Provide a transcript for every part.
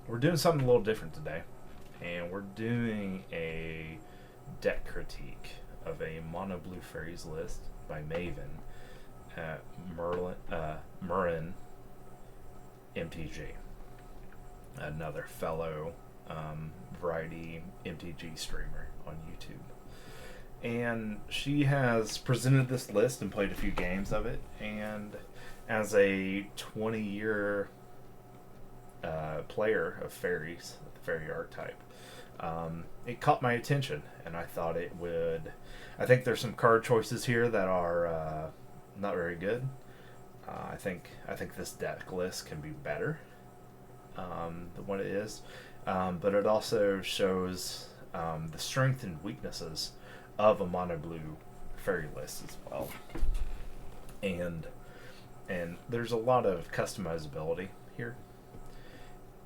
we're doing something a little different today, and we're doing a deck critique of a mono blue fairies list by Maven at Meryn MTG, another fellow variety MTG streamer on YouTube. And she has presented this list and played a few games of it, and as a 20-year player of Faeries, the Faerie archetype, it caught my attention, and I thought it would. I think there's some card choices here that are not very good. I think this deck list can be better than what it is, but it also shows the strengths and weaknesses of a mono blue fairy list as well, and there's a lot of customizability here,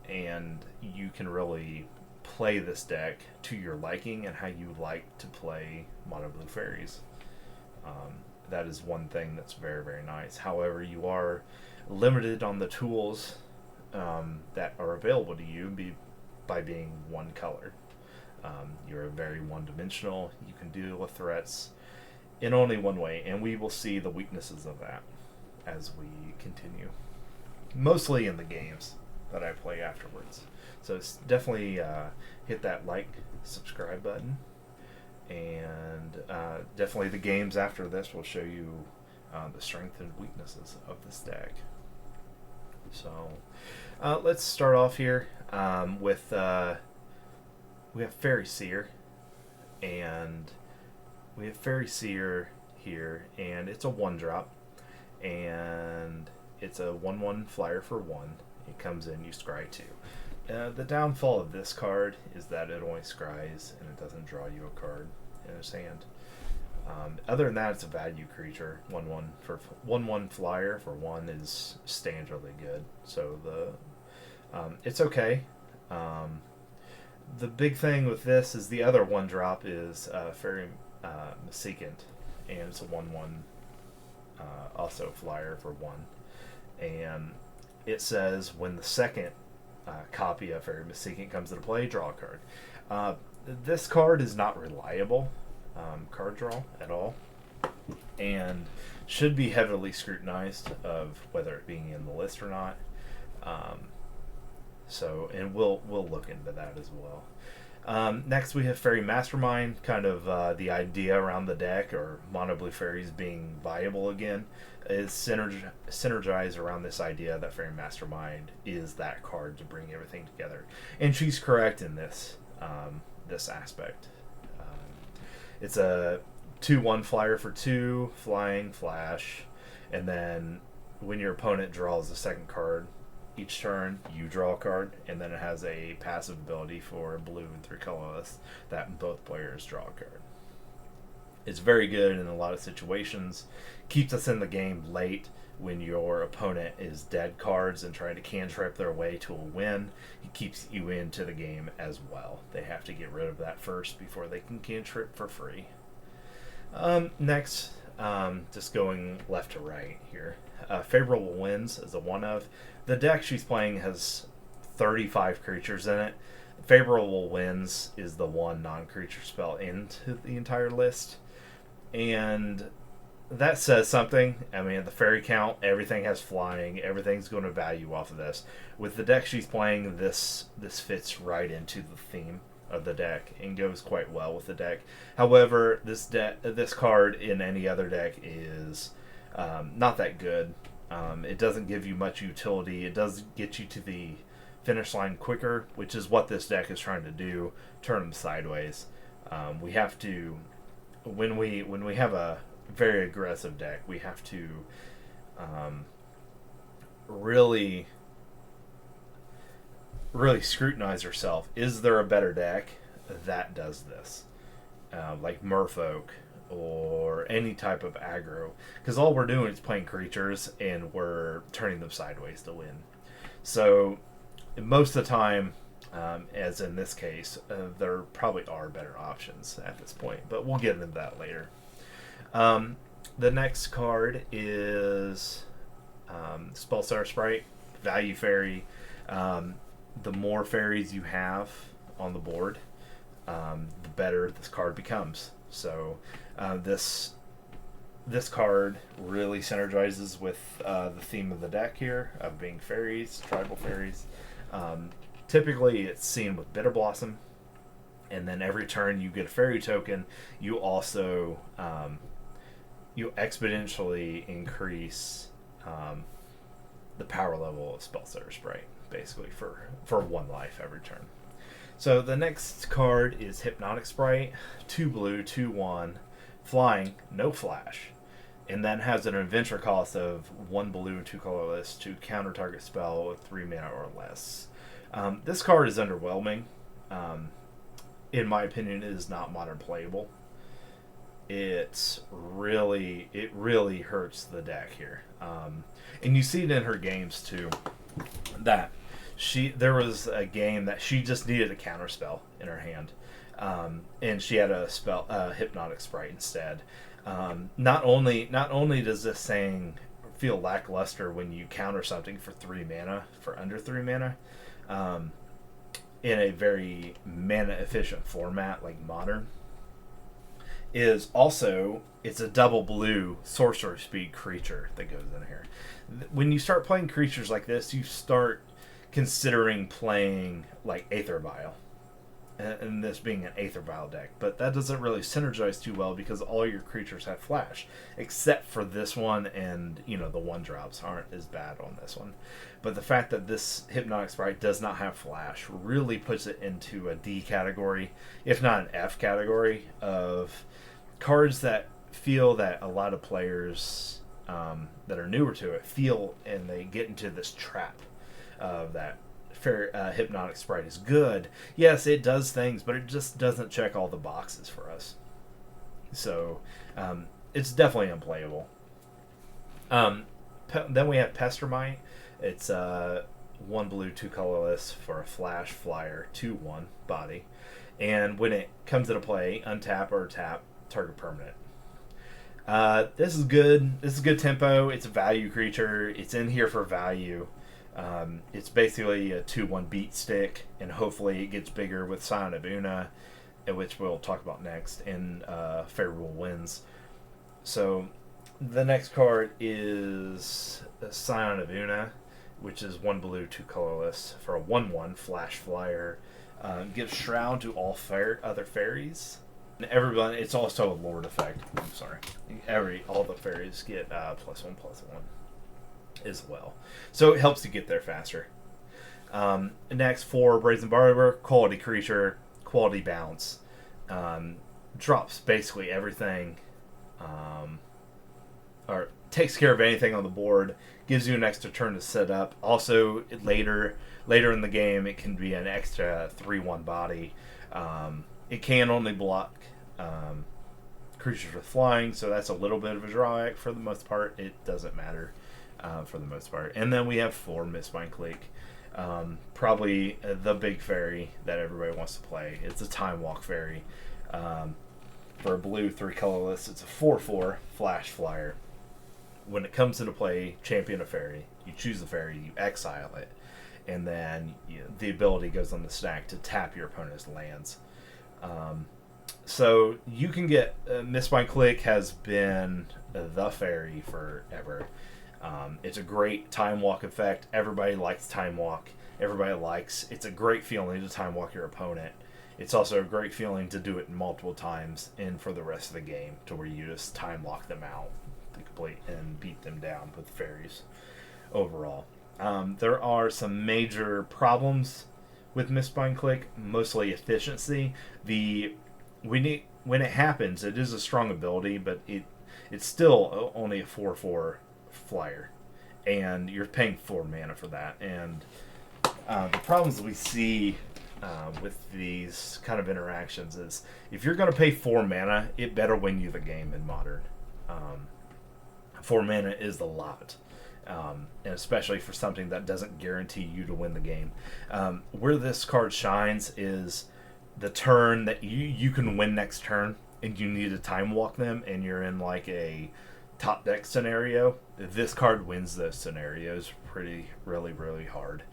and you can really play this deck to your liking and how you like to play mono blue fairies. That is one thing that's very, very nice. However, you are limited on the tools that are available to you by being one color. You're very one-dimensional. You can deal with threats in only one way, and we will see the weaknesses of that as we continue. Mostly in the games that I play afterwards. So it's definitely hit that like, subscribe button, and definitely the games after this will show you the strengths and weaknesses of this deck. So let's start off here with we have Faerie Seer, and we have Faerie Seer here, and it's a 1-drop, and it's a 1/1 flyer for 1. It comes in, you scry 2. The downfall of this card is that it only scries and it doesn't draw you a card in its hand. Other than that, it's a value creature. 1/1 flyer for 1 is standardly good, so it's okay. The big thing with this is the other 1-drop is Faerie Mesicant, and it's a 1/1 also flyer for 1, and it says when the second copy of Faerie Mesicant comes into play, draw a card. This card is not reliable card draw at all, and should be heavily scrutinized of whether it being in the list or not. And we'll look into that as well. Next we have Faerie Mastermind, kind of the idea around the deck, or mono blue fairies being viable again, is synergized around this idea that Faerie Mastermind is that card to bring everything together. And she's correct in this aspect. It's a 2/1 flyer for 2, flying, flash, and then when your opponent draws a second card each turn, you draw a card, and then it has a passive ability for blue and 3 colorless that both players draw a card. It's very good in a lot of situations. Keeps us in the game late when your opponent is dead cards and trying to cantrip their way to a win. It keeps you into the game as well. They have to get rid of that first before they can cantrip for free. Next, just going left to right here. Favorable Winds is a 1-of. The deck she's playing has 35 creatures in it. Favorable Winds is the one non-creature spell into the entire list. And that says something. I mean, at the fairy count, everything has flying. Everything's going to value off of this. With the deck she's playing, this fits right into the theme of the deck and goes quite well with the deck. However, this card in any other deck is not that good. It doesn't give you much utility. It does get you to the finish line quicker, which is what this deck is trying to do. Turn them sideways. We have to, when we have a very aggressive deck, we have to really scrutinize ourselves. Is there a better deck that does this? Like Merfolk or any type of aggro, because all we're doing is playing creatures and we're turning them sideways to win. So most of the time, as in this case, there probably are better options at this point, but we'll get into that later. The next card is Spellstar Sprite, Value Fairy. the more fairies you have on the board, the better this card becomes. So this card really synergizes with the theme of the deck here of being fairies, tribal fairies. Typically, it's seen with Bitter Blossom, and then every turn you get a fairy token. You also you exponentially increase the power level of Spellsetter Sprite, basically for 1 life every turn. So the next card is Hypnotic Sprite, 2 blue, 2/1, flying, no flash, and then has an adventure cost of 1 blue, 2 colorless to counter target spell with 3 mana or less. This card is underwhelming. In my opinion, it is not modern playable. It really hurts the deck here, and you see it in her games too. That there was a game that she just needed a counter spell in her hand, and she had a spell Hypnotic Sprite instead. Not only does this saying feel lackluster when you counter something for 3 mana, for under 3 mana, in a very mana efficient format like Modern, is also it's a double blue sorcerer speed creature that goes in here. When you start playing creatures like this, you start considering playing like Aether Vial, and this being an Aether Vial deck, but that doesn't really synergize too well because all your creatures have flash, except for this one, and the 1-drops aren't as bad on this one. But the fact that this Hypnotic Sprite does not have flash really puts it into a D category, if not an F category, of cards that feel that a lot of players that are newer to it feel, and they get into this trap of that Hypnotic Sprite is good. Yes, it does things, but it just doesn't check all the boxes for us. So it's definitely unplayable. Then we have Pestermite. It's 1 blue, 2 colorless for a flash flyer, 2/1 body. And when it comes into play, untap or tap target permanent. This is good. This is good tempo. It's a value creature. It's in here for value. It's basically a 2/1 beat stick, and hopefully it gets bigger with Scion of Una, which we'll talk about next in Favorable Winds. So the next card is Scion of Una, which is 1 blue, 2 colorless for a 1/1 flash flyer. Gives Shroud to all other fairies. And everyone, it's also a Lord effect. I'm sorry. All the fairies get +1/+1 as well. So it helps you get there faster. Next, for Brazen Barber, quality creature, quality bounce. Drops basically everything, or takes care of anything on the board. Gives you an extra turn to set up. Also, later in the game, it can be an extra 3/1 body. It can only block creatures with flying, so that's a little bit of a drawback. For the most part, it doesn't matter for the most part. And then we have 4 Mistbind Clique. Probably the big fairy that everybody wants to play. It's a Time Walk fairy. For a blue, 3 colorless, it's a 4/4 flash flyer. When it comes into play, champion a fairy. You choose the fairy, you exile it, and then the ability goes on the stack to tap your opponent's lands. So you can get Mistbind Clique has been the fairy forever. It's a great Time Walk effect. Everybody likes Time Walk. It's a great feeling to Time Walk your opponent. It's also a great feeling to do it multiple times and for the rest of the game, to where you just Time Lock them out to complete and beat them down with fairies overall. There are some major problems with Mistbind Clique, mostly efficiency. When it happens, it is a strong ability, but it's still only a 4/4 flyer, and you're paying 4 mana for that. And the problems we see with these kind of interactions is, if you're going to pay 4 mana, it better win you the game in Modern. 4 mana is a lot. And especially for something that doesn't guarantee you to win the game. Where this card shines is the turn that you can win next turn, and you need to Time Walk them, and you're in like a top deck scenario. This card wins those scenarios really hard.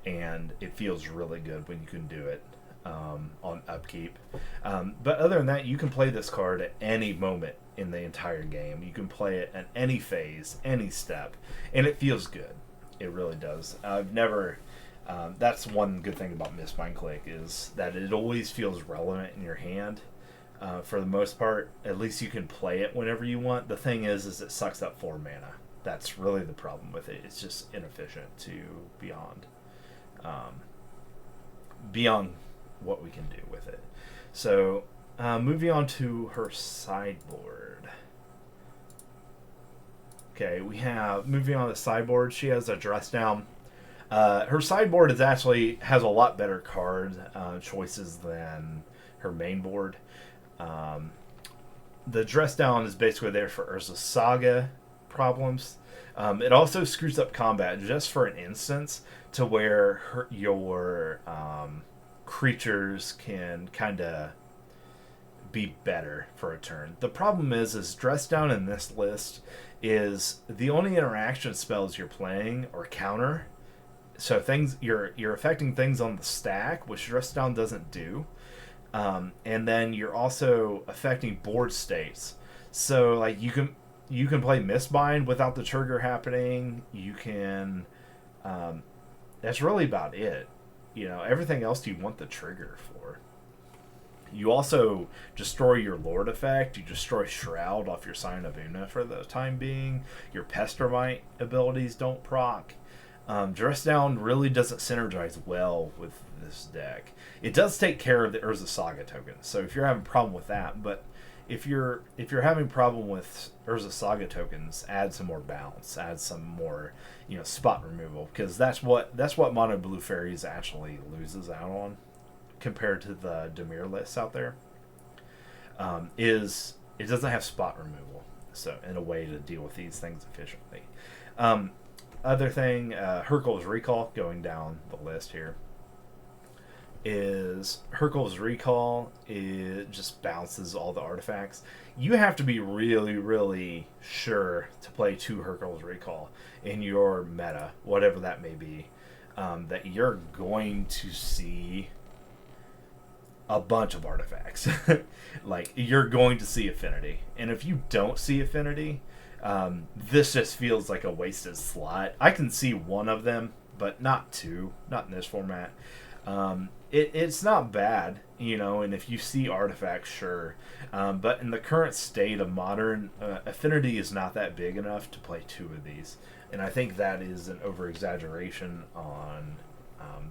and it feels really good when you can do it on upkeep. But other than that, you can play this card at any moment in the entire game. You can play it at any phase, any step, and it feels good. It really does. I've never... that's one good thing about Miss Mind Click, is that it always feels relevant in your hand. For the most part, at least you can play it whenever you want. The thing is it sucks up 4 mana. That's really the problem with it. It's just inefficient to beyond what we can do with it. So, moving on to her sideboard. Okay, we have, moving on to the sideboard, she has a dress down. Her sideboard is actually has a lot better card choices than her main board. The dress down is basically there for Urza Saga problems. It also screws up combat just for an instance, to where your creatures can kind of be better for a turn. The problem is dress down in this list is the only interaction spells you're playing or counter. So things you're affecting things on the stack, which dress down doesn't do. And then you're also affecting board states. So like you can play Mistbind without the trigger happening. You can that's really about it. You know, everything else you want the trigger for. You also destroy your Lord effect. You destroy Shroud off your Sign of Una for the time being. Your Pestermite abilities don't proc. Dress Down really doesn't synergize well with this deck. It does take care of the Urza Saga tokens, so if you're having a problem with that, but if you're having a problem with Urza Saga tokens, add some more balance, add some more, spot removal, because that's what Mono Blue Faeries actually loses out on compared to the Dimir lists out there. Is it doesn't have spot removal, so in a way to deal with these things efficiently. Other thing, Hurkyl's Recall, going down the list here, is Hurkyl's Recall. It just bounces all the artifacts. You have to be really, really sure to play 2 Hurkyl's Recall in your meta, whatever that may be, that you're going to see a bunch of artifacts. Like, you're going to see Affinity. And if you don't see Affinity, this just feels like a wasted slot. I can see one of them, but not 2. Not in this format. It's not bad, and if you see artifacts, sure. But in the current state of Modern, Affinity is not that big enough to play 2 of these. And I think that is an over-exaggeration on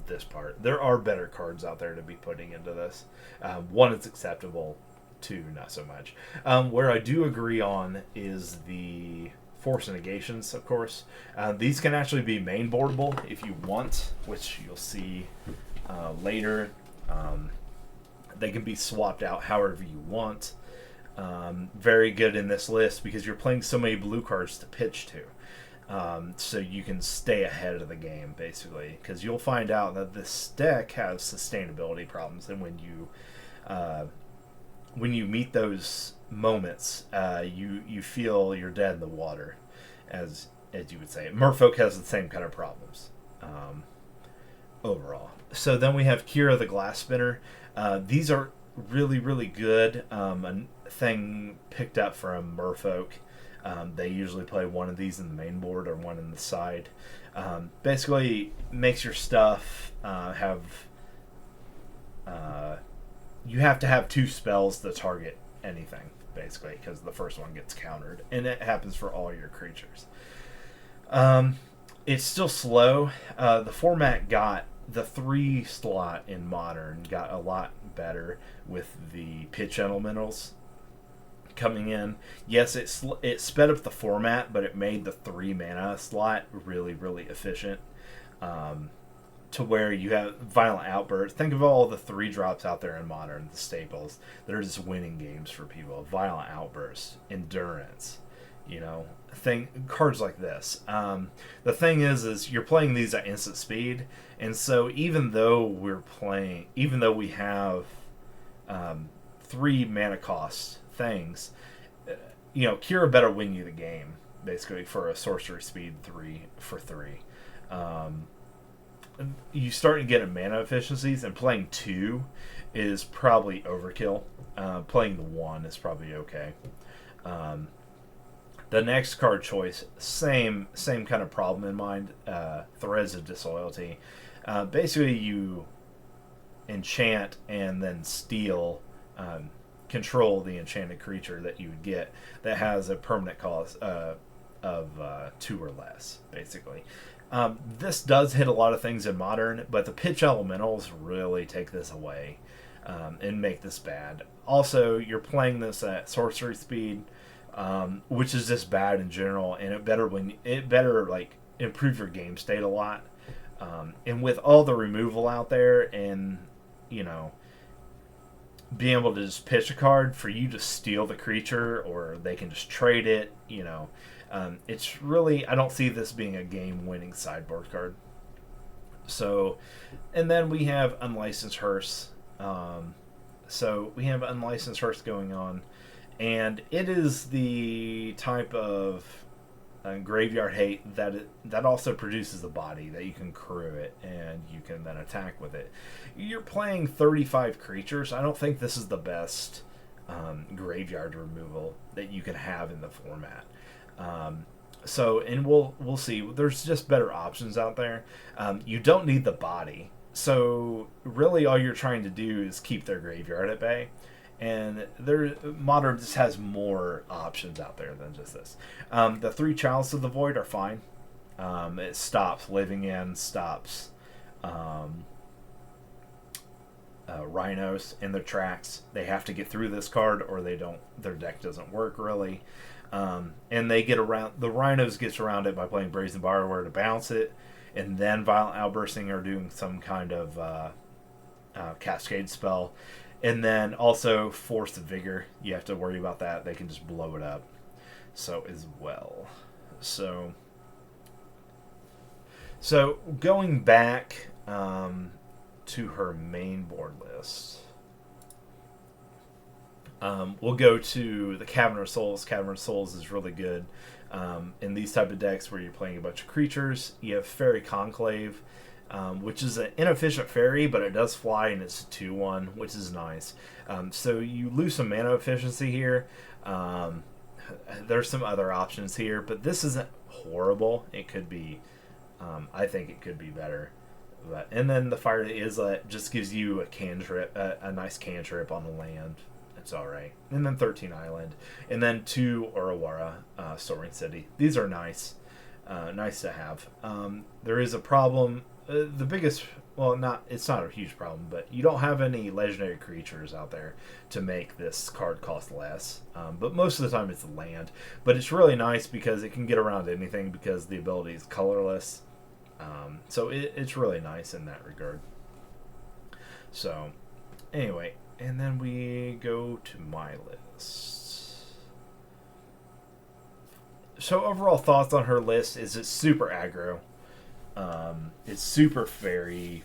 this part. There are better cards out there to be putting into this. 1 is acceptable, 2 not so much. Where I do agree on is the Force Negations, of course. These can actually be main boardable if you want, which you'll see later. They can be swapped out however you want. Very good in this list because you're playing so many blue cards to pitch to. So you can stay ahead of the game, basically, because you'll find out that this deck has sustainability problems, and when you meet those moments, you feel you're dead in the water, as you would say. Merfolk has the same kind of problems overall. So then we have Kira the Glass Spinner. These are really, really good. A thing picked up from Merfolk. They usually play one of these in the main board or one in the side. Basically, makes your stuff you have to have 2 spells to target anything, basically, because the first one gets countered, and it happens for all your creatures. It's still slow. The format got the 3 slot in Modern got a lot better with the pitch elementals coming in. Yes, it sped up the format, but it made the 3 mana slot really, really efficient. To where you have Violent Outburst. Think of all the 3 drops out there in Modern, the staples that are just winning games for people. Violent Outburst, Endurance, cards like this. The thing is you're playing these at instant speed, and so even though we have 3 mana cost things, Kira better win you the game, basically, for a sorcery speed 3 for 3. you start to get mana efficiencies, and playing 2 is probably overkill. Playing the 1 is probably okay. The next card choice, same kind of problem in mind. Threads of Disloyalty. Basically, you enchant and then steal, control the enchanted creature that you would get that has a permanent cost of 2 or less, basically. This does hit a lot of things in Modern, but the pitch elementals really take this away and make this bad. Also, you're playing this at sorcery speed, which is just bad in general, and it better like improve your game state a lot. And with all the removal out there, and being able to just pitch a card for you to steal the creature, or they can just trade it, it's really, I don't see this being a game-winning sideboard card. So, and then we have Unlicensed Hearse. So we have Unlicensed Hearse going on, and it is the type of graveyard hate that also produces a body that you can crew it and you can then attack with it. You're playing 35 creatures. I don't think this is the best graveyard removal that you can have in the format. So, and we'll see. There's just better options out there. You don't need the body. So really all you're trying to do is keep their graveyard at bay. And Modern just has more options out there than just this. The 3 Chalice of the Void are fine. It stops Living End, stops Rhinos in their tracks. They have to get through this card, or their deck doesn't work really. And they get around, the Rhinos gets around it by playing Brazen Borrower to bounce it, and then Violent Outbursting or doing some kind of Cascade spell. And then also Force of Vigor. You have to worry about that. They can just blow it up. So as well. So going back to her main board list. We'll go to the Cavern of Souls. Cavern of Souls is really good in these type of decks where you're playing a bunch of creatures. You have Faerie Conclave, which is an inefficient fairy, but it does fly, and it's a 2/1, which is nice. So you lose some mana efficiency here. There's some other options here, but this isn't horrible. It could be, I think it could be better. And then the Fire Isla just gives you a cantrip, a nice cantrip on the land. It's alright. And then 13 Island. And then 2 Orawara, Soaring City. These are nice. Nice to have. There is a problem. The biggest, it's not a huge problem, but you don't have any legendary creatures out there to make this card cost less. But most of the time it's land. But it's really nice because it can get around anything because the ability is colorless. So it's really nice in that regard. So, anyway, and then we go to my list. So overall thoughts on her list is it's super aggro. It's super fairy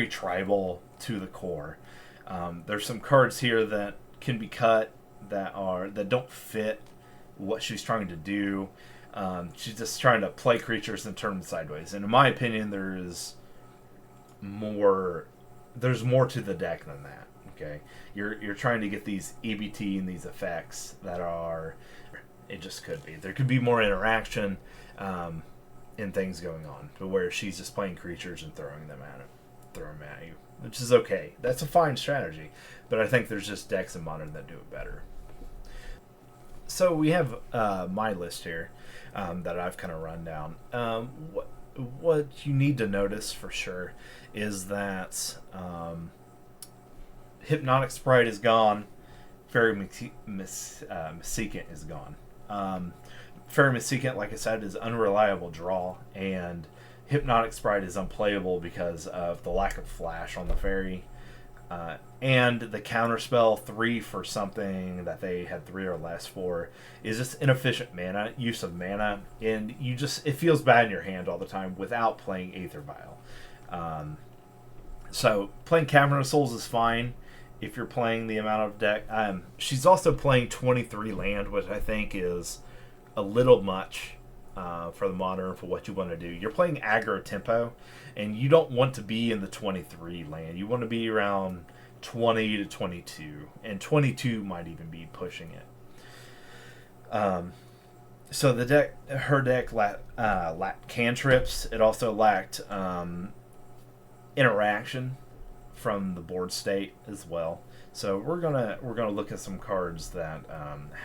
tribal to the core. There's some cards here that can be cut that don't fit what she's trying to do. She's just trying to play creatures and turn them sideways. And in my opinion, there's more to the deck than that. Okay, you're trying to get these EBT and these effects that are. It just could be. There could be more interaction. And things going on, but where she's just playing creatures and throwing them at you, which is okay. That's a fine strategy, but I think there's just decks in Modern that do it better. So we have my list here that I've kind of run down. What you need to notice for sure is that Hypnotic Sprite is gone. Faerie Mysecant is gone. Faerie Mysecant, like I said, is unreliable draw, and Hypnotic Sprite is unplayable because of the lack of flash on the fairy. And the counterspell 3 for something that they had 3 or less for is just inefficient use of mana, and it feels bad in your hand all the time without playing Aether Vial. So playing Cavern of Souls is fine if you're playing the amount of deck. She's also playing 23 land, which I think is a little much for the modern for what you want to do. You're playing aggro tempo, and you don't want to be in the 23 lane. You want to be around 20 to 22, and 22 might even be pushing it. So her deck lacked cantrips. It also lacked interaction from the board state as well. So we're gonna look at some cards that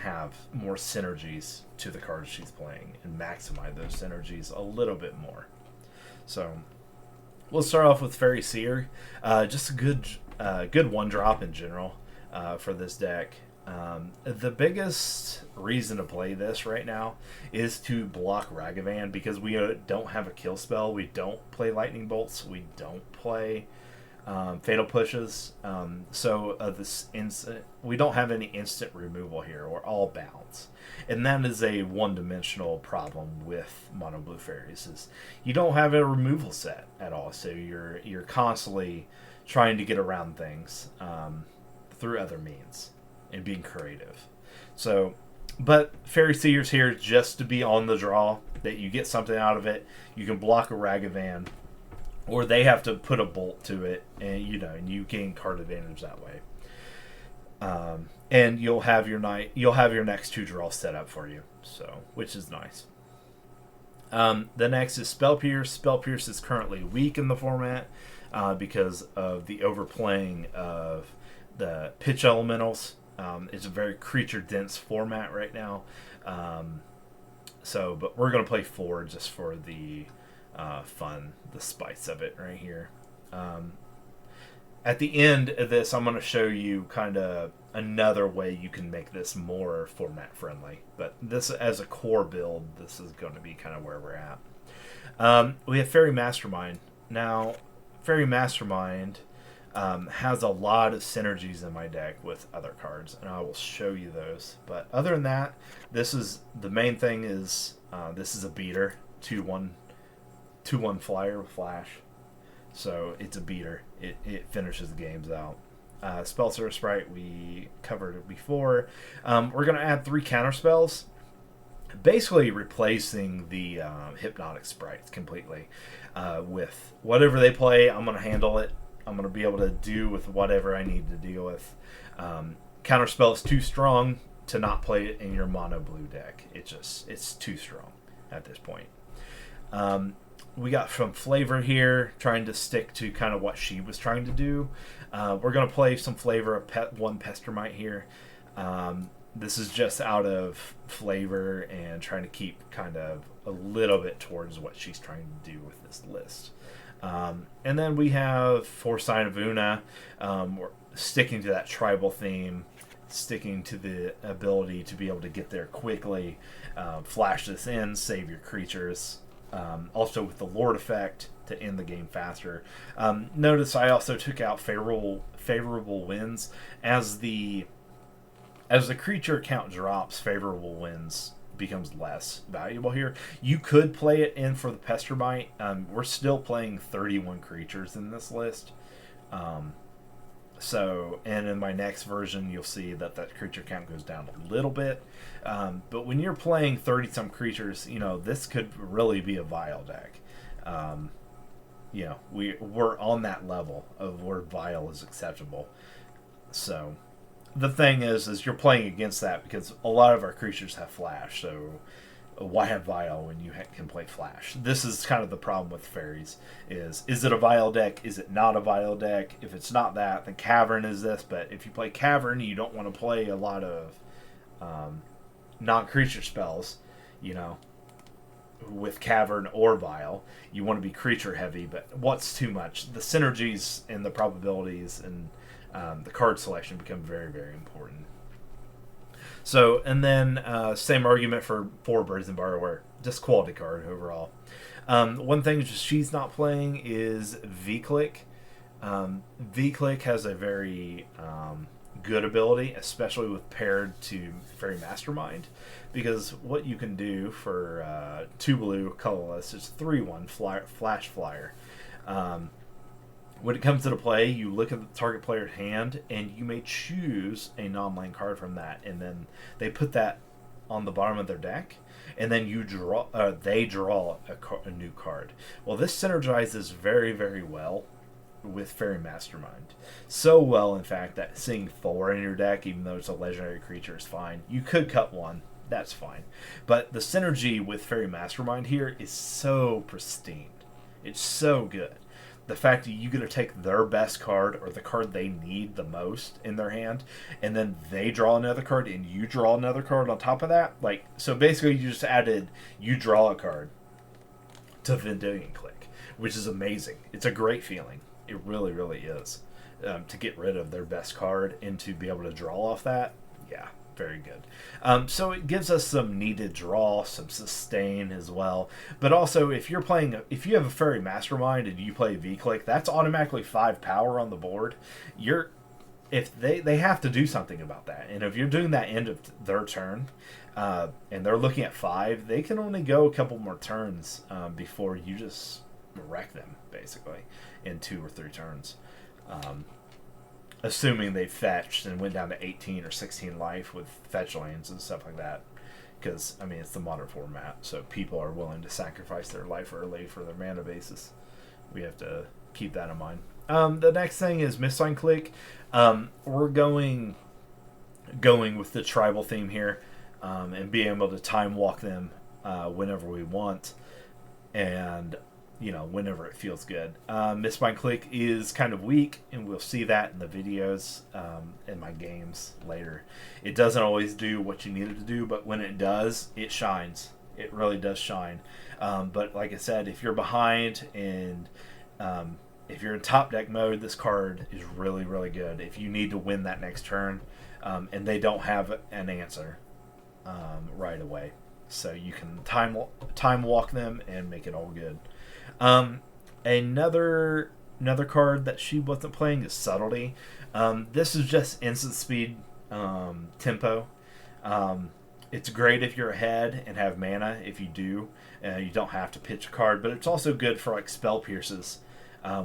have more synergies to the cards she's playing and maximize those synergies a little bit more. So we'll start off with Faerie Seer. Just a good one drop in general for this deck. The biggest reason to play this right now is to block Ragavan, because we don't have a kill spell. We don't play lightning bolts. We don't play fatal pushes. We don't have any instant removal here. We're all bounce, and that is a one-dimensional problem with mono blue fairies. Is you don't have a removal set at all, so you're constantly trying to get around things through other means and being creative. So, but Faerie Seer's here just to be on the draw, that you get something out of it. You can block a Ragavan, or they have to put a bolt to it, and you gain card advantage that way. And you'll have your next two draws set up for you, so which is nice. The next is Spell Pierce. Spell Pierce is currently weak in the format because of the overplaying of the pitch elementals. It's a very creature-dense format right now. But we're going to play 4 just for the fun, the spice of it right here. At the end of this, I'm going to show you kind of another way you can make this more format-friendly. But this, as a core build, this is going to be kind of where we're at. We have Faerie Mastermind. Now, Faerie Mastermind has a lot of synergies in my deck with other cards, and I will show you those. But other than that, the main thing is this is a beater, 2/1 flyer with flash, so it's a beater. It finishes the games out. Spellsorcerer Sprite we covered it before. We're gonna add 3 counter spells, basically replacing the hypnotic sprites completely with whatever they play. I'm gonna handle it. I'm going to be able to do with whatever I need to deal with. Counterspell is too strong to not play it in your mono blue deck. It's too strong at this point. We got some flavor here, trying to stick to kind of what she was trying to do. We're going to play some flavor of one Pestermite here. This is just out of flavor and trying to keep kind of a little bit towards what she's trying to do with this list. And then we have Foresight of Una. We're sticking to that tribal theme, sticking to the ability to be able to get there quickly, flash this in, save your creatures. Also with the Lord effect to end the game faster. Notice I also took out favorable wins. As the creature count drops, favorable wins becomes less valuable here. You could play it in for the Pestermite. We're still playing 31 creatures in this list. And in my next version, you'll see that creature count goes down a little bit. But when you're playing 30-some creatures, this could really be a Vial deck. We're on that level of where Vial is acceptable. So the thing is you're playing against that because a lot of our creatures have flash, so why have Vial when you can play flash? This is kind of the problem with Fairies. Is it a Vial deck? Is it not a Vial deck? If it's not that, then Cavern is this. But if you play Cavern, you don't want to play a lot of non-creature spells, with Cavern or Vial. You want to be creature heavy, but what's too much? The synergies and the probabilities and the card selection become very, very important. So, and then same argument for Birds and Borrower. Just quality card overall. One thing she's not playing is V-Click. V-Click has a very good ability, especially with paired to Faerie Mastermind, because what you can do for 2 blue, colorless, it's 3/1 flash flyer. When it comes to the play, you look at the target player's hand, and you may choose a non-land card from that, and then they put that on the bottom of their deck, and then they draw a new card. Well, this synergizes very, very well with Faerie Mastermind. So well, in fact, that seeing 4 in your deck, even though it's a legendary creature, is fine. You could cut 1. That's fine. But the synergy with Faerie Mastermind here is so pristine. It's so good. The fact that you get to take their best card, or the card they need the most in their hand, and then they draw another card and you draw another card on top of that. Like, so basically you just added, you draw a card to Vendilion Click, which is amazing. It's a great feeling. It really, really is. To get rid of their best card and to be able to draw off that, yeah, very good. So it gives us some needed draw, some sustain as well. But also, if you have a Faerie Mastermind and you play V-Click, that's automatically 5 power on the board. If they have to do something about that, and if you're doing that end of their turn, and they're looking at 5, they can only go a couple more turns before you just wreck them, basically, in 2 or 3 turns. Assuming they fetched and went down to 18 or 16 life with fetch lands and stuff like that. Because, I mean, it's the modern format, so people are willing to sacrifice their life early for their mana basis. We have to keep that in mind. The next thing is Mistsign Click. We're going with the tribal theme here, and being able to time walk them whenever we want, and whenever it feels good. Mistsign Click is kind of weak, and we'll see that in the videos in my games later. It doesn't always do what you need it to do, but when it does, it shines. It really does shine. But like I said, if you're behind and if you're in top deck mode, this card is really, really good. If you need to win that next turn, and they don't have an answer right away. So you can time walk them and make it all good. Another card that she wasn't playing is Subtlety. This is just instant speed tempo. It's great if you're ahead and have mana. If you do, you don't have to pitch a card, but it's also good for like spell pierces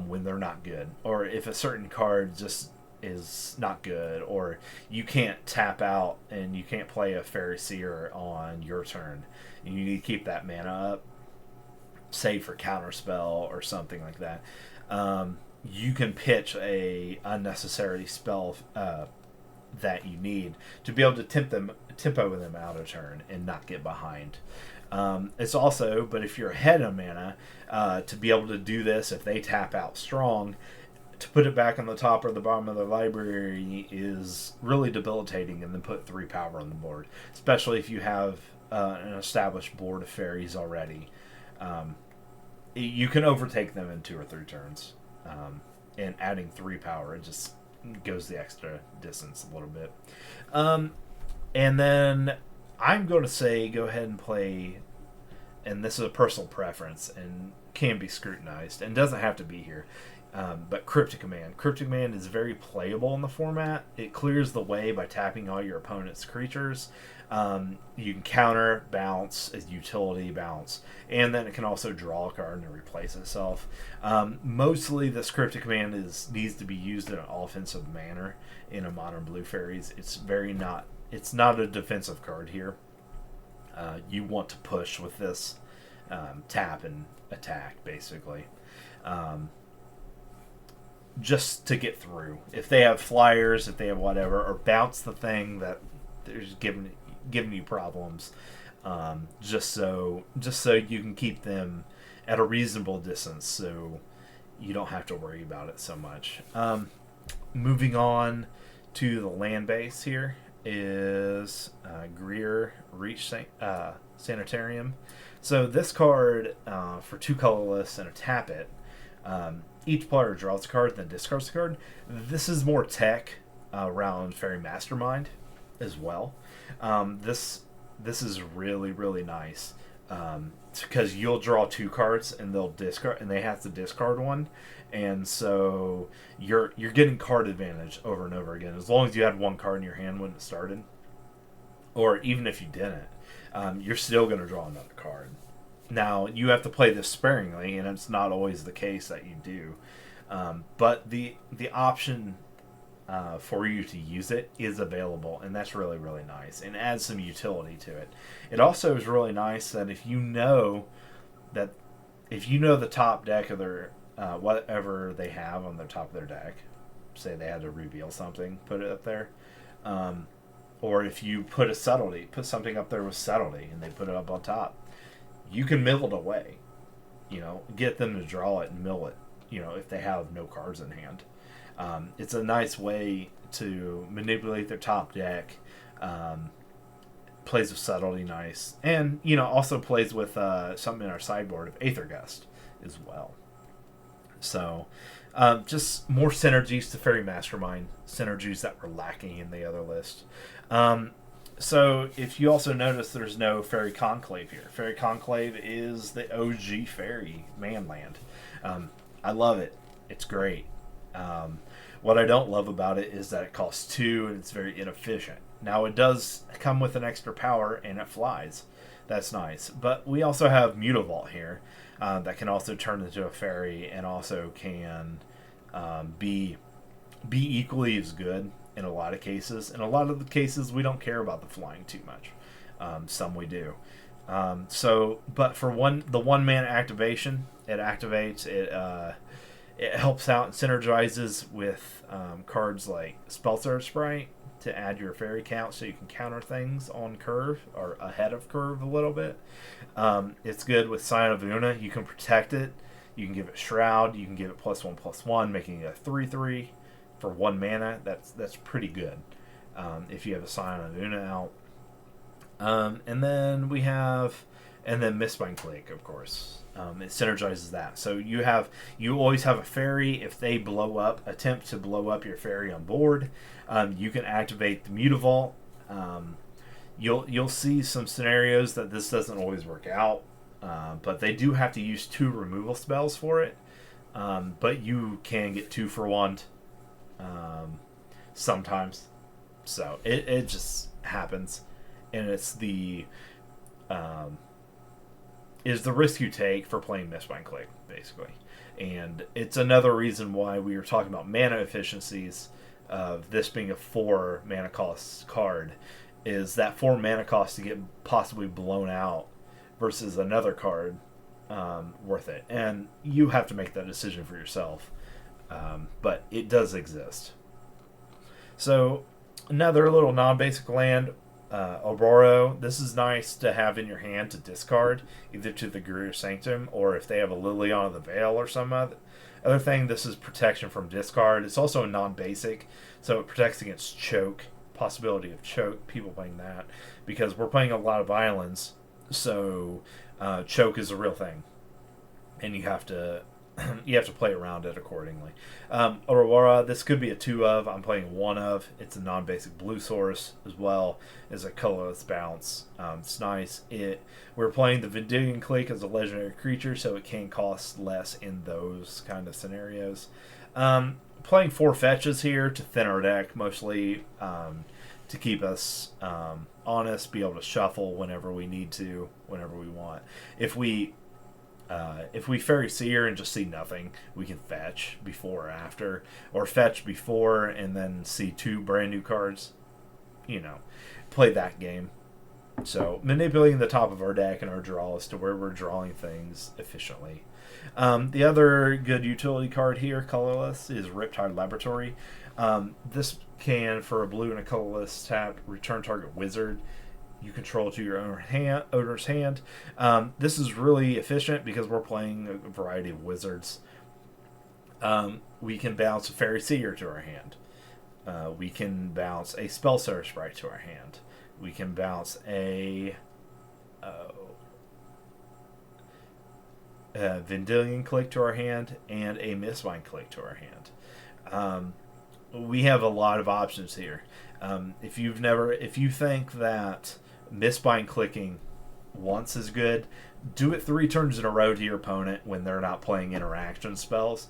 when they're not good, or if a certain card just is not good, or you can't tap out and you can't play a Fairy Seer on your turn, and you need to keep that mana up, say for counterspell or something like that. You can pitch a unnecessary spell that you need to be able to tempo them out of turn and not get behind. It's also, but if you're ahead on mana, to be able to do this if they tap out strong, to put it back on the top or the bottom of the library is really debilitating, and then put 3 power on the board, especially if you have an established board of fairies already. You can overtake them in 2 or 3 turns, and adding 3 power, it just goes the extra distance a little bit. And then I'm going to say go ahead and play, and this is a personal preference and can be scrutinized and doesn't have to be here, but Cryptic Command. Cryptic Command is very playable in the format. It clears the way by tapping all your opponent's creatures. You can counter, bounce, as utility bounce, and then it can also draw a card and replace itself. Mostly this Cryptic Command needs to be used in an offensive manner in a modern blue fairies. It's not a defensive card here. You want to push with this, tap and attack, basically. Just to get through. If they have flyers, if they have whatever, or bounce the thing that there's giving you problems, just so you can keep them at a reasonable distance, so you don't have to worry about it so much. Moving on to the land base here is Greer Reach Sanitarium. So this card, for 2 colorless and a tap it, each player draws a card and then discards a card. This is more tech around Faerie Mastermind as well. This is really, really nice, because you'll draw 2 cards and they'll discard, and they have to discard 1, and so you're getting card advantage over and over again, as long as you had 1 card in your hand when it started, or even if you didn't, you're still going to draw another card. Now, you have to play this sparingly, and it's not always the case that you do, but the option for you to use it is available, and that's really, really nice and adds some utility to it. It also is really nice that if you know the top deck of their whatever they have on the top of their deck, say they had to reveal something, put it up there, or if you put something up there with subtlety, and they put it up on top, you can mill it away. Get them to draw it and mill it. If they have no cards in hand. It's a nice way to manipulate their top deck. Plays with subtlety nice. And, also plays with something in our sideboard of Aether Gust as well. So, just more synergies to Faerie Mastermind. Synergies that were lacking in the other list. So, if you also notice, there's no Faerie Conclave here. Faerie Conclave is the OG Faerie manland. I love it. It's great. What I don't love about it is that it costs 2 and it's very inefficient. Now, it does come with an extra power and it flies. That's nice. But we also have Mutavault here that can also turn into a fairy and also can be equally as good in a lot of cases. In a lot of the cases, we don't care about the flying too much. Some we do. But for the 1-mana activation, it activates it. It helps out and synergizes with cards like Spellstar Sprite to add your fairy count so you can counter things on curve or ahead of curve a little bit. It's good with Sign of Una. You can protect it. You can give it Shroud. You can give it +1/+1, making it a 3/3 for 1 mana. That's pretty good if you have a Sign of Una out. And then Mistbind Clique, of course. It synergizes that. So you always have a fairy. If they attempt to blow up your fairy on board, you can activate the Mutavault. You'll see some scenarios that this doesn't always work out, but they do have to use 2 removal spells for it. But you can get 2 for 1 sometimes. So it just happens, and it's the risk you take for playing Mistbind Clique, basically. And it's another reason why we were talking about mana efficiencies of this being a 4 mana cost card, is that 4 mana cost to get possibly blown out versus another card worth it. And you have to make that decision for yourself. But it does exist. So, another little non-basic land, Aurora. This is nice to have in your hand to discard, either to the Greer Sanctum, or if they have a Liliana of the Veil or some other thing. This is protection from discard. It's also a non-basic, so it protects against choke, possibility of choke, people playing that, because we're playing a lot of islands, so choke is a real thing, and you have to play around it accordingly. Aurora, this could be a 2 of. I'm playing 1 of. It's a non-basic blue source as well as a colorless bounce. It's nice. We're playing the Vendilion Clique as a legendary creature, so it can cost less in those kind of scenarios. Playing 4 fetches here to thin our deck, mostly to keep us honest, be able to shuffle whenever we need to, whenever we want. If we Faerie Seer and just see nothing, we can fetch before or after, or fetch before and then see 2 brand new cards. Play that game. So manipulating the top of our deck and our draw as to where we're drawing things efficiently. The other good utility card here, colorless, is Riptide Laboratory. This can, for a blue and a colorless tap, return target wizard you control to your owner's hand. This is really efficient because we're playing a variety of wizards. We can bounce a Faerie Seer to our hand. We can bounce a Spellstar Sprite to our hand. We can bounce a Vendilion Clique to our hand and a Mistbind Clique to our hand. We have a lot of options here. If you think that Mistbind clicking once is good, do it 3 turns in a row to your opponent when they're not playing interaction spells.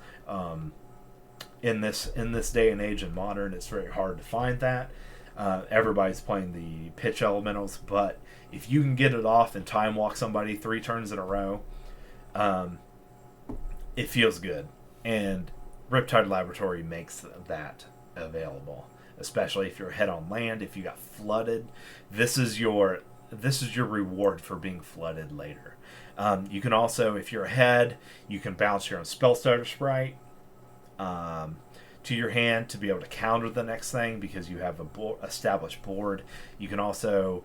In this day and age in Modern, it's very hard to find that. Everybody's playing the pitch elementals, but if you can get it off and time walk somebody 3 turns in a row, it feels good. And Riptide Laboratory makes that available, especially if you're ahead on land. If you got flooded, this is your reward for being flooded later. You can also, if you're ahead, you can bounce your own spell starter sprite to your hand to be able to counter the next thing because you have a established board. You can also,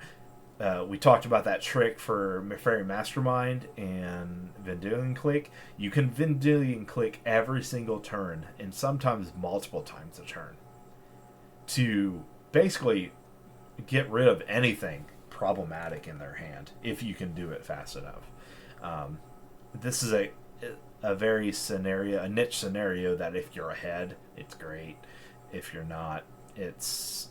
we talked about that trick for Faerie Mastermind and Vendilion Click. You can Vendilion Click every single turn, and sometimes multiple times a turn, to basically get rid of anything problematic in their hand if you can do it fast enough. This is a very a niche scenario that if you're ahead, it's great. If you're not, it's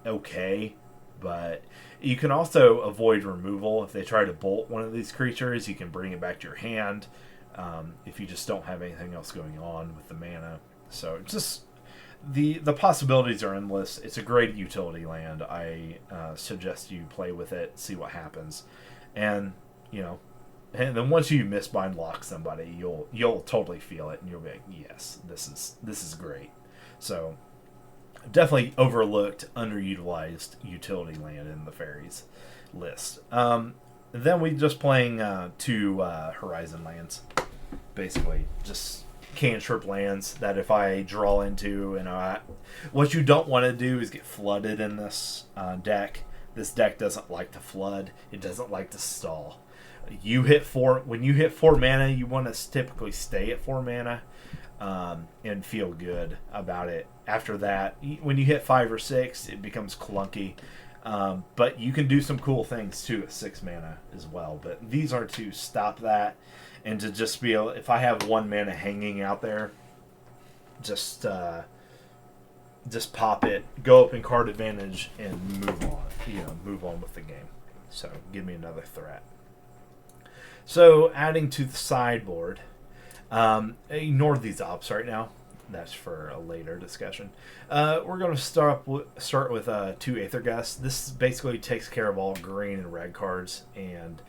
okay. But you can also avoid removal. If they try to bolt one of these creatures, you can bring it back to your hand if you just don't have anything else going on with the mana. So just the possibilities are endless. It's a great utility land. I suggest you play with it, see what happens, and and then once you misbind lock somebody, you'll totally feel it, and you'll be like, yes, this is great. So definitely overlooked, underutilized utility land in the Faeries list. Then we just playing 2 Horizon lands, basically just cantrip lands that if I draw into, what you don't want to do is get flooded in this deck. This deck doesn't like to flood. It doesn't like to stall. When you hit 4 mana, you want to typically stay at 4 mana and feel good about it. After that, when you hit 5 or 6, it becomes clunky. But you can do some cool things too at 6 mana as well. But these are to stop that and to just be able, if I have 1 mana hanging out there, just pop it, go up in card advantage, and move on. Move on with the game. So give me another threat. So adding to the sideboard, ignore these ops right now. That's for a later discussion. We're going to start with 2 Aether Gusts. This basically takes care of all green and red cards and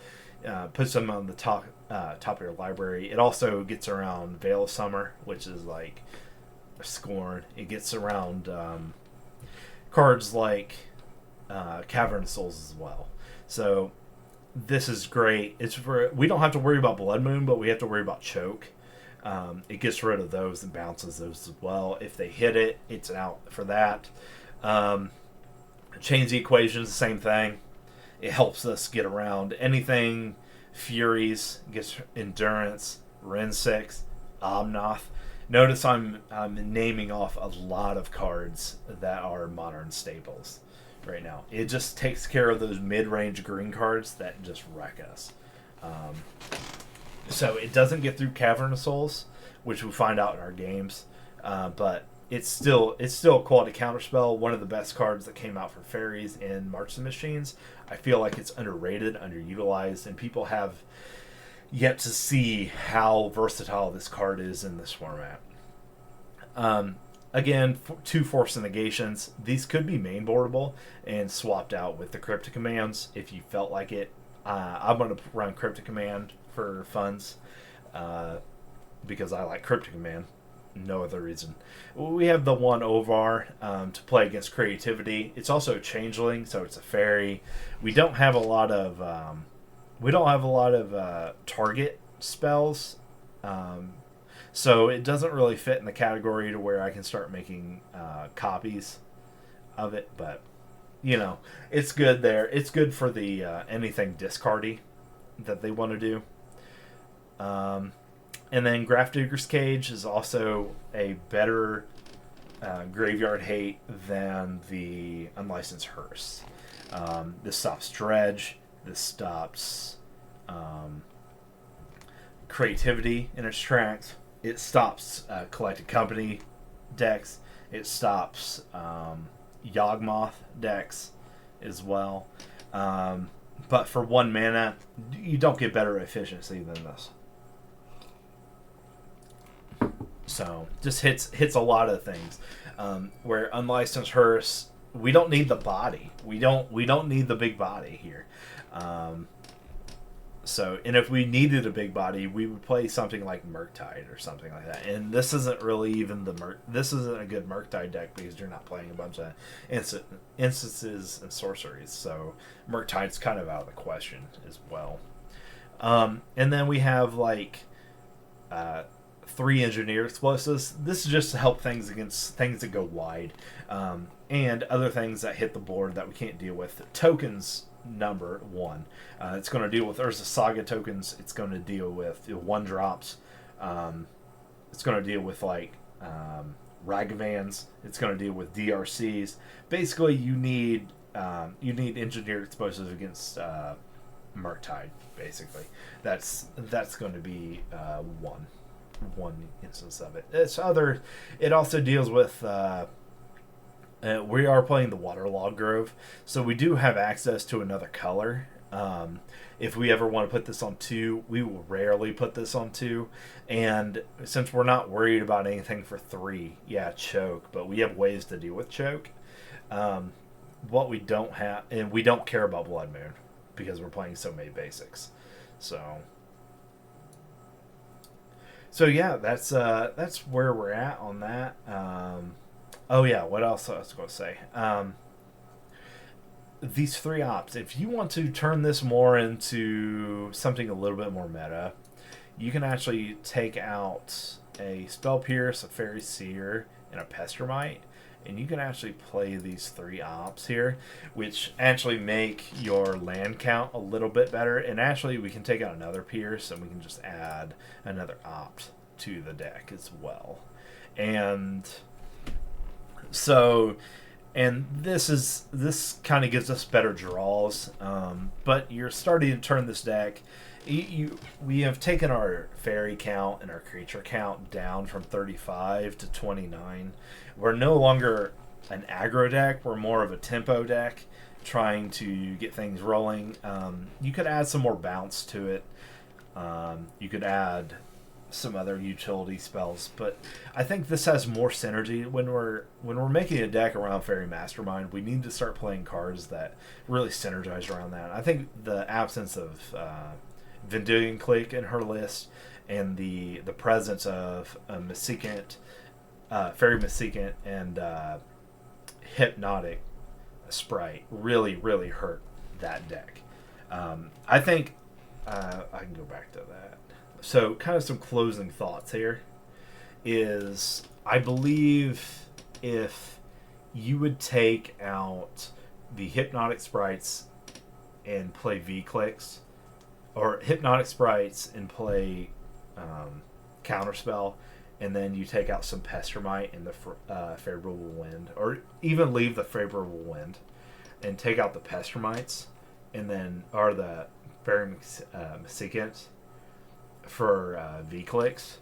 puts them on the top of your library. It also gets around Veil of Summer, which is like Scorn. It gets around cards like Cavern of Souls as well. So this is great. We don't have to worry about Blood Moon, but we have to worry about Choke. It gets rid of those and bounces those as well. If they hit it, it's out for that. Change the equations, the same thing. It helps us get around anything. Faeries gets Endurance, Ren 6, Omnath. Notice I'm naming off a lot of cards that are modern staples right now. It just takes care of those mid-range green cards that just wreck us. So it doesn't get through Cavern of Souls, which we find out in our games, but it's still a quality counterspell. One of the best cards that came out for Faeries in March of the Machines. I feel like it's underrated, underutilized, and people have yet to see how versatile this card is in this format. Again, 2 Force Negations. These could be mainboardable and swapped out with the Cryptic Commands if you felt like it. I'm going to run Cryptic Command for funds because I like Cryptic Command. No other reason. We have the 1 Ovar to play against creativity. It's also a Changeling, so it's a fairy. We don't have a lot of target spells, so it doesn't really fit in the category to where I can start making copies of it. But it's good there. It's good for the anything discardy that they want to do. And then Grafdigger's Cage is also a better graveyard hate than the Unlicensed Hearse. This stops Dredge. This stops creativity in its tracks. It stops Collected Company decks. It stops Yawgmoth decks as well. But for 1 mana, you don't get better efficiency than this. So just hits a lot of things. Where Unlicensed Hearse, we don't need the body. We don't need the big body here. So, and if we needed a big body, we would play something like Murktide or something like that. And this isn't really even this isn't a good Murktide deck because you're not playing a bunch of instances and sorceries. So Murktide's kind of out of the question as well. And then we have like 3 engineer explosives. This is just to help things against things that go wide, and other things that hit the board that we can't deal with. Tokens number 1. It's going to deal with Urza Saga tokens. It's going to deal with 1-drops. It's going to deal with like Ragavans. It's going to deal with DRCs. Basically, you need engineered explosives against Murktide. Basically, that's going to be one instance of it. It also deals with. We are playing the Waterlogged Grove, so we do have access to another color. If we ever want to put this on 2, we will rarely put this on 2. And since we're not worried about anything for 3, yeah, choke, but we have ways to deal with choke. What we don't have, and we don't care about Blood Moon because we're playing so many basics. So yeah, that's where we're at on that. Oh yeah, what else I was going to say? These 3 ops, if you want to turn this more into something a little bit more meta, you can actually take out a Spell Pierce, a Fairy Seer, and a Pestermite, and you can actually play these 3 ops here, which actually make your land count a little bit better. And actually, we can take out another Pierce, and we can just add another opt to the deck as well. And so, and this kind of gives us better draws, but you're starting to turn this deck. We have taken our fairy count and our creature count down from 35 to 29. We're no longer an aggro deck. We're more of a tempo deck, trying to get things rolling. You could add some more bounce to it. You could add some other utility spells, but I think this has more synergy. When we're making a deck around Faerie Mastermind, we need to start playing cards that really synergize around that. I think the absence of Vendilion Clique in her list and the presence of a Mesicant, Faerie Mesicant, and Hypnotic Sprite really hurt that deck. I think I can go back to that. So, kind of some closing thoughts here is, I believe if you would take out the Hypnotic Sprites and play V-Clicks, or Hypnotic Sprites and play Counterspell, and then you take out some Pestermite and the Favorable Wind, or even leave the Favorable Wind and take out the Pestermites, and then, or the Faerie Mesicants, for V-Clicks,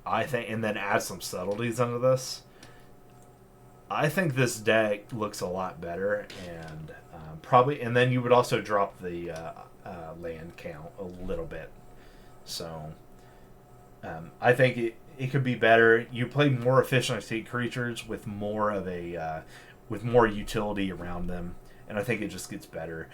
I think, and then add some subtleties under this, I think this deck looks a lot better, and probably, and then you would also drop the land count a little bit. So I think it could be better. You play more efficiency creatures with more of a with more utility around them, and I think it just gets better.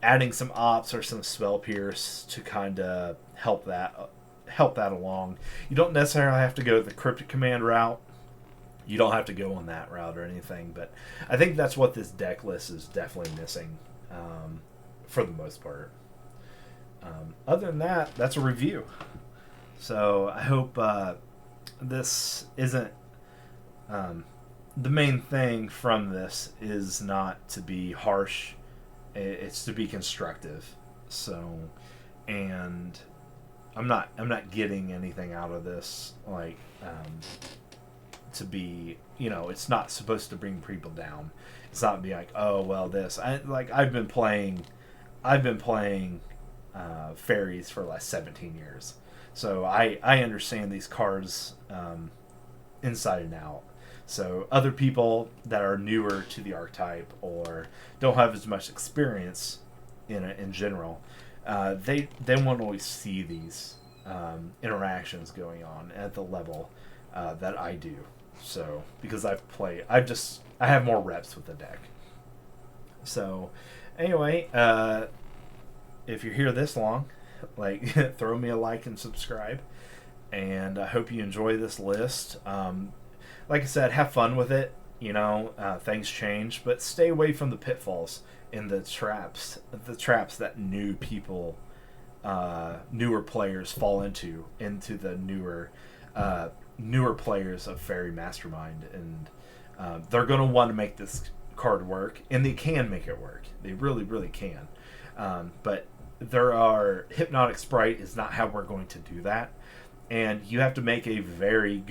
Adding some ops or some spell pierce to kind of help that along. You don't necessarily have to go the cryptic command route. You don't have to go on that route or anything, but I think that's what this deck list is definitely missing, for the most part. Other than that, that's a review. So I hope this isn't... the main thing from this is not to be harsh. It's to be constructive. So, and I'm not getting anything out of this, like, to be, it's not supposed to bring people down. It's not be like, oh well, this. I've been playing Faeries for the last 17 years, so I understand these cards inside and out. So other people that are newer to the archetype or don't have as much experience in general, they won't always see these interactions going on at the level that I do. So because I have more reps with the deck. So anyway, if you're here this long, like throw me a like and subscribe. And I hope you enjoy this list. Like I said, have fun with it. You know, things change, but stay away from the pitfalls and the traps that newer players fall into the newer players of Faerie Mastermind, and they're going to want to make this card work, and they can make it work. They really, really can. But Hypnotic Sprite is not how we're going to do that. And you have to make a very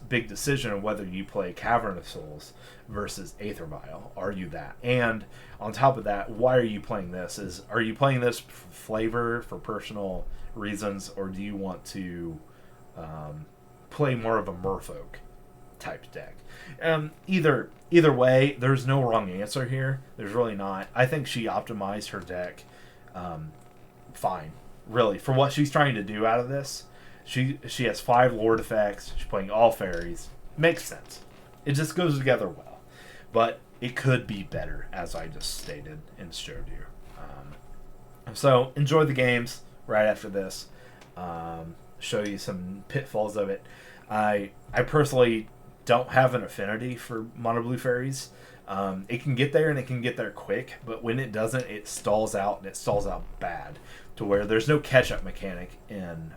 big decision on whether you play Cavern of Souls versus Aether Vial. Are you that? And on top of that, why are you playing this? Are you playing this for flavor, for personal reasons, or do you want to play more of a Merfolk type deck? Either way, there's no wrong answer here. There's really not. I think she optimized her deck fine, really, for what she's trying to do out of this. She has 5 Lord effects. She's playing all fairies. Makes sense. It just goes together well. But it could be better, as I just stated and showed you. So enjoy the games right after this. Show you some pitfalls of it. I personally don't have an affinity for mono blue fairies. It can get there and it can get there quick, but when it doesn't, it stalls out, and it stalls out bad, to where there's no catch-up mechanic in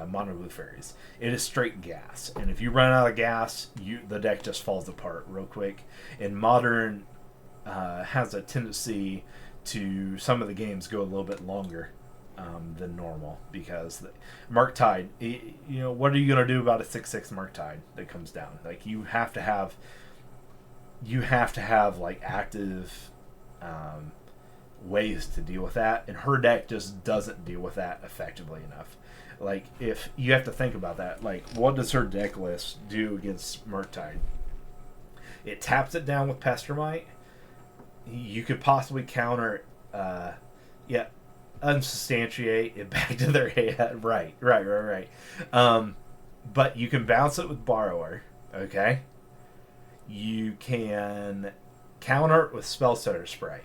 mono blue fairies. It is straight gas, and if you run out of gas, the deck just falls apart real quick. And Modern has a tendency to some of the games go a little bit longer than normal, because Marktide, what are you going to do about a 6/6 Marktide that comes down? Like, you have to have like active ways to deal with that, and her deck just doesn't deal with that effectively enough. Like, if you have to think about that, like, what does her deck list do against Merktide? It taps it down with Pestermite. You could possibly counter, unsubstantiate it back to their head. Right. But you can bounce it with Borrower, okay? You can counter it with Spellstutter Sprite.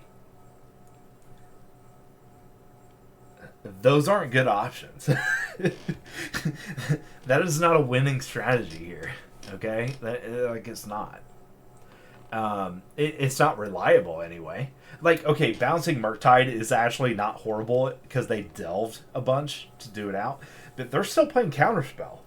Those aren't good options. That is not a winning strategy here, okay? It's not. It's not reliable anyway. Like, okay, bouncing Merktide is actually not horrible because they delved a bunch to do it out, but they're still playing Counterspell.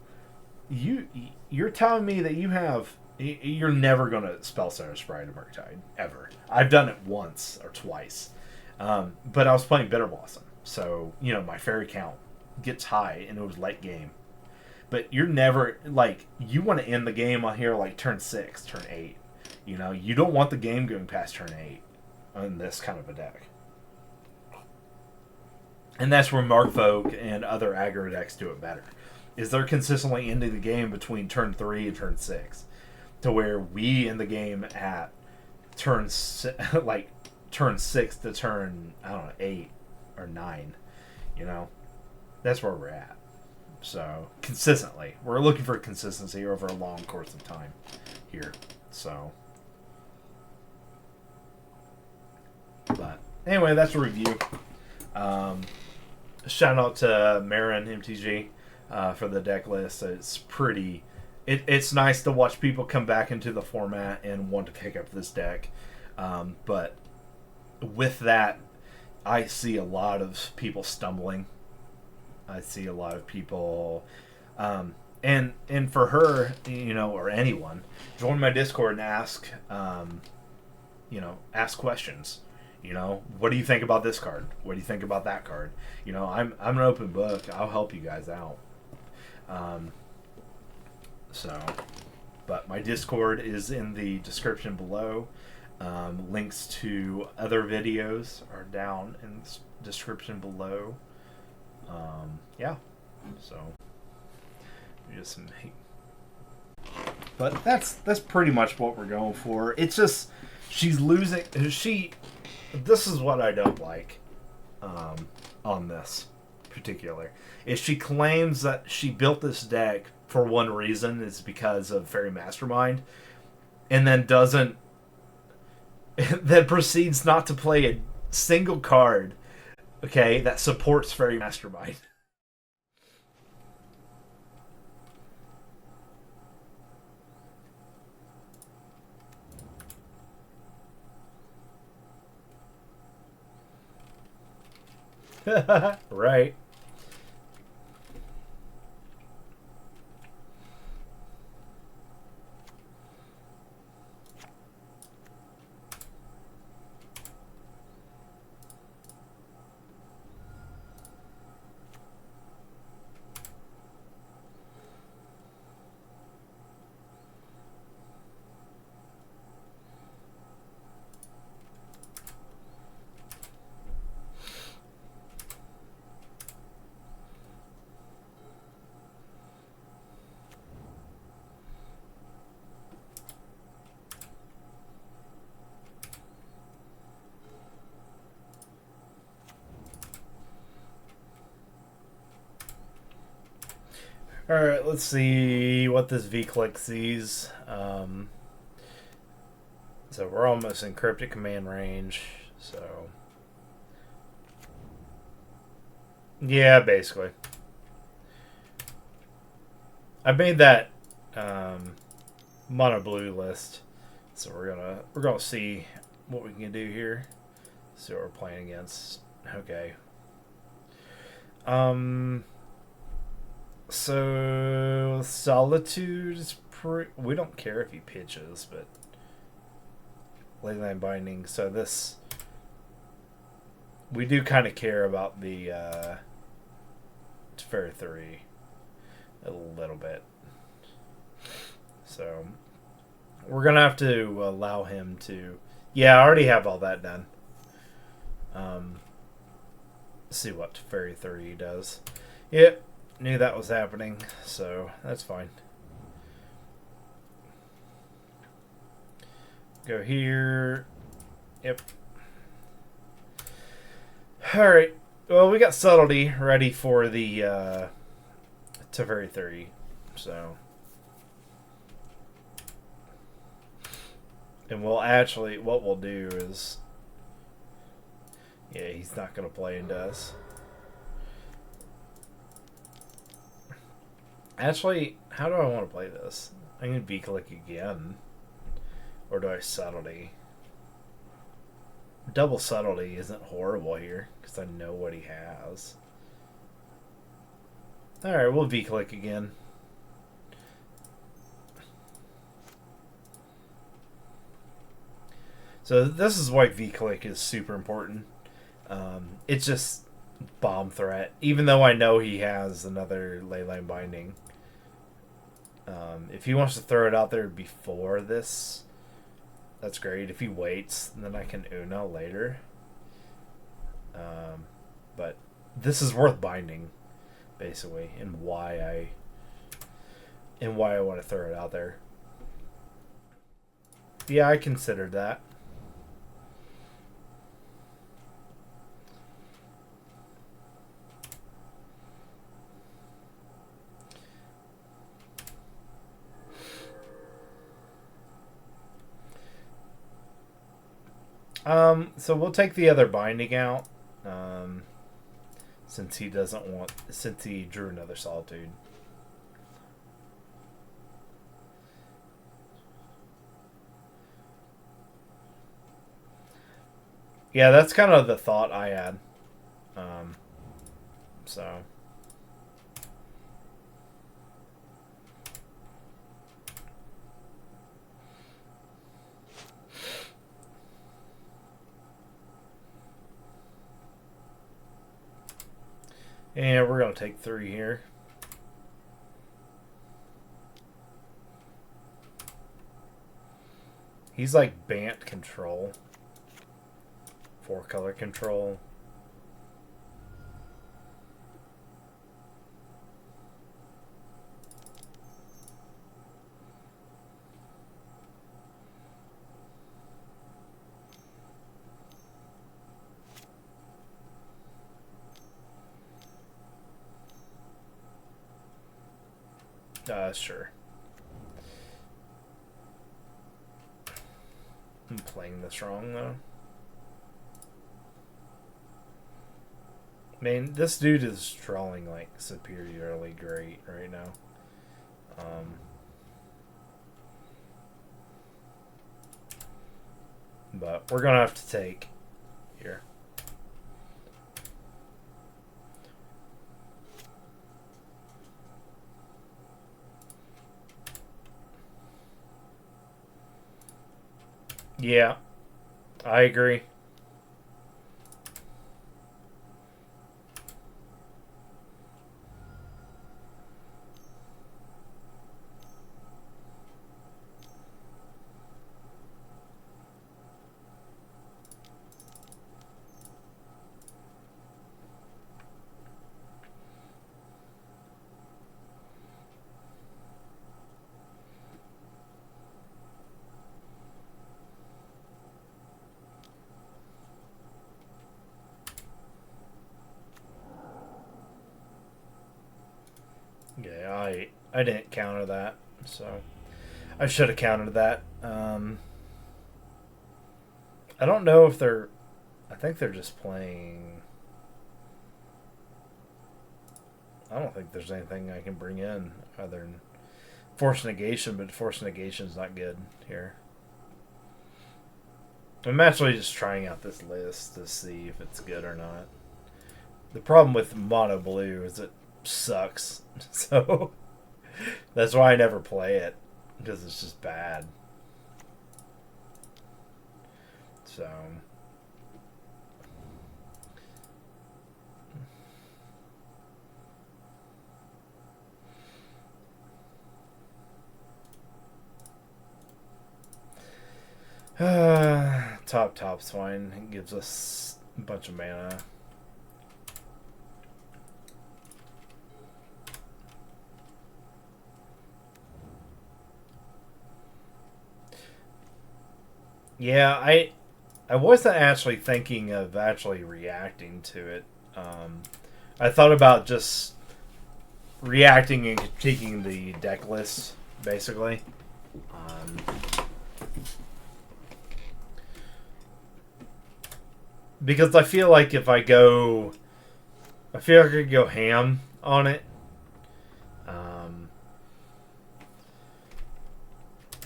You're telling me that you're never going to Spellstutter Sprite a Merktide, ever. I've done it once or twice, but I was playing Bitter Blossom, so my fairy count gets high, and it was late game. But you're never, like, you want to end the game on here like turn 6, turn 8. You don't want the game going past turn 8 on this kind of a deck. And that's where Merfolk and other aggro decks do it better. Is they're consistently ending the game between turn 3 and turn 6. To where we end the game at turn 6 to turn, 8 or 9. That's where we're at. So, consistently. We're looking for consistency over a long course of time here. So, but anyway, that's a review. Shout out to Meryn MTG for the deck list. It's pretty. It's nice to watch people come back into the format and want to pick up this deck. But with that, I see a lot of people stumbling. I see a lot of people, and for her, or anyone, join my Discord and ask questions. What do you think about this card? What do you think about that card? I'm an open book. I'll help you guys out. But my Discord is in the description below. Links to other videos are down in the description below. So just some hate. But that's pretty much what we're going for. It's just she's losing. This is what I don't like on this particular. Is she claims that she built this deck for one reason, is because of Faerie Mastermind, and then then proceeds not to play a single card Okay, that supports Faerie Mastermind. Right. Alright, let's see what this V-Click sees. So we're almost in Cryptic Command range, so... Yeah, basically. I made that mono blue list, so we're gonna see what we can do here. See what we're playing against. Okay. So Solitude is we don't care if he pitches, but Leyline Binding. So this we do kind of care about the Faerie 3 a little bit. So we're gonna have to allow him to. Yeah, I already have all that done. See what Faerie 3 does. Yep, knew that was happening, so that's fine. Go here. Yep. Alright. Well, we got Subtlety ready for the Faerie 3. So. And we'll actually, what we'll do is. Yeah, he's not going to play into us. Actually, how do I want to play this? I'm going to V-Click again. Or do I Subtlety? Double Subtlety isn't horrible here, because I know what he has. Alright, we'll V-Click again. So this is why V-Click is super important. It's just bomb threat, even though I know he has another Leyline Binding. If he wants to throw it out there before this, that's great. If he waits, then I can Uno later. But this is worth binding, basically, and why I want to throw it out there. Yeah, I considered that. So we'll take the other binding out, since he drew another Solitude. Yeah, that's kind of the thought I had. So. And we're going to take 3 here. He's like Bant control. 4-color control. Sure. I'm playing this wrong, though. Man, this dude is trolling like superiorly great right now. But we're gonna have to take here. Yeah, I agree. Yeah, I didn't counter that, so I should have countered that. I don't know if they're. I think they're just playing. I don't think there's anything I can bring in other than Force Negation, but Force Negation's not good here. I'm actually just trying out this list to see if it's good or not. The problem with mono blue is it sucks, so that's why I never play it, because it's just bad. So top's fine. It gives us a bunch of mana. Yeah, I wasn't actually thinking of actually reacting to it. I thought about just reacting and critiquing the deck list, basically. Because I feel like if I go... I feel like I could go ham on it.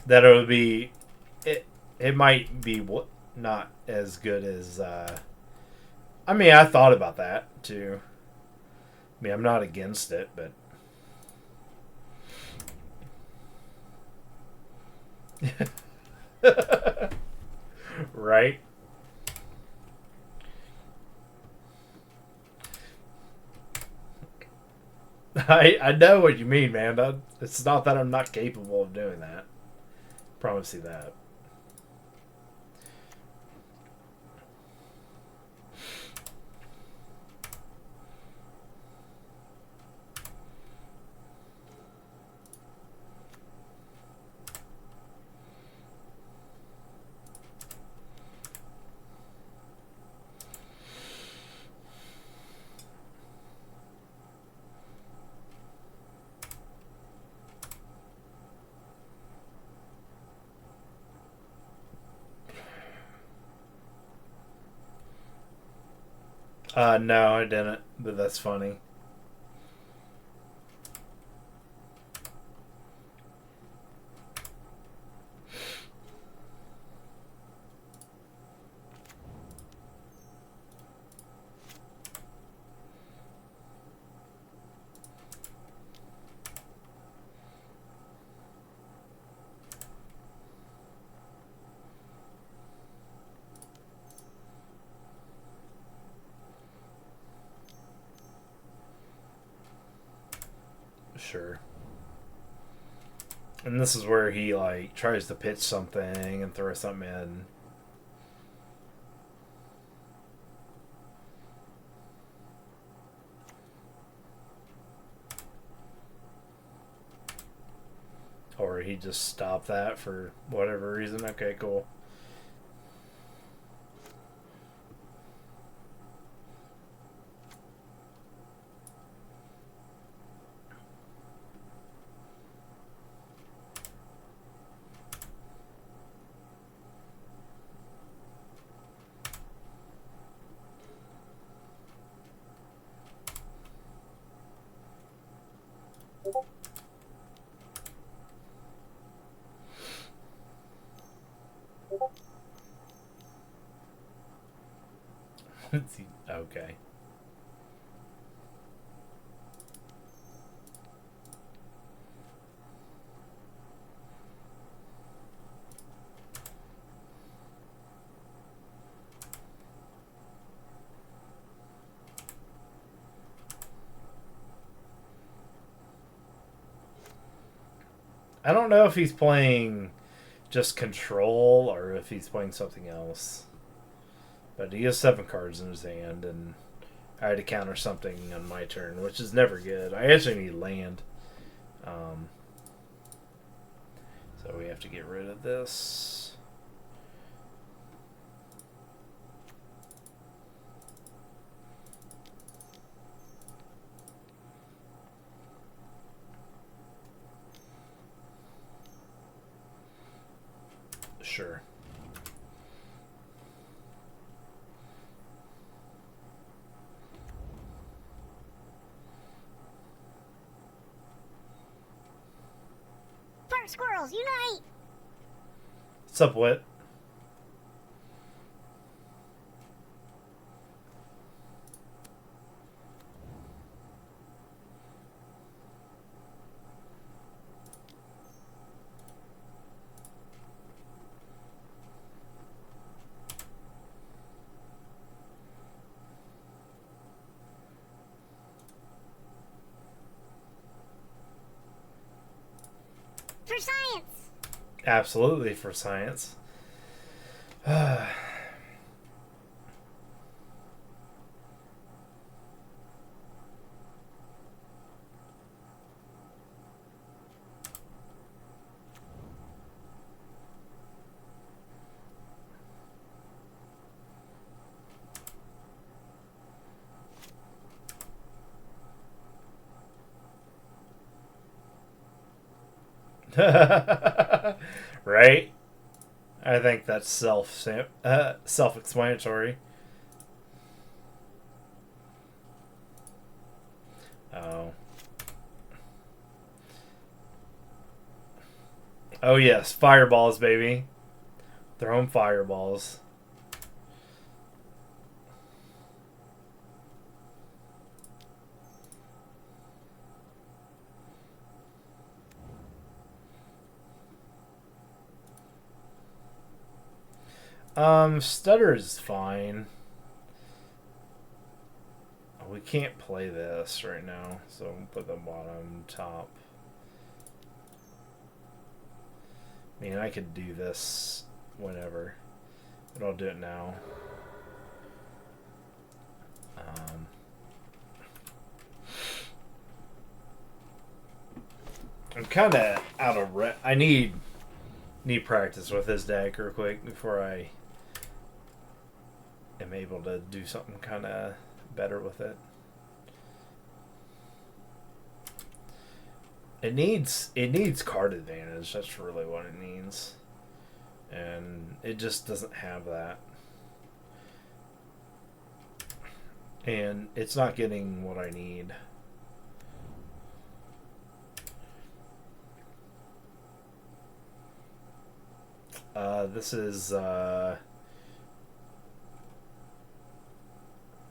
That it would be... It might be not as good as... I mean, I thought about that, too. I mean, I'm not against it, but... Right? I know what you mean, man. It's not that I'm not capable of doing that. Promise you that. No, I didn't, but that's funny. Sure. And this is where he, like, tries to pitch something and throw something in. Or he just stopped that for whatever reason. Okay, cool. Okay. I don't know if he's playing just control or if he's playing something else. But he has 7 cards in his hand, and I had to counter something on my turn, which is never good. I actually need land. So we have to get rid of this. Sure. Park squirrels, unite! What's up, Wit? For science! Absolutely for science. Right? I think that's self-explanatory. Oh. Oh yes, fireballs, baby. Throw 'em fireballs. Stutter is fine. We can't play this right now, so we'll put the bottom top. I mean, I could do this whenever, but I'll do it now. I'm kind of out of I need practice with this deck real quick before I am able to do something kind of better with it. It needs card advantage. That's really what it needs, and it just doesn't have that. And it's not getting what I need. This is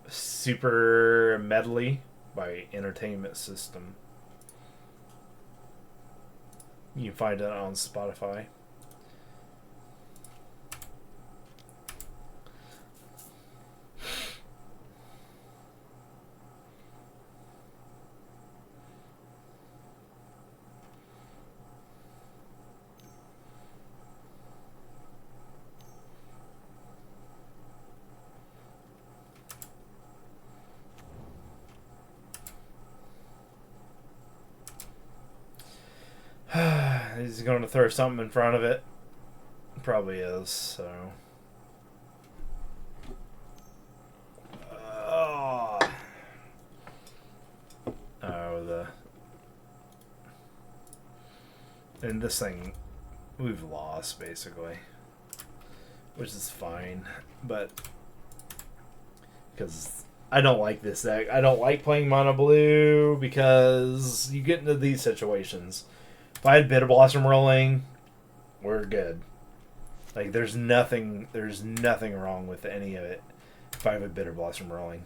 Super Medley by Entertainment System. You can find it on Spotify. He's going to throw something in front of it. Probably is, so. Oh, and this thing, we've lost, basically. Which is fine, but because I don't like this deck. I don't like playing mono blue because you get into these situations. If I had Bitter Blossom rolling, we're good. Like there's nothing wrong with any of it if I have a Bitter Blossom rolling.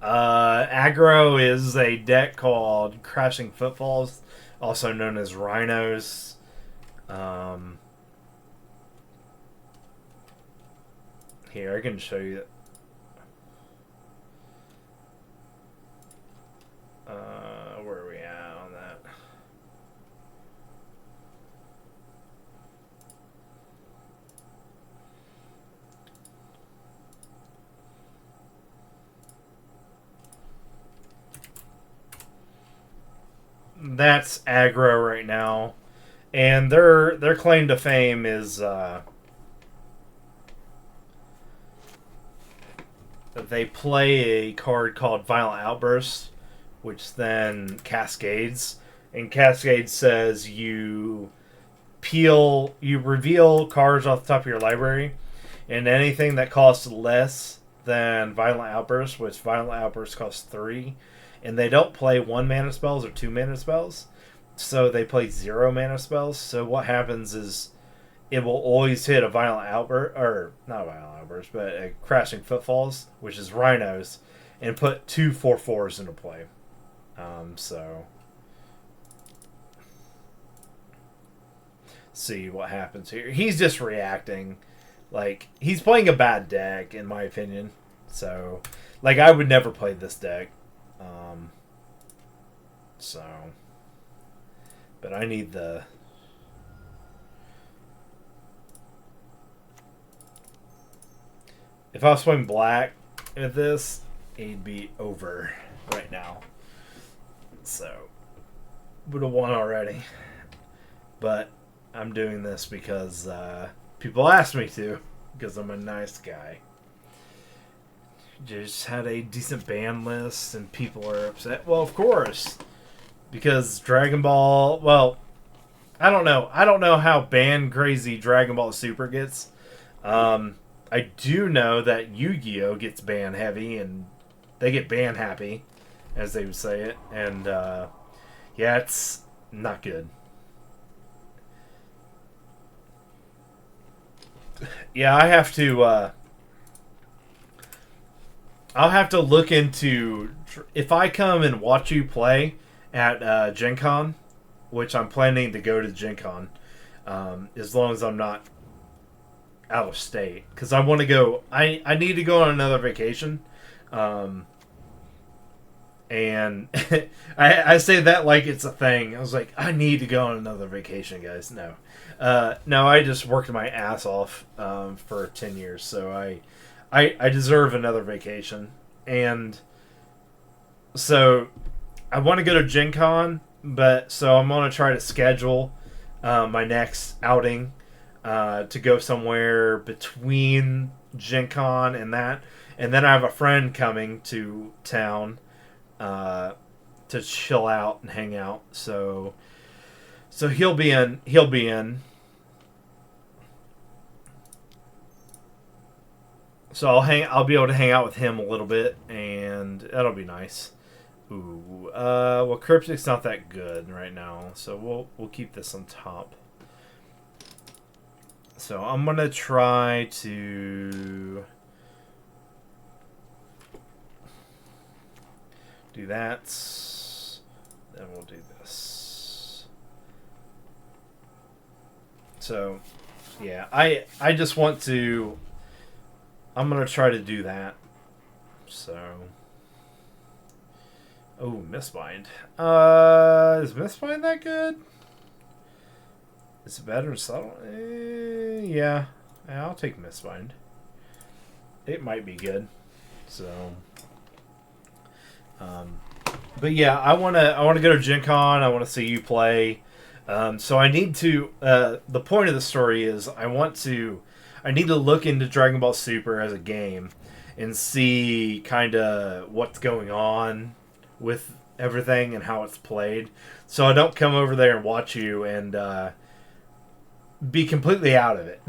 Aggro is a deck called Crashing Footfalls, also known as Rhinos. Here, I can show you. Where are we at on that? That's aggro right now, and their claim to fame is they play a card called Violent Outburst, which then cascades, and cascade says you reveal cards off the top of your library, and anything that costs less than Violent Outburst, which Violent Outburst costs 3. And they don't play 1 mana spells or 2 mana spells. So they play 0 mana spells. So what happens is it will always hit a Violent Outburst, or not a Violent Outburst, but a Crashing Footfalls, which is Rhinos, and put 2 4/4s into play. So see what happens here. He's just reacting. Like, he's playing a bad deck, in my opinion. So, like, I would never play this deck. But I need the... If I was playing black at this, it'd be over right now. So, would have won already. But I'm doing this because people asked me to, because I'm a nice guy. Just had a decent ban list and people are upset. Well, of course, because Dragon Ball, well, I don't know how ban crazy Dragon Ball Super gets. I do know that Yu-Gi-Oh gets ban heavy and they get ban happy, as they would say it, and yeah, it's not good. Yeah, I'll have to look into if I come and watch you play at Gen Con, which I'm planning to go to Gen Con, as long as I'm not out of state, because I want to go. I need to go on another vacation, and I say that like it's a thing. I was like, I need to go on another vacation, guys. No, I just worked my ass off for 10 years, so I deserve another vacation. And so I want to go to Gen Con, but so I'm going to try to schedule my next outing to go somewhere between Gen Con and that. And then I have a friend coming to town to chill out and hang out. So he'll be in. So I'll be able to hang out with him a little bit, and that'll be nice. Ooh, well, Cryptic's not that good right now, so we'll keep this on top. So I'm gonna try to do that. Then we'll do this. So, yeah, I just want to. I'm going to try to do that. So. Oh, Mistbind. Is Mistbind that good? Is it better than Subtle? Yeah. I'll take Mistbind. It might be good. So. But yeah, I want to go to Gen Con. I want to see you play. So I need to. The point of the story is I need to look into Dragon Ball Super as a game and see kind of what's going on with everything and how it's played. So I don't come over there and watch you and be completely out of it,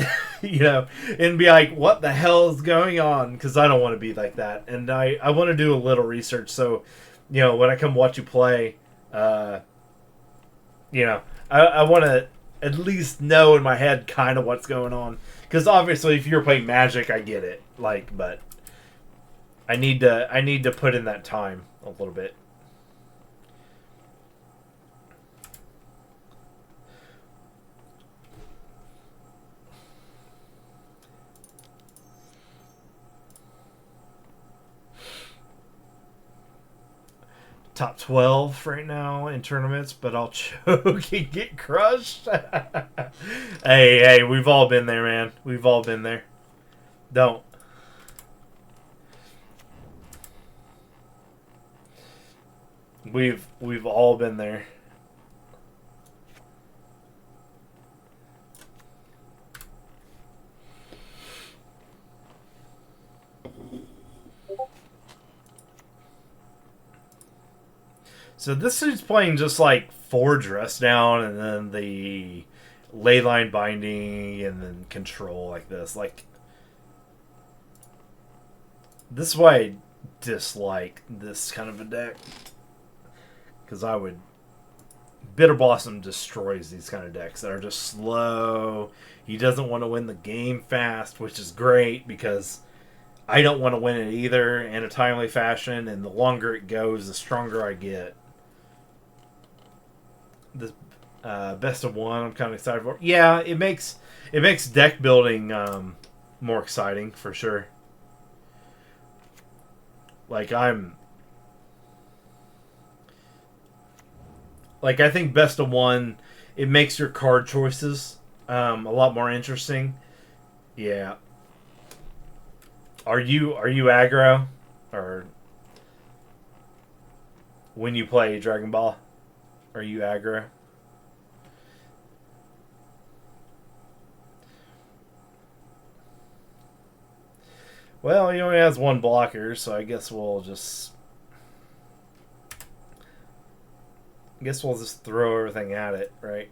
you know, and be like, what the hell is going on? Because I don't want to be like that. And I want to do a little research. So, you know, when I come watch you play, you know, I want to at least know in my head kind of what's going on. Because obviously if you're playing Magic, I get it. Like, but I need to put in that time a little bit. Top 12 right now in tournaments, but I'll choke and get crushed. Hey, we've all been there, man. We've all been there. Don't. We've all been there. So this dude's playing just like 4 dress down and then the leyline binding and then control like this. Like, this is why I dislike this kind of a deck. Because I would... Bitter Blossom destroys these kind of decks that are just slow. He doesn't want to win the game fast, which is great because I don't want to win it either in a timely fashion. And the longer it goes, the stronger I get. The best of one, I'm kind of excited for. Yeah, it makes deck building more exciting for sure. Like I think best of one, it makes your card choices a lot more interesting. Yeah. Are you aggro, or when you play Dragon Ball? Are you aggro? Well, he only has 1 blocker, so I guess we'll just... throw everything at it, right?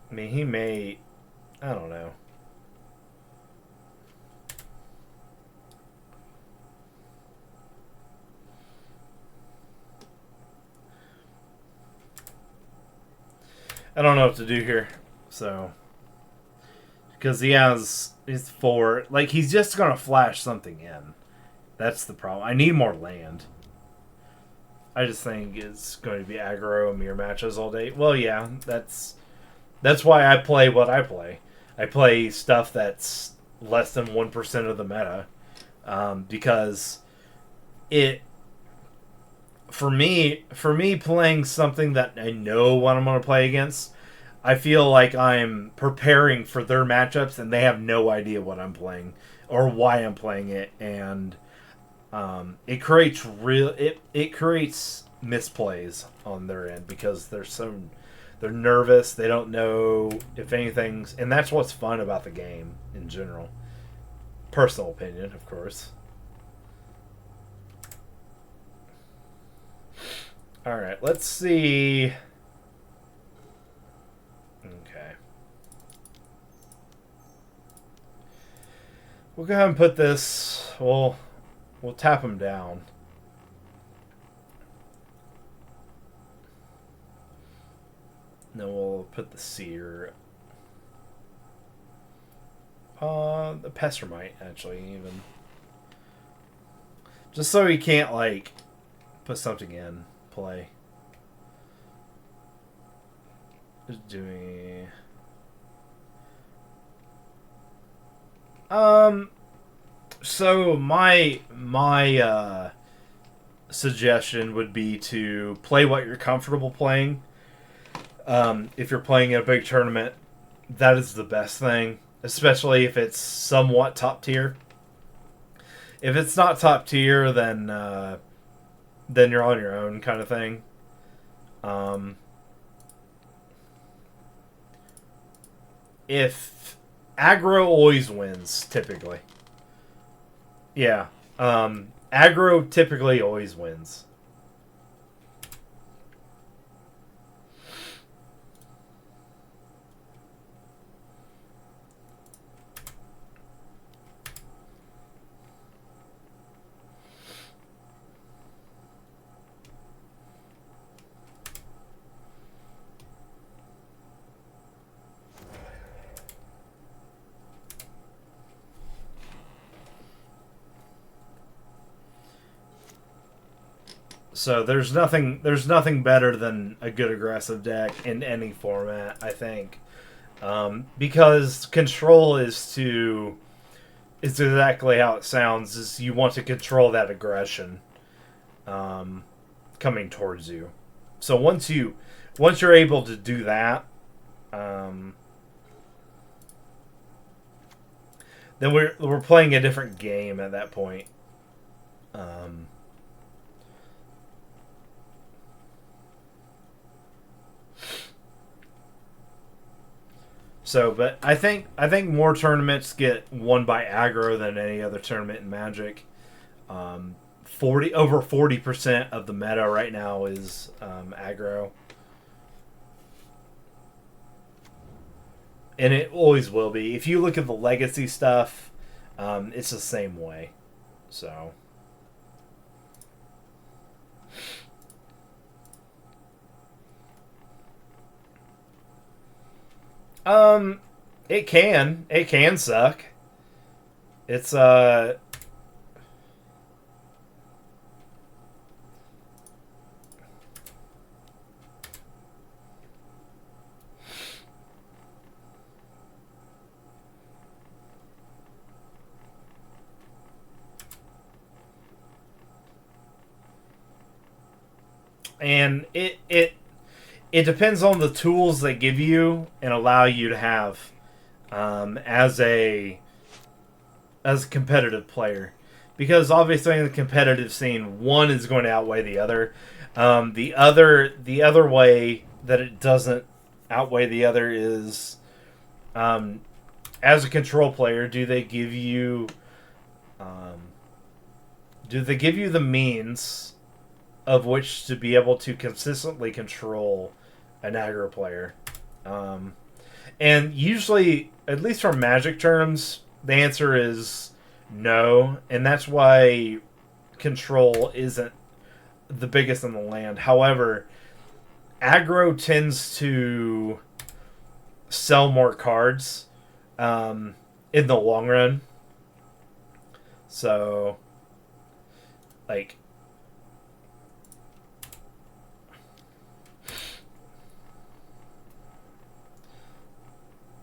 I mean, he may... I don't know. I don't know what to do here, so... Because he has his 4... Like, he's just going to flash something in. That's the problem. I need more land. I just think it's going to be aggro mirror matches all day. Well, yeah, that's why I play what I play. I play stuff that's less than 1% of the meta. Because it... For me, playing something that I know what I'm going to play against, I feel like I'm preparing for their matchups and they have no idea what I'm playing or why I'm playing it, and it creates it creates misplays on their end because they're nervous, they don't know if anything's, and that's what's fun about the game in general. Personal opinion, of course. All right, let's see. Okay. We'll go ahead and put this. We'll tap him down. Then we'll put the seer. The Pestermite, actually, even. Just so he can't, like, put something in play. Just doing... So my suggestion would be to play what you're comfortable playing. If you're playing a big tournament, that is the best thing, especially if it's somewhat top tier. If it's not top tier, then you're on your own, kind of thing. If aggro always wins, typically. Yeah. Aggro typically always wins. So there's nothing better than a good aggressive deck in any format, I think, because control is exactly how it sounds. Is you want to control that aggression coming towards you. So once you're able to do that, then we're playing a different game at that point. So, but I think more tournaments get won by aggro than any other tournament in Magic. 40% of the meta right now is aggro, and it always will be. If you look at the legacy stuff, it's the same way. So. It can suck. It's and it depends on the tools they give you and allow you to have as a competitive player, because obviously in the competitive scene, one is going to outweigh the other. The other way that it doesn't outweigh the other is as a control player, do they give you the means of which to be able to consistently control an aggro player? And usually, at least for Magic terms, the answer is no, and that's why control isn't the biggest in the land. However, aggro tends to sell more cards in the long run. So, like,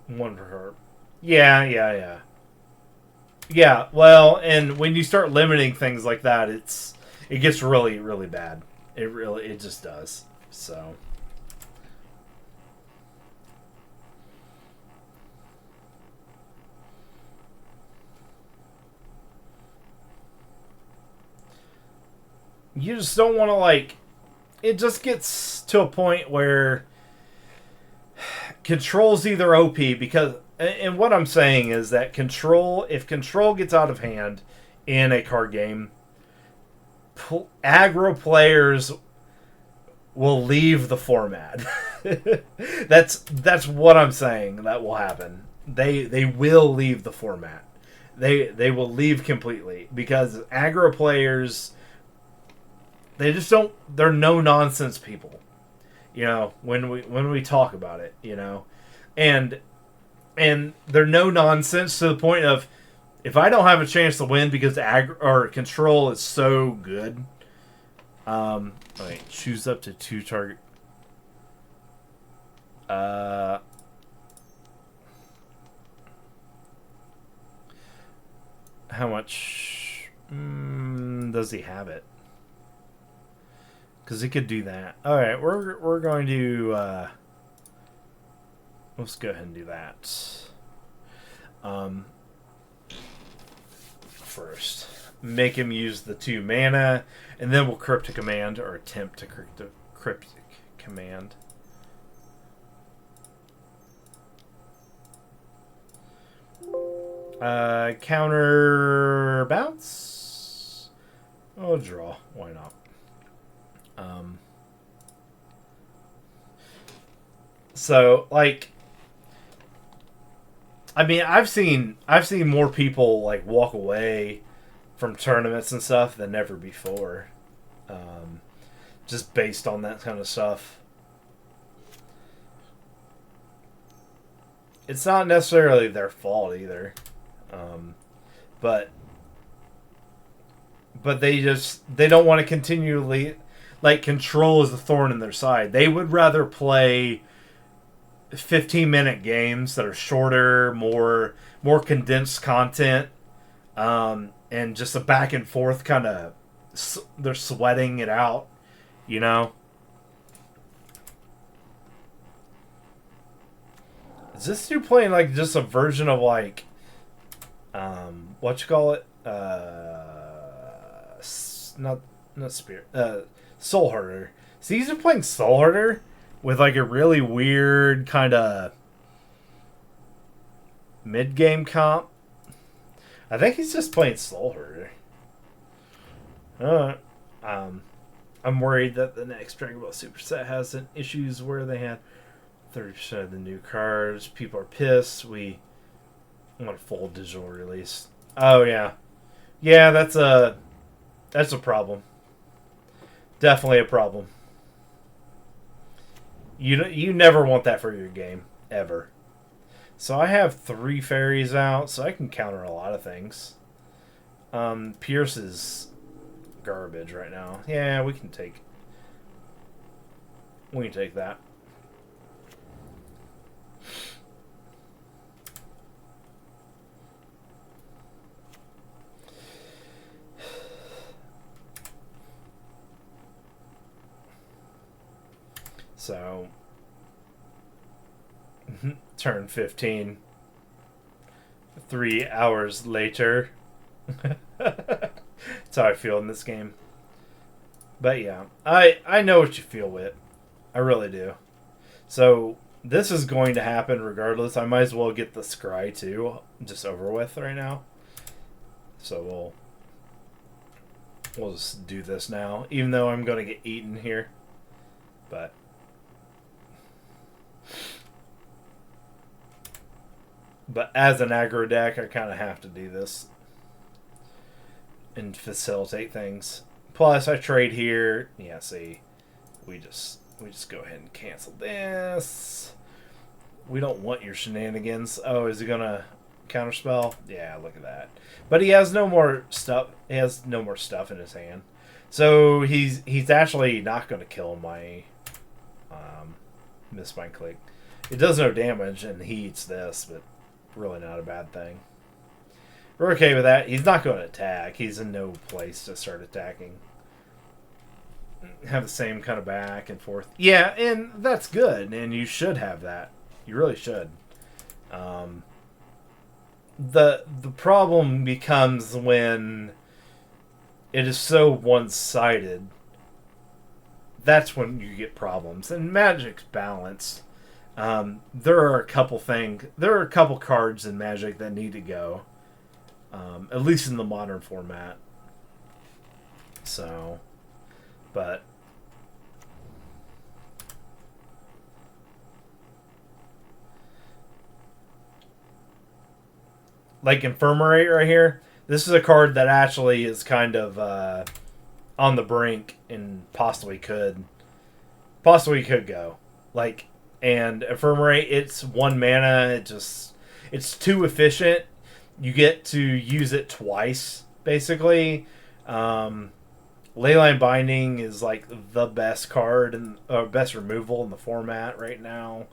one per card. Yeah. Yeah, well, and when you start limiting things like that, it gets really, really bad. It just does. So. You just don't want to, like, it just gets to a point where control's either OP because, and what I'm saying is that if control gets out of hand in a card game, aggro players will leave the format. That's what I'm saying that will happen. They will leave the format. They will leave completely because aggro players, they just don't. They're no nonsense people. You know, when we talk about it, you know, and they're no nonsense to the point of, if I don't have a chance to win because control is so good. Wait, choose up to 2 target. How much does he have it? Because he could do that. All right, we're going to let's go ahead and do that. First, make him use the 2 mana, and then we'll cryptic command or attempt to cryptic command. Counter bounce. Oh, draw. Why not? So like, I mean, I've seen more people like walk away from tournaments and stuff than ever before, just based on that kind of stuff. It's not necessarily their fault either, but they don't want to continually, like, control is a thorn in their side. They would rather play 15-minute games that are shorter, more condensed content, and just a back and forth kind of. They're sweating it out, you know. Is this dude playing like just a version of like, what you call it? Not Spirit. Soulherder. See, he's playing Soulherder with like a really weird kind of mid-game comp. I think he's just playing Soulherder. I'm worried that the next Dragon Ball Super set has some issues where they had 30% of the new cards. People are pissed. We want a full digital release. Oh yeah, yeah. That's a problem. Definitely a problem. You never want that for your game ever. So I have 3 Faeries out, so I can counter a lot of things. Pierce is garbage right now. Yeah, we can take that. So, turn 15. 3 hours later. That's how I feel in this game. But yeah, I know what you feel with. I really do. So, this is going to happen regardless. I might as well get the scry too just over with right now. So we'll just do this now, even though I'm going to get eaten here. But as an aggro deck, I kind of have to do this and facilitate things. Plus, I trade here. Yeah, see, we just go ahead and cancel this. We don't want your shenanigans. Oh, is he gonna counterspell? Yeah, look at that. But he has no more stuff. He has no more stuff in his hand, so he's actually not gonna kill my Mistbind Click. It does no damage, and he eats this, but really not a bad thing. We're okay with that. He's not going to attack. He's in no place to start attacking. Have the same kind of back and forth. Yeah, and that's good, and you should have that. You really should. The problem becomes when it is so one-sided. That's when you get problems. And Magic's balanced. There are a couple cards in Magic that need to go. At least in the modern format. So, but like Infirmary right here, this is a card that actually is kind of on the brink and possibly could go. Like, and Infirmary, it's 1 mana. It's too efficient. You get to use it twice, basically. Leyline Binding is like the best card and best removal in the format right now.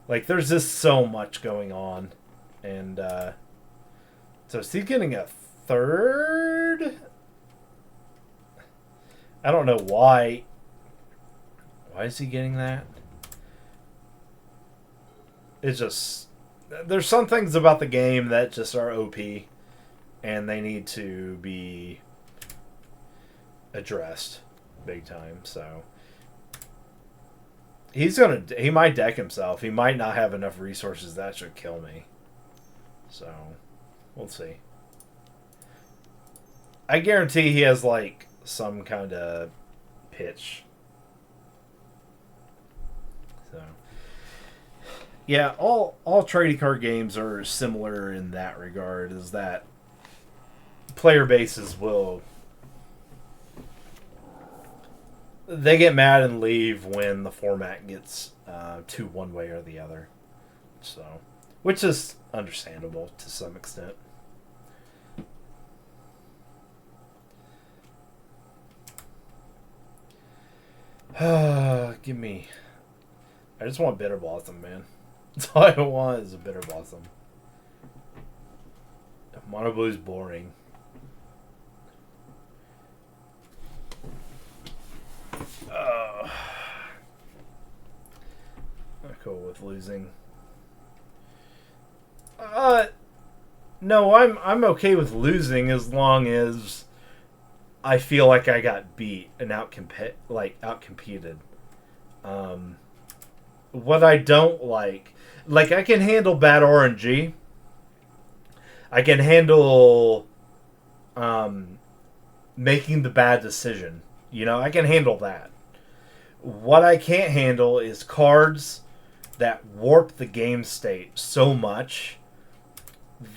Like, there's just so much going on, and so is he getting a 3rd? I don't know why. Why is he getting that? It's just, there's some things about the game that just are OP, and they need to be addressed big time. So he might deck himself. He might not have enough resources. That should kill me. So We'll see. I guarantee he has, like, some kind of pitch. So, yeah, all trading card games are similar in that regard, is that player bases will... They get mad and leave when the format gets to one way or the other. So, which is understandable to some extent. Give me... I just want Bitter Blossom, man. That's all I want is a Bitter Blossom. Mono Blue's boring. I'm cool with losing. No, I'm okay with losing as long as I feel like I got beat and outcompeted. What I don't like I can handle bad RNG. I can handle making the bad decision. You know, I can handle that. What I can't handle is cards that warp the game state so much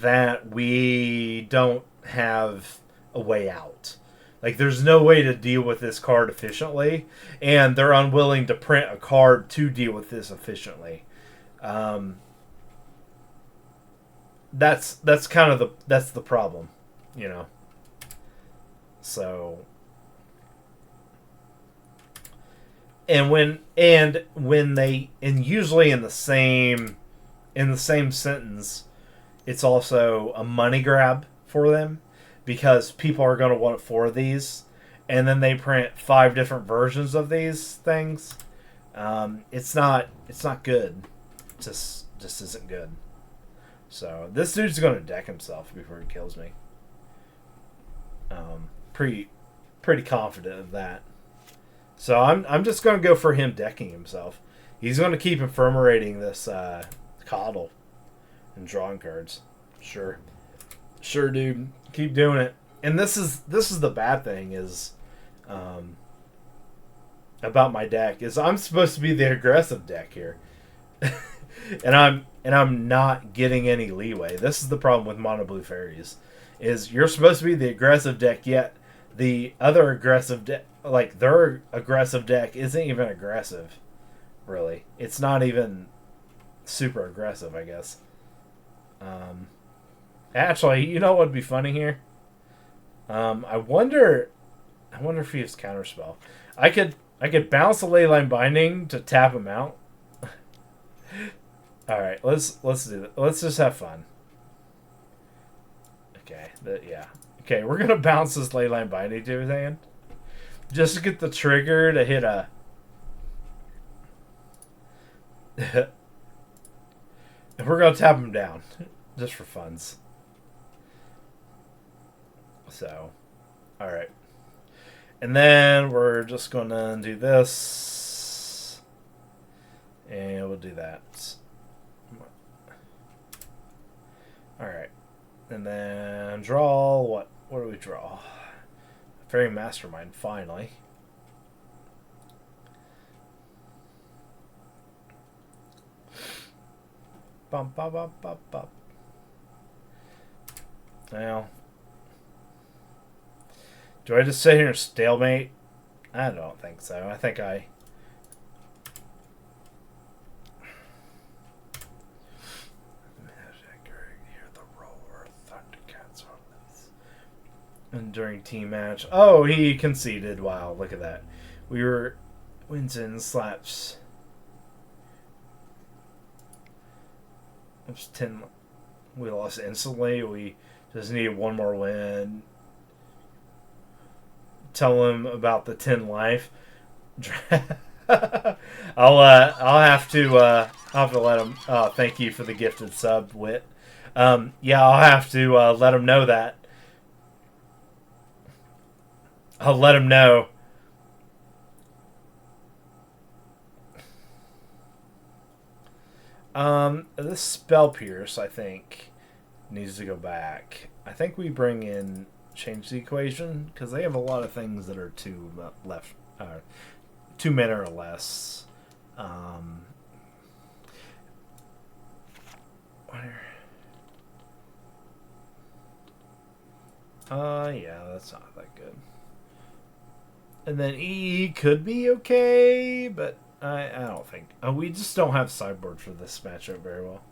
that we don't have a way out. Like, there's no way to deal with this card efficiently, and they're unwilling to print a card to deal with this efficiently. That's kind of the problem, you know. So, and when they, and usually in the same sentence, it's also a money grab for them, because people are going to want 4 of these, and then they print 5 different versions of these things. It's not good. It just isn't good. So this dude's going to deck himself before he kills me. Pretty confident of that. So I'm just going to go for him decking himself. He's going to keep ephemerate this coddle and drawing cards. Sure, dude. Keep doing it. And this is the bad thing is about my deck is I'm supposed to be the aggressive deck here. and I'm not getting any leeway. This is the problem with mono blue fairies. Is you're supposed to be the aggressive deck, yet the other aggressive deck, like their aggressive deck, isn't even aggressive. Really, it's not even super aggressive, I guess. Actually, you know what would be funny here? I wonder if he has counterspell. I could bounce a Leyline Binding to tap him out. All right, let's do that. Let's just have fun. Okay, yeah. Okay, we're gonna bounce this Leyline Binding to his hand, just to get the trigger to hit a. And we're gonna tap him down, just for funs. So, all right, and then we're just gonna do this, and we'll do that. All right, and then draw what? What do we draw? Faerie Mastermind, finally. Bum, bum, bum, bum, bum. Now, do I just sit here and stalemate? I don't think so. I think I... And during team match... Oh, he conceded. Wow, look at that. We were... Wins and slaps. Oops, 10... We lost instantly. We just needed one more win. Tell him about the 10 life. I'll have to let him. Oh, thank you for the gifted sub, Wit. Yeah, I'll have to let him know that. I'll let him know. This Spell Pierce, I think, needs to go back. I think we bring in change the equation because they have a lot of things that are two left, 2 mana or less. Yeah, that's not that good. And then E could be okay, but I don't think. We just don't have sideboard for this matchup very well.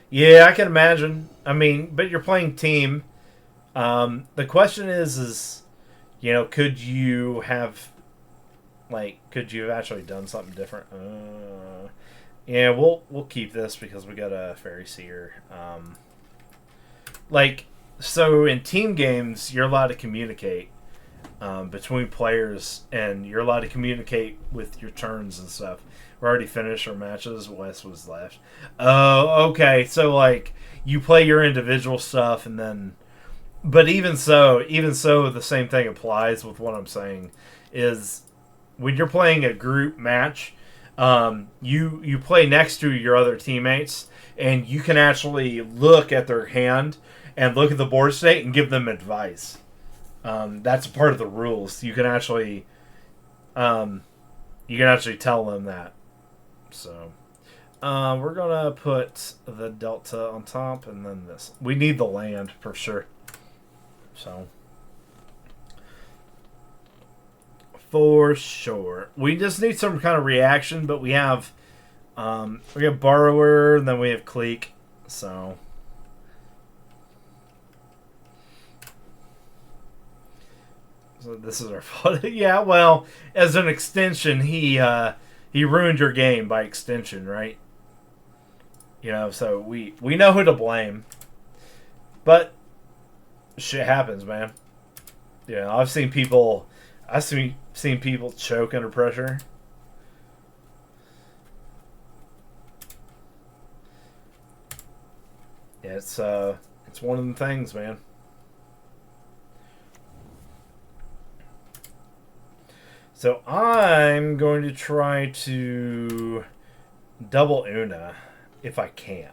Yeah, I can imagine. I mean, but you're playing team. The question is, could you have, could you have actually done something different? Yeah, we'll keep this because we got a Faerie Seer. So in team games, you're allowed to communicate between players, and you're allowed to communicate with your turns and stuff. We're already finished our matches. Wes was left. Oh, okay. So you play your individual stuff, and then, but even so, the same thing applies with what I'm saying. Is when you're playing a group match, you play next to your other teammates, and you can actually look at their hand and look at the board state and give them advice. That's part of the rules. You can actually tell them that. So, we're gonna put the delta on top, and then this. We need the land for sure. So, for sure, we just need some kind of reaction. But we have borrower, and then we have clique. So this is our fault. Yeah, well, as an extension, he ruined your game by extension, right? So we know who to blame. But shit happens, man. I've seen people choke under pressure. Yeah, it's one of the things, man. So I'm going to try to double Una if I can.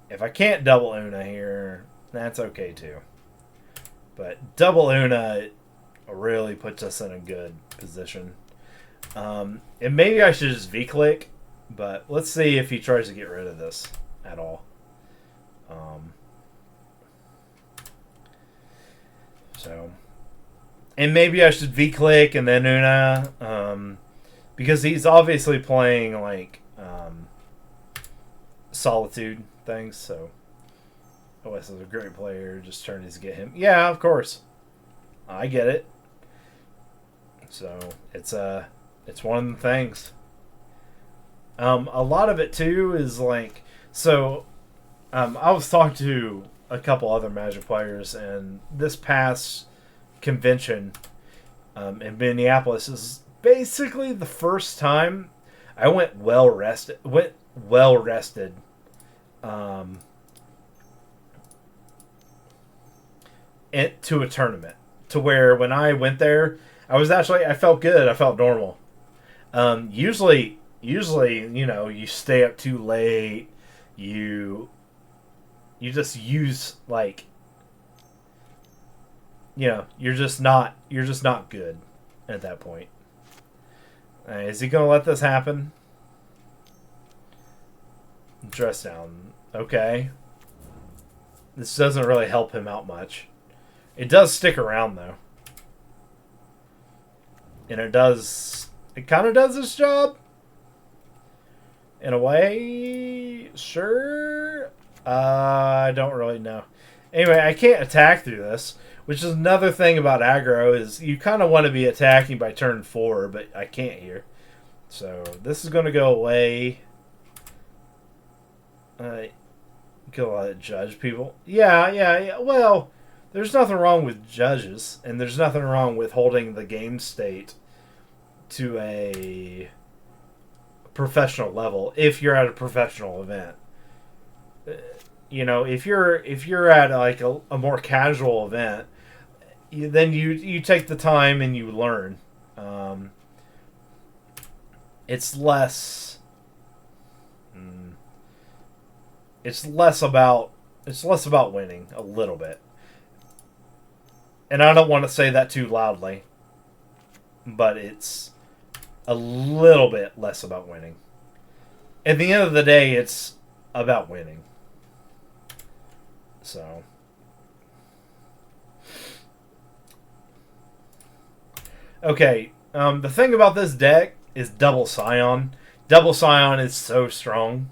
If I can't double Una here, that's okay too. But double Una really puts us in a good position. And maybe I should just V-click, but let's see if he tries to get rid of this at all. And maybe I should V-click and then Una, because he's obviously playing Solitude things. So OS is a great player. Just trying to get him. Yeah, of course, I get it. So it's one of the things. A lot of it too is I was talking to a couple other Magic players, and this past convention in Minneapolis is basically the first time I went well rested to a tournament, to where when I went there, I felt good. I felt normal. Usually, you stay up too late. You just use you're just not good at that point. Is he gonna let this happen? Dress down. Okay. This doesn't really help him out much. It does stick around though. And it kind of does its job. In a way, sure. I don't really know. Anyway, I can't attack through this, which is another thing about aggro, is you kind of want to be attacking by turn 4, but I can't here. So this is going to go away. Go judge people. Yeah. Well, there's nothing wrong with judges, and there's nothing wrong with holding the game state to a professional level if you're at a professional event. If you're at a more casual event, then you take the time and you learn. It's less. It's less about winning a little bit. And I don't want to say that too loudly, but it's a little bit less about winning. At the end of the day, it's about winning. So, okay. The thing about this deck is double Scion. Double Scion is so strong.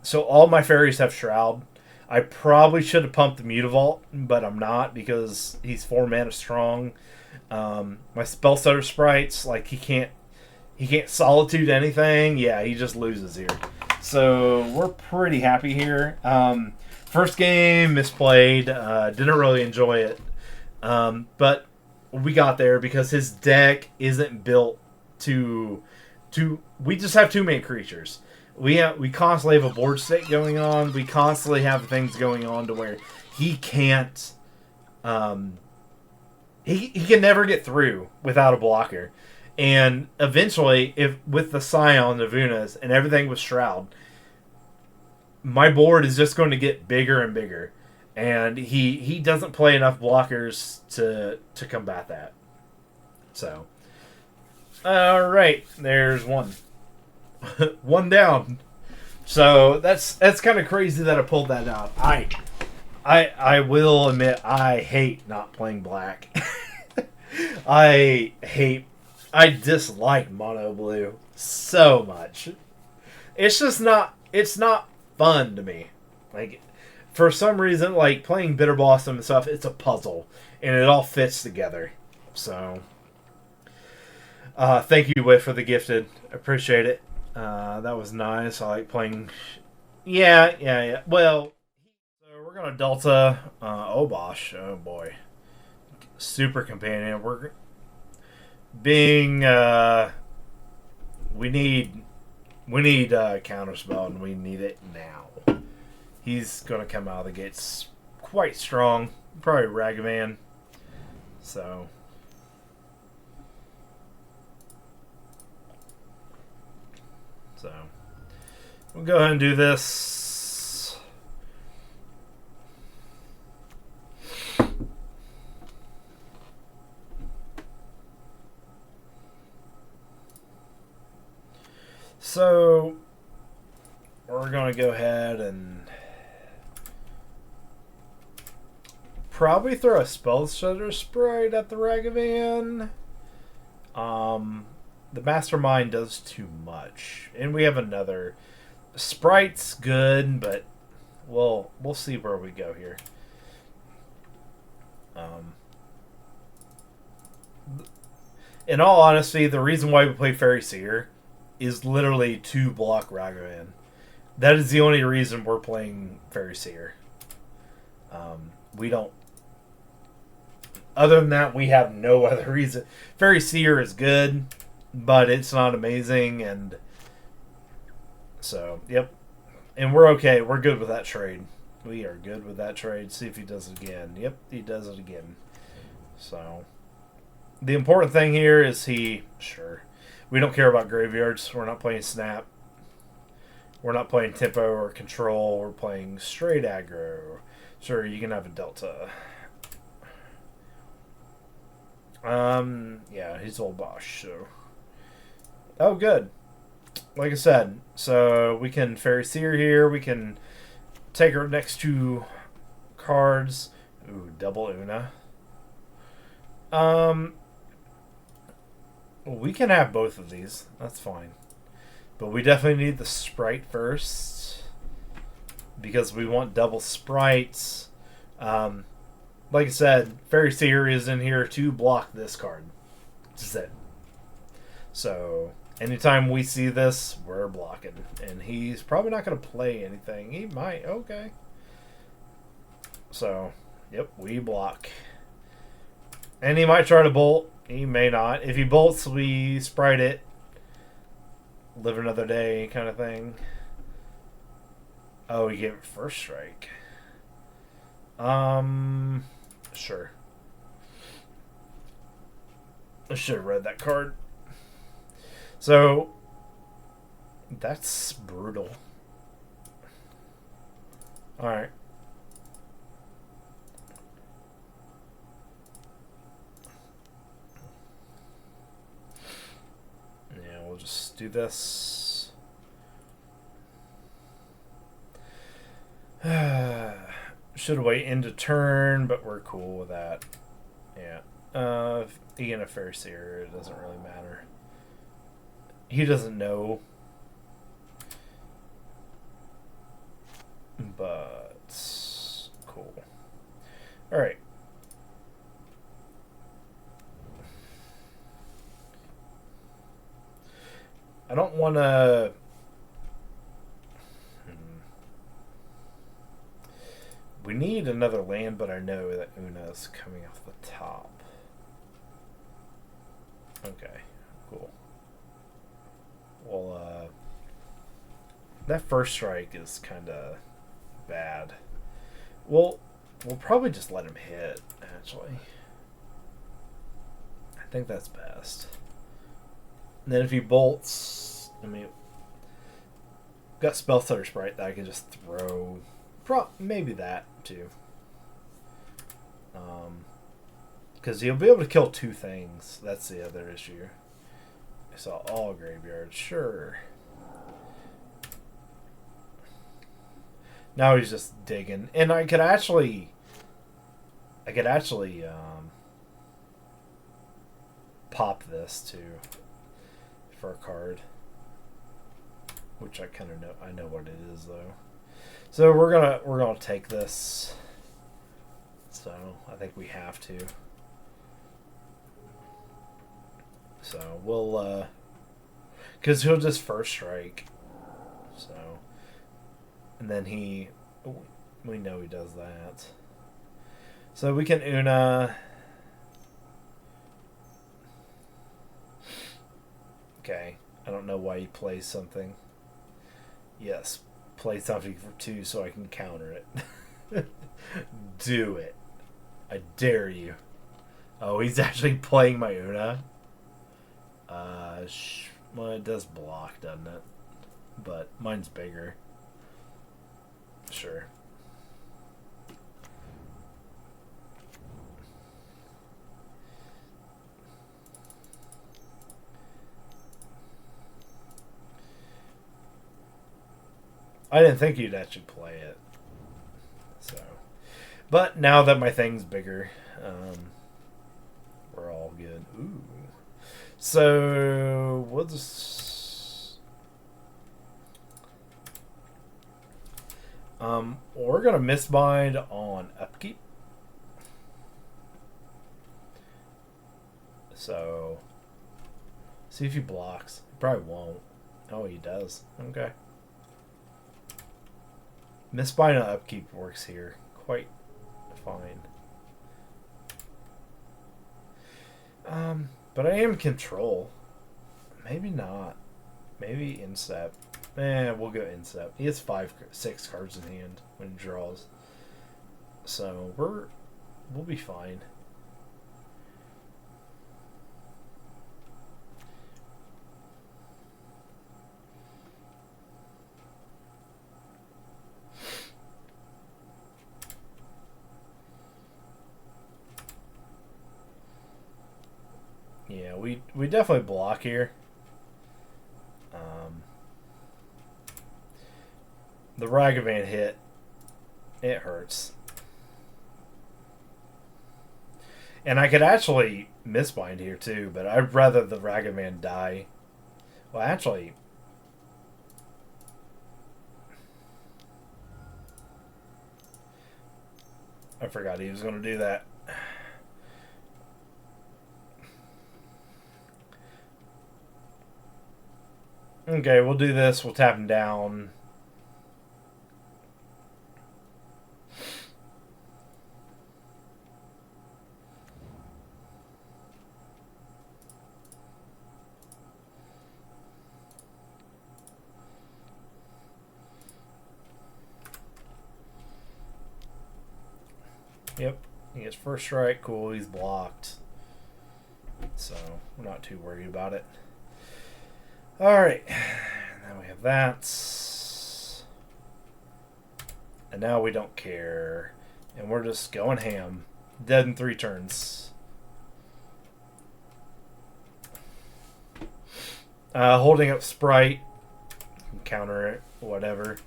So all my fairies have Shroud. I probably should have pumped the Mutavault, but I'm not because he's 4 mana strong. My Spell Stutter sprites, like he can't Solitude anything. Yeah, he just loses here. So we're pretty happy here. First game misplayed. Didn't really enjoy it, but we got there because his deck isn't built to. We just have too many creatures. We constantly have a board state going on. We constantly have things going on to where he can't. He can never get through without a blocker. And eventually, if with the Scion, the Vunas, and everything with Shroud, my board is just going to get bigger and bigger. And he doesn't play enough blockers to combat that. So, alright, there's one. One down. So that's kind of crazy that I pulled that out. I will admit I hate not playing black. I dislike mono blue so much. It's just not. It's not fun to me. Like, for some reason, like playing Bitter Blossom and stuff, it's a puzzle and it all fits together. So, thank you, Whit, for the gifted. Appreciate it. That was nice. I like playing. Yeah. Well, so we're gonna Delta Obosh. Oh boy, super companion. We're being we need counterspell, and we need it now. He's gonna come out of the gates quite strong, probably Ragavan. So we'll go ahead and do this. So we're going to go ahead and probably throw a Spell Stutter sprite at the Ragavan. The Mastermind does too much. And we have another. Sprite's good, but we'll see where we go here. In all honesty, the reason why we play Faerie Seer is literally to block Ragavan. That is the only reason we're playing Faerie Seer. We don't. Other than that, we have no other reason. Faerie Seer is good, but it's not amazing, and so, yep. And we're okay. We're good with that trade. We are good with that trade. See if he does it again. Yep, he does it again. So, the important thing here is sure. We don't care about graveyards. We're not playing Snap. We're not playing Tempo or Control. We're playing straight aggro. Sure, you can have a Delta. Yeah, he's Obosh, so. Oh, good. Like I said, so we can Faerie Seer here. We can take our next 2 cards. Ooh, double Una. We can have both of these. That's fine. But we definitely need the sprite first, because we want double sprites. Like I said, Faerie Seer is in here to block this card. That's it. So, anytime we see this, we're blocking. And he's probably not going to play anything. He might. Okay. So, yep, we block. And he might try to bolt. He may not. If he bolts, we sprite it. Live another day kind of thing. Oh, he gave it first strike. Sure. I should have read that card. So, that's brutal. Alright. Yeah, we'll just do this. Should wait into turn, but we're cool with that. Yeah. Again, a Faerie, it doesn't really matter. He doesn't know. But cool. Alright. I don't want to... We need another land, but I know that Una's coming off the top. Okay, cool. Well, that first strike is kind of bad. We'll probably just let him hit, actually. I think that's best. And then if he bolts, I mean, got Spell Stutter Sprite that I can just throw. Maybe that too. Because he'll be able to kill two things. That's the other issue. So all graveyard, sure. Now he's just digging, and I could actually pop this too for a card, which I kind of know. I know what it is though. So we're gonna take this. So I think we have to. So we'll because he'll just first strike. So and then we know he does that. So we can Una. Okay, I don't know why he plays something. Yes, play something for 2 so I can counter it. Do it. I dare you. Oh, he's actually playing my Una. Well, it does block, doesn't it? But mine's bigger. Sure. I didn't think you'd actually play it. So, but now that my thing's bigger, we're all good. Ooh. So we'll just we're gonna misbind on upkeep. So see if he blocks. He probably won't. Oh, he does. Okay. Misbind on upkeep works here quite fine. But I am control. Maybe not. Maybe instep. We'll go instep. He has 6 cards in hand when he draws. So we'll be fine. Yeah, we definitely block here. The Ragavan hit. It hurts. And I could actually misbind here too, but I'd rather the Ragavan die. Well, actually... I forgot he was going to do that. Okay, we'll do this. We'll tap him down. Yep, he gets first strike. Cool, he's blocked. So, we're not too worried about it. Alright, now we have that. And now we don't care. And we're just going ham. Dead in 3 turns. Holding up Sprite. Counter it. Whatever.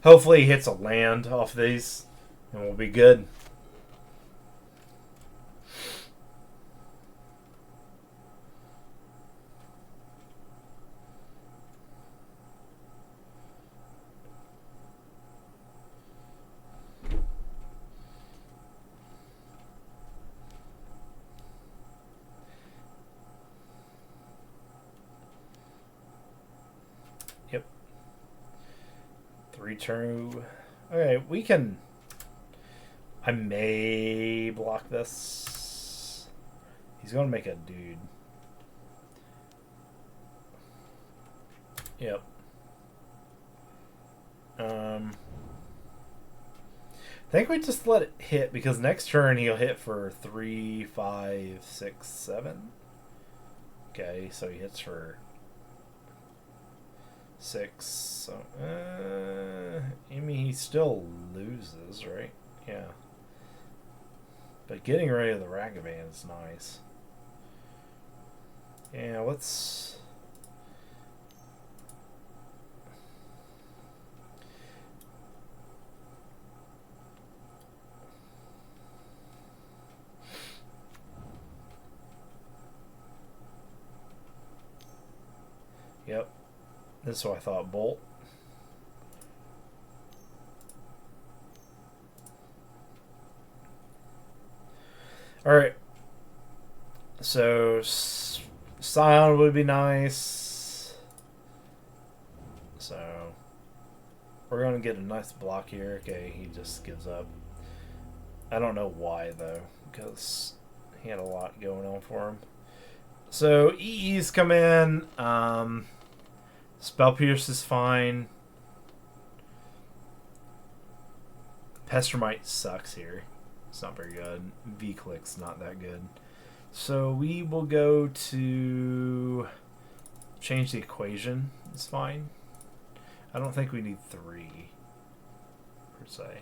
Hopefully he hits a land off these. And we'll be good. Yep. 3-2. Okay, we can... I may block this. He's going to make a dude. Yep. I think we just let it hit because next turn he'll hit for 3, 5, 6, 7. Okay, so he hits for 6. So, I mean, he still loses, right? Yeah. But getting rid of the Ragavan is nice. Yeah, let's... Yep. This is what I thought. Bolt. Alright. So, Scion would be nice. So, we're going to get a nice block here. Okay, he just gives up. I don't know why, though, because he had a lot going on for him. So, EEs come in. Spell Pierce is fine. Pestermite sucks here. It's not very good. V-Click's not that good. So we will go to change the equation. It's fine. I don't think we need 3 per se.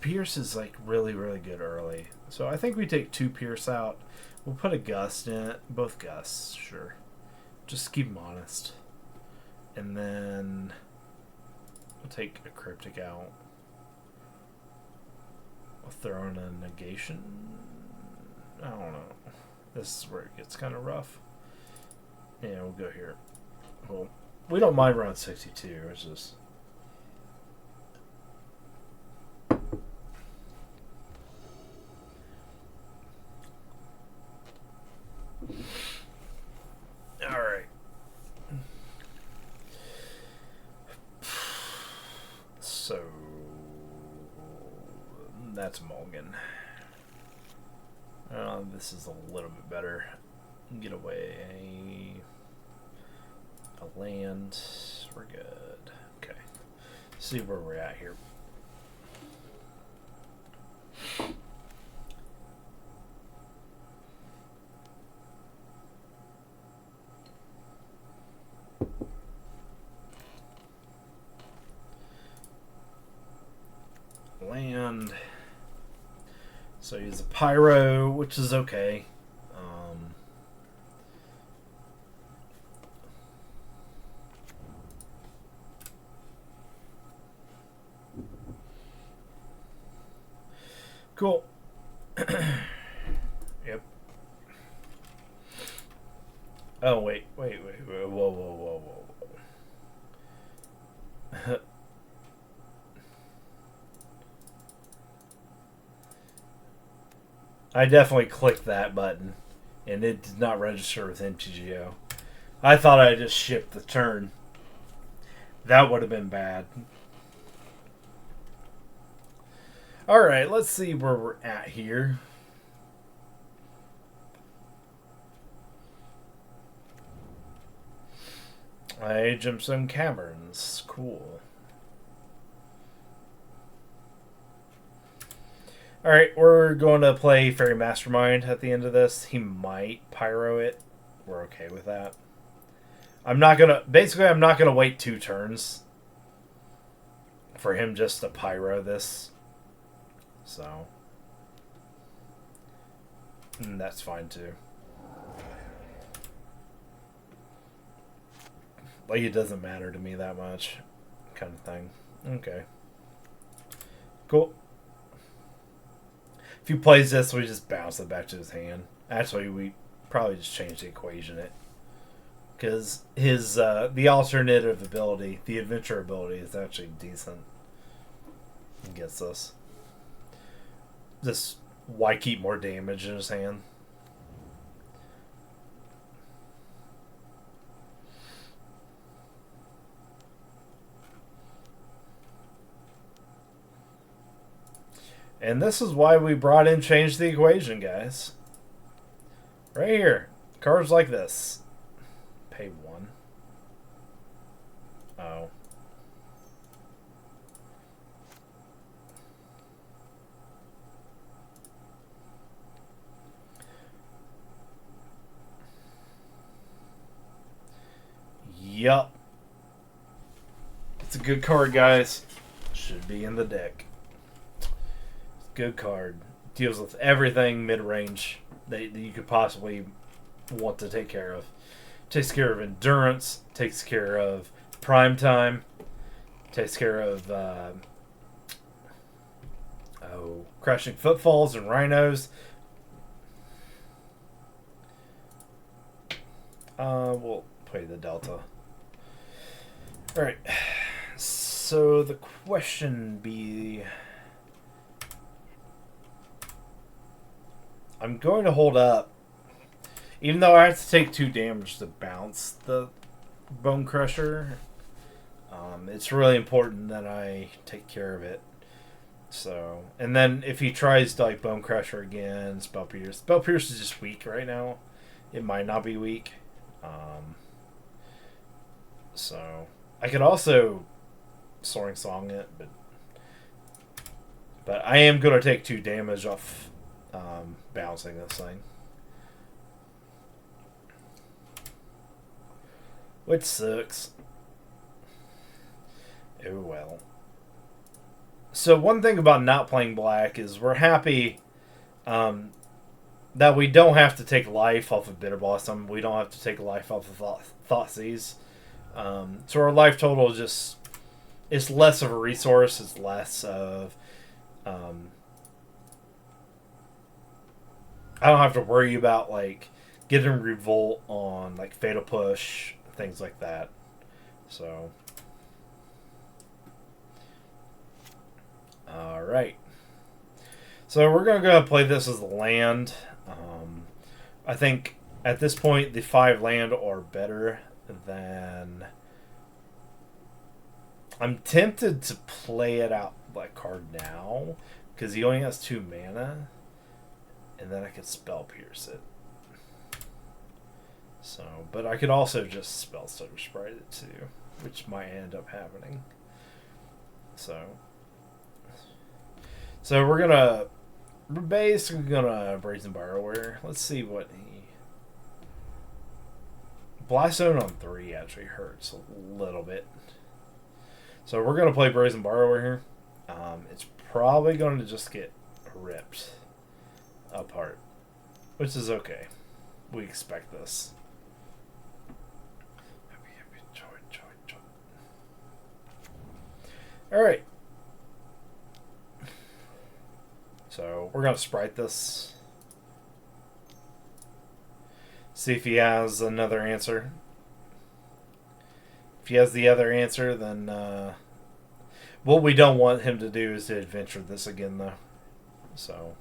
Pierce is like really, really good early. So I think we take 2 Pierce out. We'll put a Gust in it. Both Gusts, sure. Just keep them honest. And then we'll take a Cryptic out. We'll throw in a Negation. I don't know. This is where it gets kind of rough. Yeah, we'll go here. Well, we don't mind round 62. It's just... Alright. So... That's Mulligan. This is a little bit better. Get away a land. We're good. Okay. See where we're at here. Land. So he's a Pyro, which is okay. Cool. Yep. Oh, wait. Whoa. I definitely clicked that button, and it did not register with MTGO. I thought I just shipped the turn. That would have been bad. Alright, let's see where we're at here. Gemstone Caverns. Cool. Alright, we're going to play Faerie Mastermind at the end of this. He might Pyro it. We're okay with that. I'm not going to... Basically, I'm not going to wait 2 turns for him just to pyro this. So, and that's fine too. Like, it doesn't matter to me that much, kind of thing. Okay. Cool. If he plays this, we just bounce it back to his hand. Actually, we probably just change the equation it. Because his, the alternative ability, the adventure ability, is actually decent. He gets us. Just, why keep more damage in his hand? And this is why we brought in Change the Equation, guys. Right here. Cards like this. Pay 1. Oh. Yup. It's a good card, guys. Should be in the deck. Good card. Deals with everything mid-range that you could possibly want to take care of. Takes care of endurance. Takes care of prime time. Takes care of crushing footfalls and rhinos. We'll play the Delta. Alright. So the question be... I'm going to hold up. Even though I have to take 2 damage to bounce the Bone Crusher, it's really important that I take care of it. So, and then if he tries to like Bone Crusher again, Spell Pierce. Spell Pierce is just weak right now. It might not be weak. So, I could also Soaring Song it, but I am going to take 2 damage off bouncing this thing. Which sucks. Oh well. So one thing about not playing black is we're happy that we don't have to take life off of Bitter Blossom. We don't have to take life off of Thoughtseize. So our life total is just... It's less of a resource. It's less of... I don't have to worry about like getting Revolt on like Fatal Push, things like that. So, all right. So we're gonna go play this as land. I think at this point the 5 land are better than. I'm tempted to play it out like card now because he only has 2 mana. And then I could Spell Pierce it. So, but I could also just Spellstutter Sprite it too, which might end up happening. So we're basically gonna Brazen Borrower. Let's see what he... Blastzone on 3 actually hurts a little bit. So we're gonna play Brazen Borrower here. It's probably going to just get ripped apart, which is okay. We expect this. Alright. So we're going to sprite this. See if he has another answer. If he has the other answer, then what we don't want him to do is to adventure this again, though. So...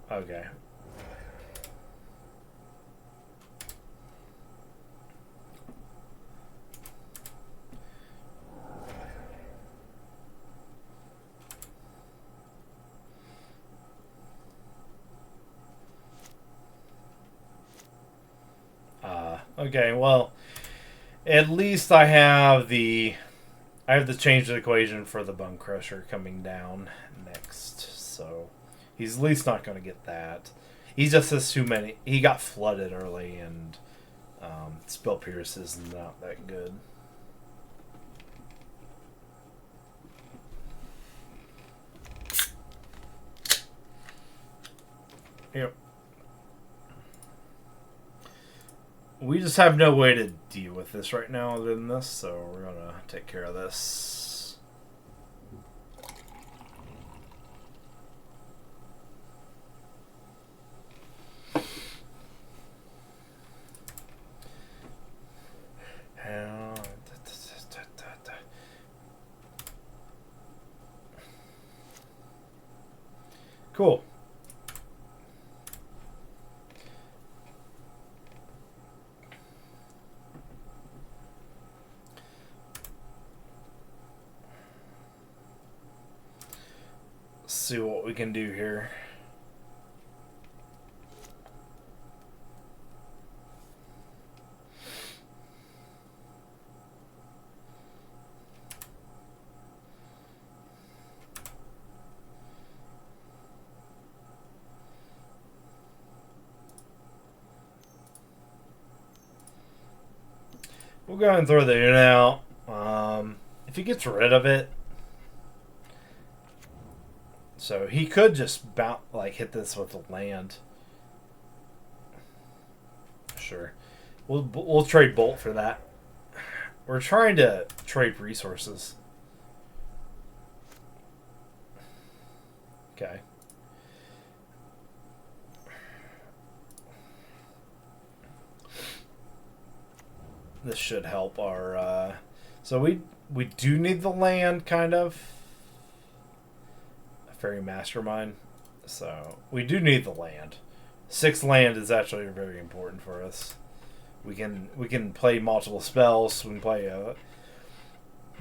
Okay. Okay, well, at least I have the change of equation for the Bone Crusher coming down next, so He's at least not going to get that. He just has too many. He got flooded early, and Spell Pierce is not that good. Yep. We just have no way to deal with this right now other than this, so we're gonna take care of this. Cool. See what we can do here. We'll go ahead and throw the in out. If he gets rid of it, so he could just hit this with a land. Sure, we'll trade Bolt for that. We're trying to trade resources. Okay. This should help our. So we do need the land, kind of. Faerie Mastermind. So we do need the land. 6 land is actually very important for us. We can play multiple spells. We can play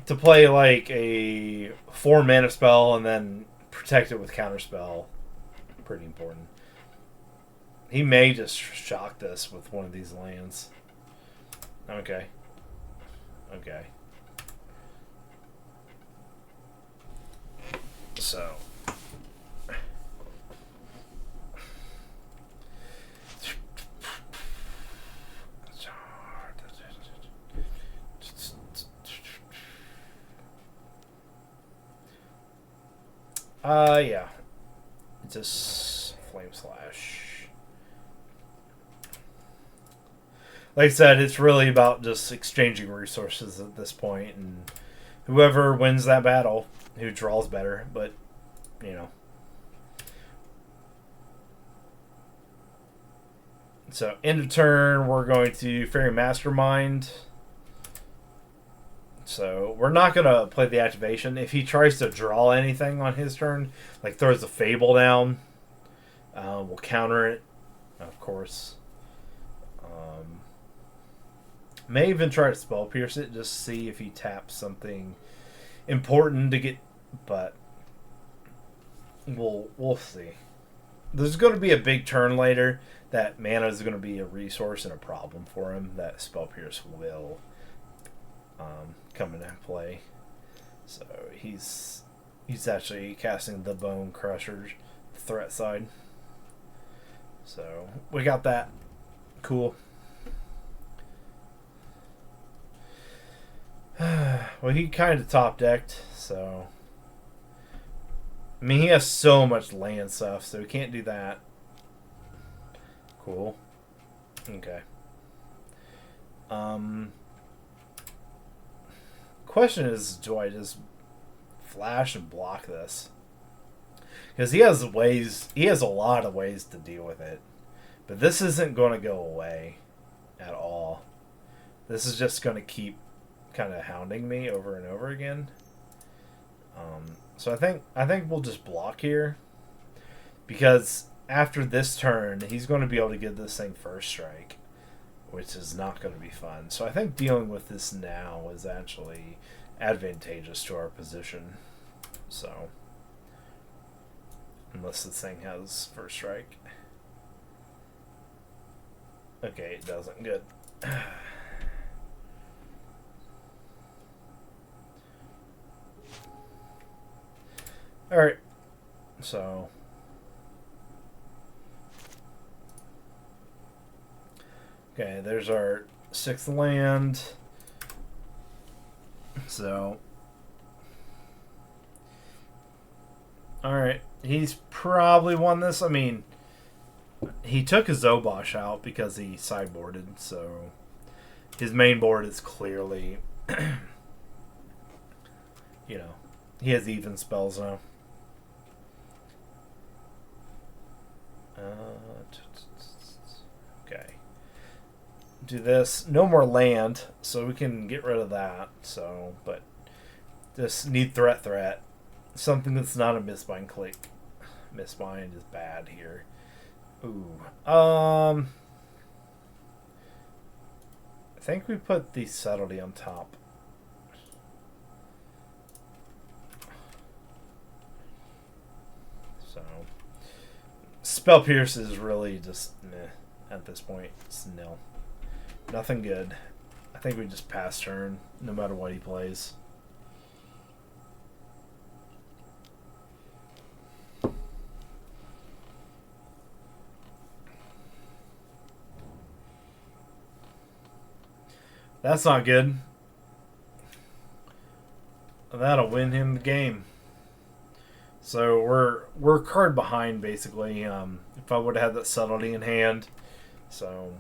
to play like a 4 mana spell and then protect it with counterspell. Pretty important. He may just shock this with one of these lands. Okay. Okay. So. Yeah. Just Flame Slash. Like I said, it's really about just exchanging resources at this point, and whoever wins that battle, who draws better, but, you know. So, end of turn, we're going to Faerie Mastermind. So, we're not going to play the activation. If he tries to draw anything on his turn, like throws a Fable down, we'll counter it, of course. May even try to Spell Pierce it, just see if he taps something important to get, but we'll see. There's going to be a big turn later that mana is going to be a resource and a problem for him that Spell Pierce will come into play. So he's actually casting the Bone Crusher threat side. So we got that. Cool. Well, he kind of top decked, so I mean he has so much land stuff, so he can't do that. Cool. Okay. Question is, do I just flash and block this? Because he has a lot of ways to deal with it. But this isn't going to go away at all. This is just going to keep kind of hounding me over and over again. So I think we'll just block here. Because after this turn, he's going to be able to give this thing first strike, which is not going to be fun. So I think dealing with this now is actually advantageous to our position. So, unless this thing has first strike. Okay, it doesn't. Good. Alright. So, Okay, there's our 6th land. So, alright. He's probably won this. I mean, he took his Obosh out because he sideboarded, so his main board is clearly, you know, he has even spells now. Okay. Do this. No more land, so we can get rid of that. So, but just need threat. Something that's not a misbind click. Misbind is bad here. Ooh. I think we put the subtlety on top. So, Spell Pierce is really just meh at this point. It's nil. Nothing good. I think we just pass turn, no matter what he plays. That's not good. That'll win him the game. So we're card behind basically. If I would have had that subtlety in hand, so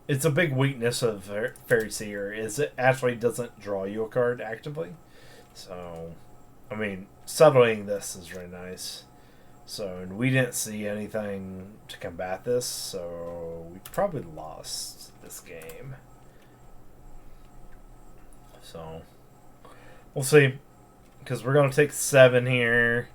it's a big weakness of Faerie Seer is it actually doesn't draw you a card actively. So, I mean, subtletying this is really nice. So, and we didn't see anything to combat this, so we probably lost this game. So, we'll see. Because we're going to take 7 here.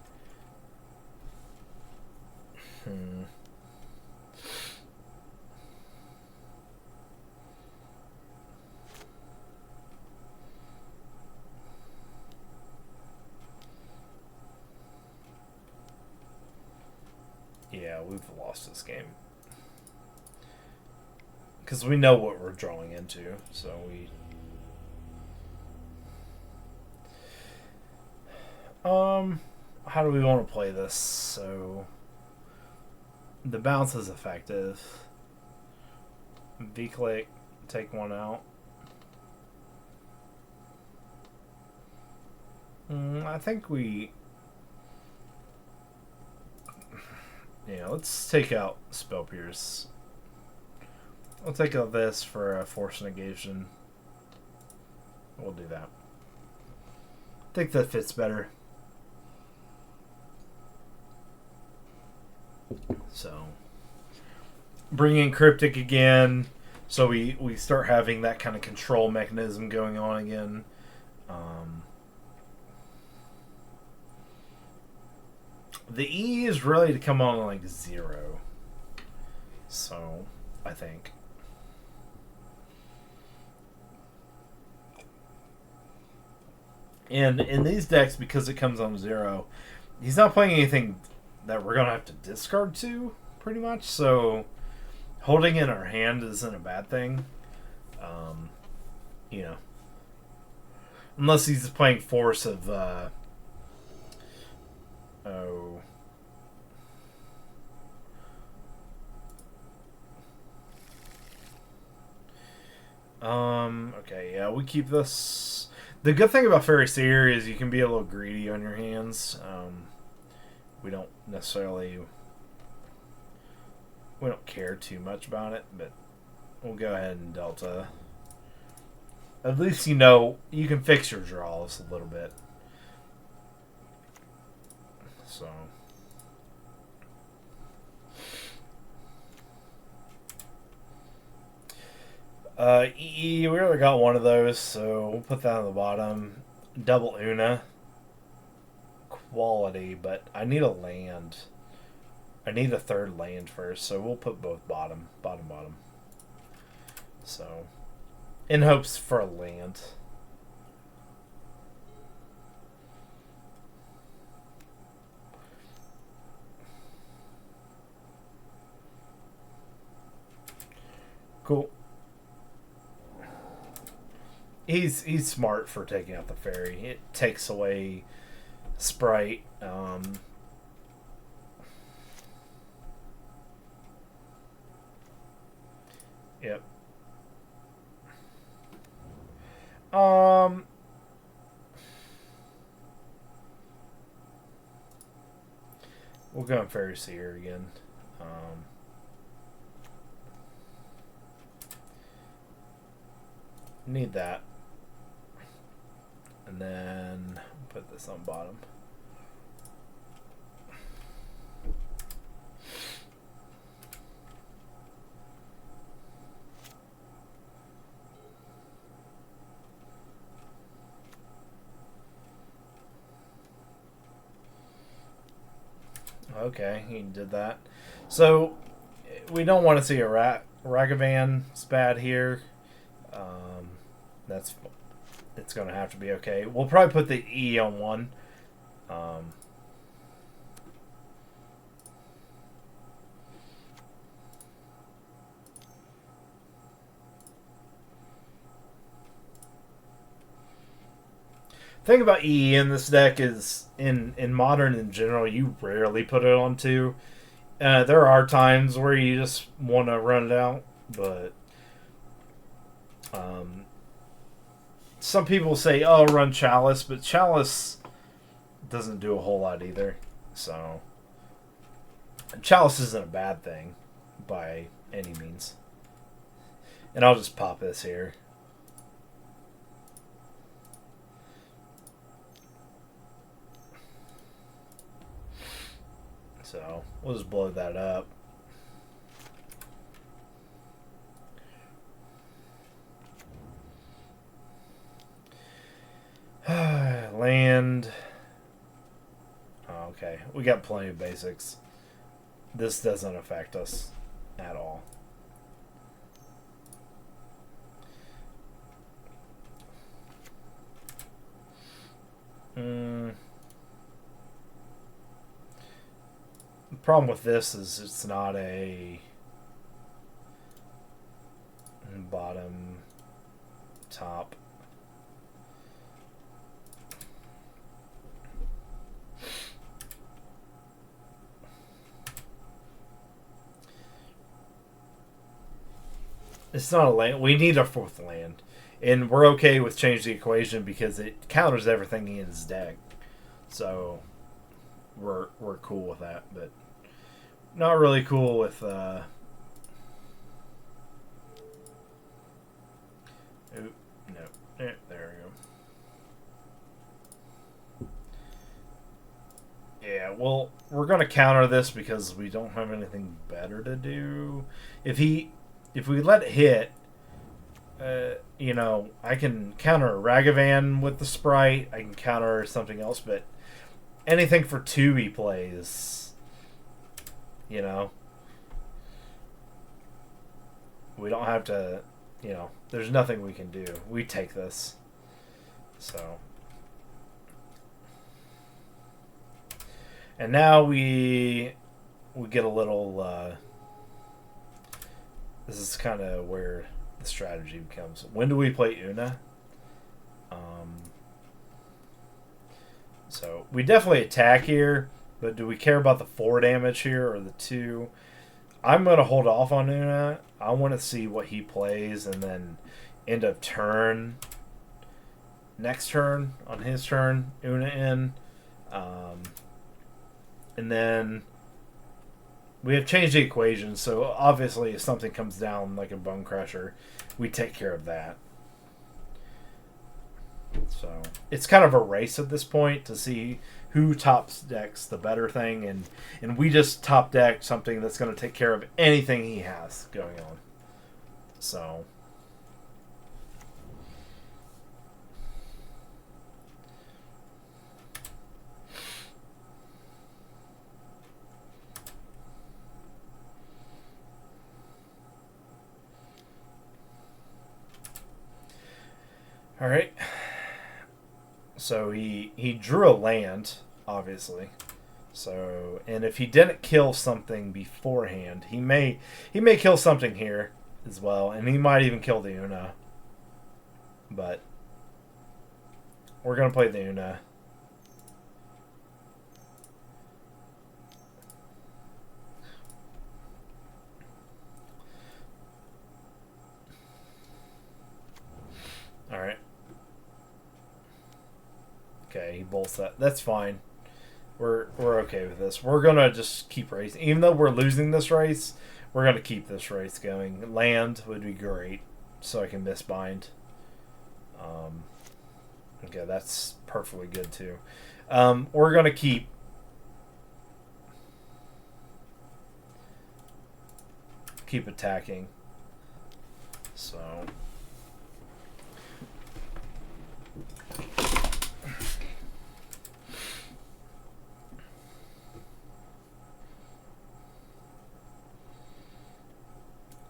Yeah, we've lost this game. Because we know what we're drawing into, so we... how do we want to play this? So, the bounce is effective. V-click, take one out. I think we... Yeah, let's take out Spell Pierce. I'll take out this for a Force Negation. We'll do that. I think that fits better. So, bring in Cryptic again, so we start having that kind of control mechanism going on again. The E is really to come on like 0. So, I think. And in these decks, because it comes on 0, he's not playing anything that we're going to have to discard to, pretty much. So, holding in our hand isn't a bad thing. You know. Unless he's playing force of... Okay, yeah, we keep this. The good thing about Faerie Seer is you can be a little greedy on your hands. We don't necessarily... We don't care too much about it, but we'll go ahead and Delta. At least you know you can fix your draws a little bit. So... EE, we already got one of those, so we'll put that on the bottom. Double Una. Quality, but I need a land. I need a third land first, so we'll put both bottom. So, in hopes for a land. Cool. He's smart for taking out the Faerie. It takes away Sprite. Yep. Um, we'll go on Faeries here again. Need that. And then put this on bottom. Okay, he did that. So we don't want to see a Ragavan SPAD here. It's going to have to be okay. We'll probably put the E on one. Thing about E in this deck is in Modern in general, you rarely put it on two. There are times where you just want to run it out, but some people say, "Oh, run Chalice," but Chalice doesn't do a whole lot either. So Chalice isn't a bad thing by any means. And I'll just pop this here. So we'll just blow that up. Land. Oh, okay, we got plenty of basics. This doesn't affect us at all. The problem with this is it's not a bottom top. It's not a land. We need a fourth land. And we're okay with change the equation because it counters everything in his deck. So we're cool with that, but not really cool with Oop, no. There we go. Yeah, well, we're gonna counter this because we don't have anything better to do. If we let it hit, you know, I can counter a Ragavan with the Sprite. I can counter something else, but anything for 2 he plays, you know, we don't have to, you know, there's nothing we can do. We take this. So. And now we get a little, this is kind of where the strategy becomes. When do we play Una? So we definitely attack here, but do we care about the 4 damage here or the 2? I'm going to hold off on Una. I want to see what he plays and then end of turn, next turn, on his turn, Una in. And then we have changed the equation, so obviously if something comes down like a Bone Crusher, we take care of that. So it's kind of a race at this point to see who tops decks the better thing, and we just top deck something that's going to take care of anything he has going on. So all right. So he drew a land, obviously. So, and if he didn't kill something beforehand, he may kill something here as well, and he might even kill the Una. But we're gonna play the Una. All right. Okay, he bolts that. That's fine. We're okay with this. We're gonna just keep racing. Even though we're losing this race, we're gonna keep this race going. Land would be great, so I can misbind. Okay, that's perfectly good too. We're gonna keep attacking. So.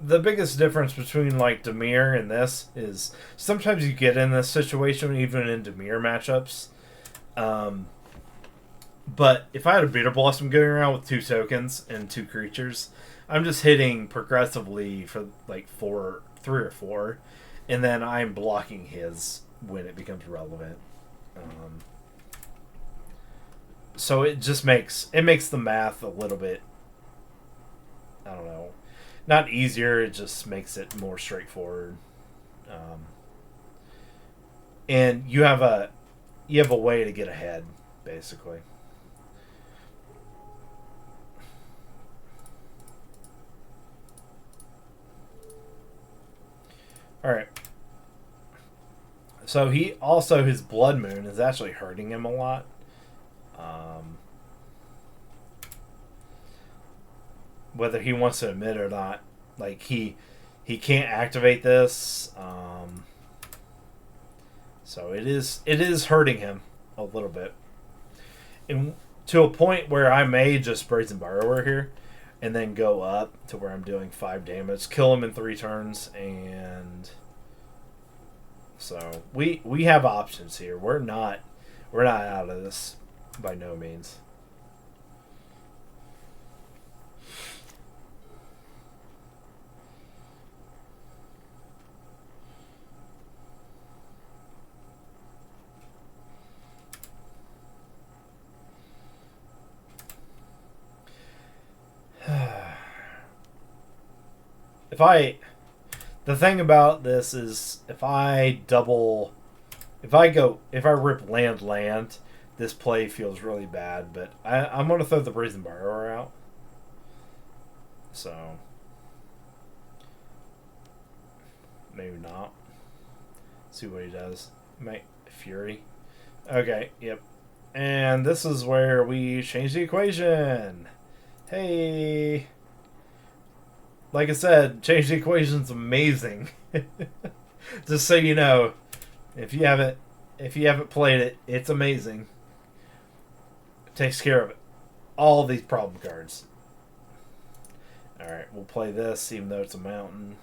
The biggest difference between like Dimir and this is sometimes you get in this situation even in Dimir matchups. But if I had a Bitter Blossom going around with 2 tokens and 2 creatures, I'm just hitting progressively for like 3 or 4, and then I'm blocking his when it becomes relevant. So it just makes the math a little bit, I don't know, not easier. It just makes it more straightforward. And you have a way to get ahead, basically. All right. So he also, his Blood Moon is actually hurting him a lot. Whether he wants to admit it or not, like he can't activate this. So it is hurting him a little bit, and to a point where I may just Brazen Borrower here, and then go up to where I'm doing 5 damage, kill him in 3 turns, and so we have options here. We're not out of this by no means. The thing about this is if I rip land, this play feels really bad, but I'm going to throw the Brazen Borrower out. So, maybe not. See what he does. Fury. Okay, yep. And this is where we change the equation. Hey! Like I said, change the equation's amazing. Just so you know, if you haven't played it, it's amazing. It takes care of all these problem cards. Alright, we'll play this even though it's a mountain.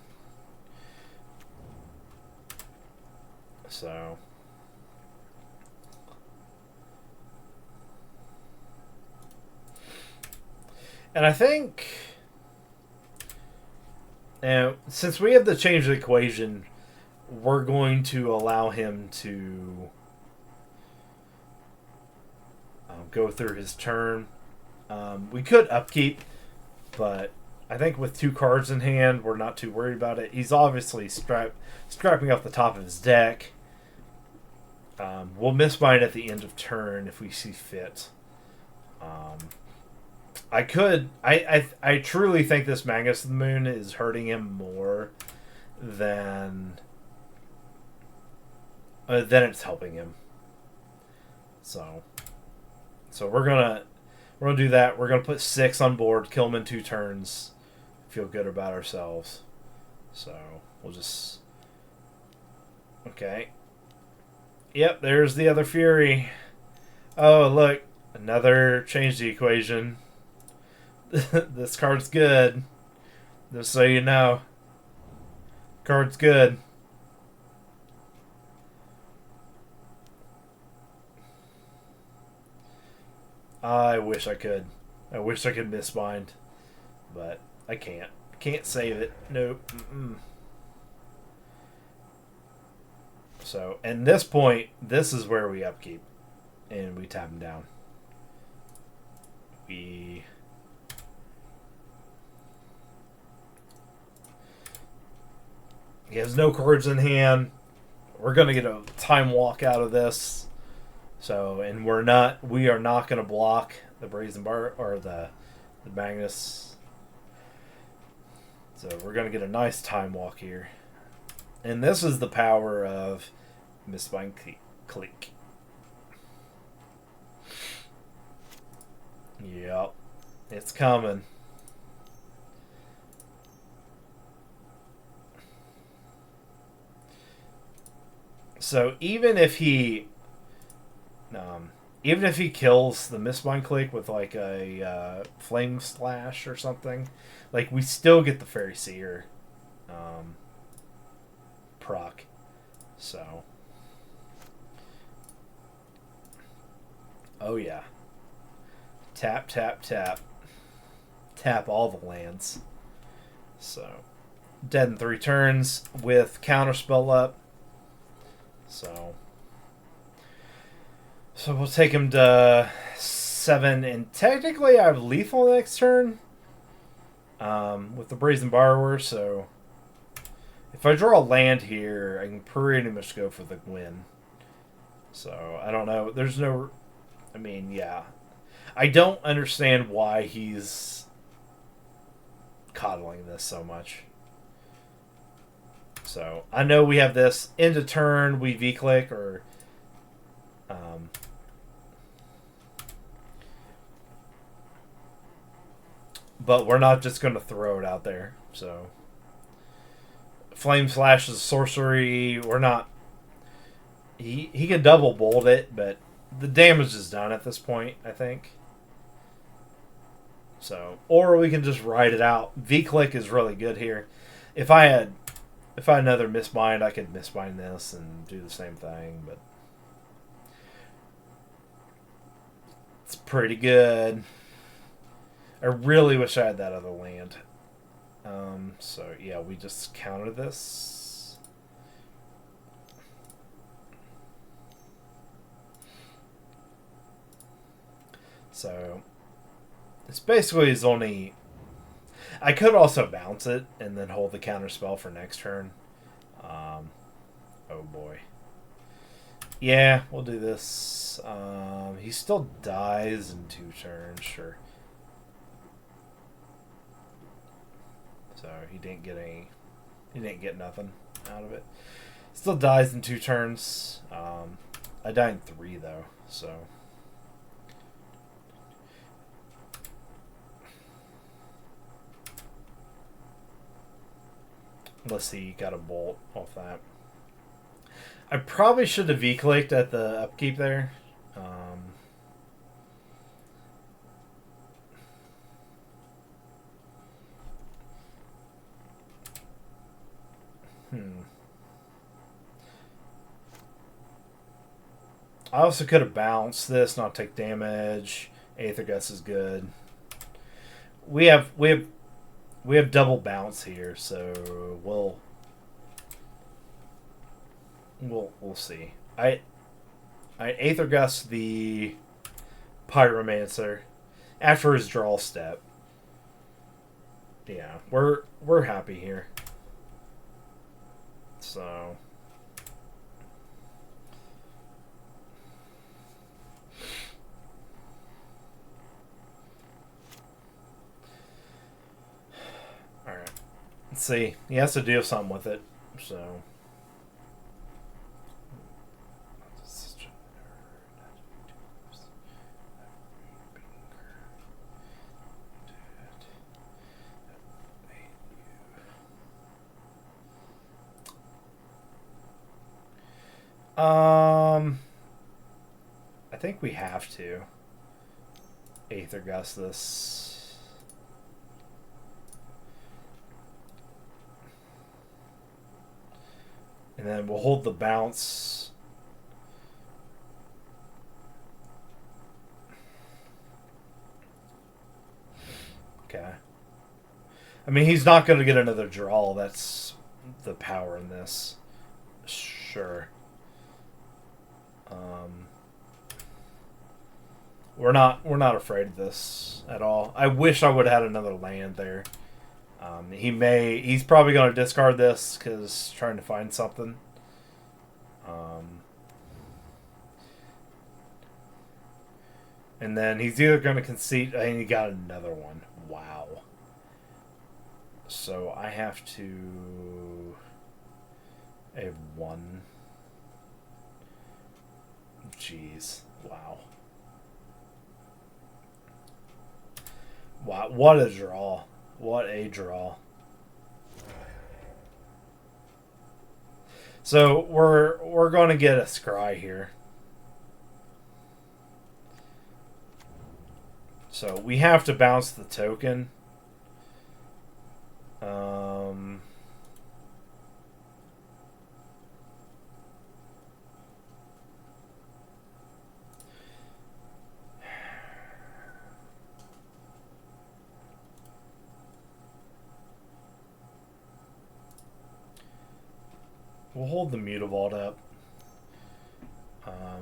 So and I think since we have to change the equation, we're going to allow him to go through his turn. We could upkeep, but I think with 2 cards in hand, we're not too worried about it. He's obviously scrapping off the top of his deck. We'll misbind at the end of turn if we see fit. I truly think this Magus of the Moon is hurting him more than it's helping him. So we're gonna do that. We're gonna put 6 on board, kill him in 2 turns, feel good about ourselves. So we'll just okay. Yep, there's the other Fury. Oh look, another change the equation. This card's good. Just so you know. Card's good. I wish I could. I wish I could misbind. But I can't. Can't save it. Nope. So, at this point, this is where we upkeep. And we tap him down. He has no cards in hand. We're going to get a time walk out of this. So, and we are not going to block the Brazen Bar or the Magnus. So we're going to get a nice time walk here. And this is the power of Mistbind Clique. Yep. It's coming. So even if he kills the Mistbind Clique with like a Flame Slash or something, like we still get the Fairy Seer proc. So, oh yeah, tap tap tap, tap all the lands. So, dead in 3 turns with counterspell up. So we'll take him to 7, and technically I have lethal next turn with the Brazen Borrower, so if I draw a land here, I can pretty much go for the win. So, I don't know. There's no... I mean, yeah. I don't understand why he's coddling this so much. So, I know we have this into turn, we V-click, or... but we're not just going to throw it out there. So, Flame Slash is sorcery. We're not... He can double bolt it, but the damage is done at this point, I think. So, or we can just ride it out. V-click is really good here. If I had another Mistbind, I could Mistbind this and do the same thing, but it's pretty good. I really wish I had that other land. So yeah, we just counter this. So it's basically his only... I could also bounce it and then hold the counter spell for next turn. Oh boy. Yeah, we'll do this. He still dies in 2 turns, sure. So he didn't get nothing out of it. Still dies in 2 turns. I died in 3 though, so. Let's see, you got a bolt off that. I probably should have V-clicked at the upkeep there. I also could have bounced this, not take damage. Aether Gust is good. We have double bounce here, so we'll see. I Aether Gust the Pyromancer after his draw step. Yeah, we're happy here. So alright. Let's see. He has to do something with it. So I think we have to Aether Gust this. And then we'll hold the bounce. Okay. I mean, he's not going to get another draw. That's the power in this. Sure. We're not afraid of this at all. I wish I would have had another land there. He's probably going to discard this because trying to find something. And then he's either going to concede... and he got another one. Wow. So I have to... I have one. Jeez. Wow. Wow. What a draw. What a draw. So we're going to get a scry here. So we have to bounce the token. We'll hold the Mutavault up. I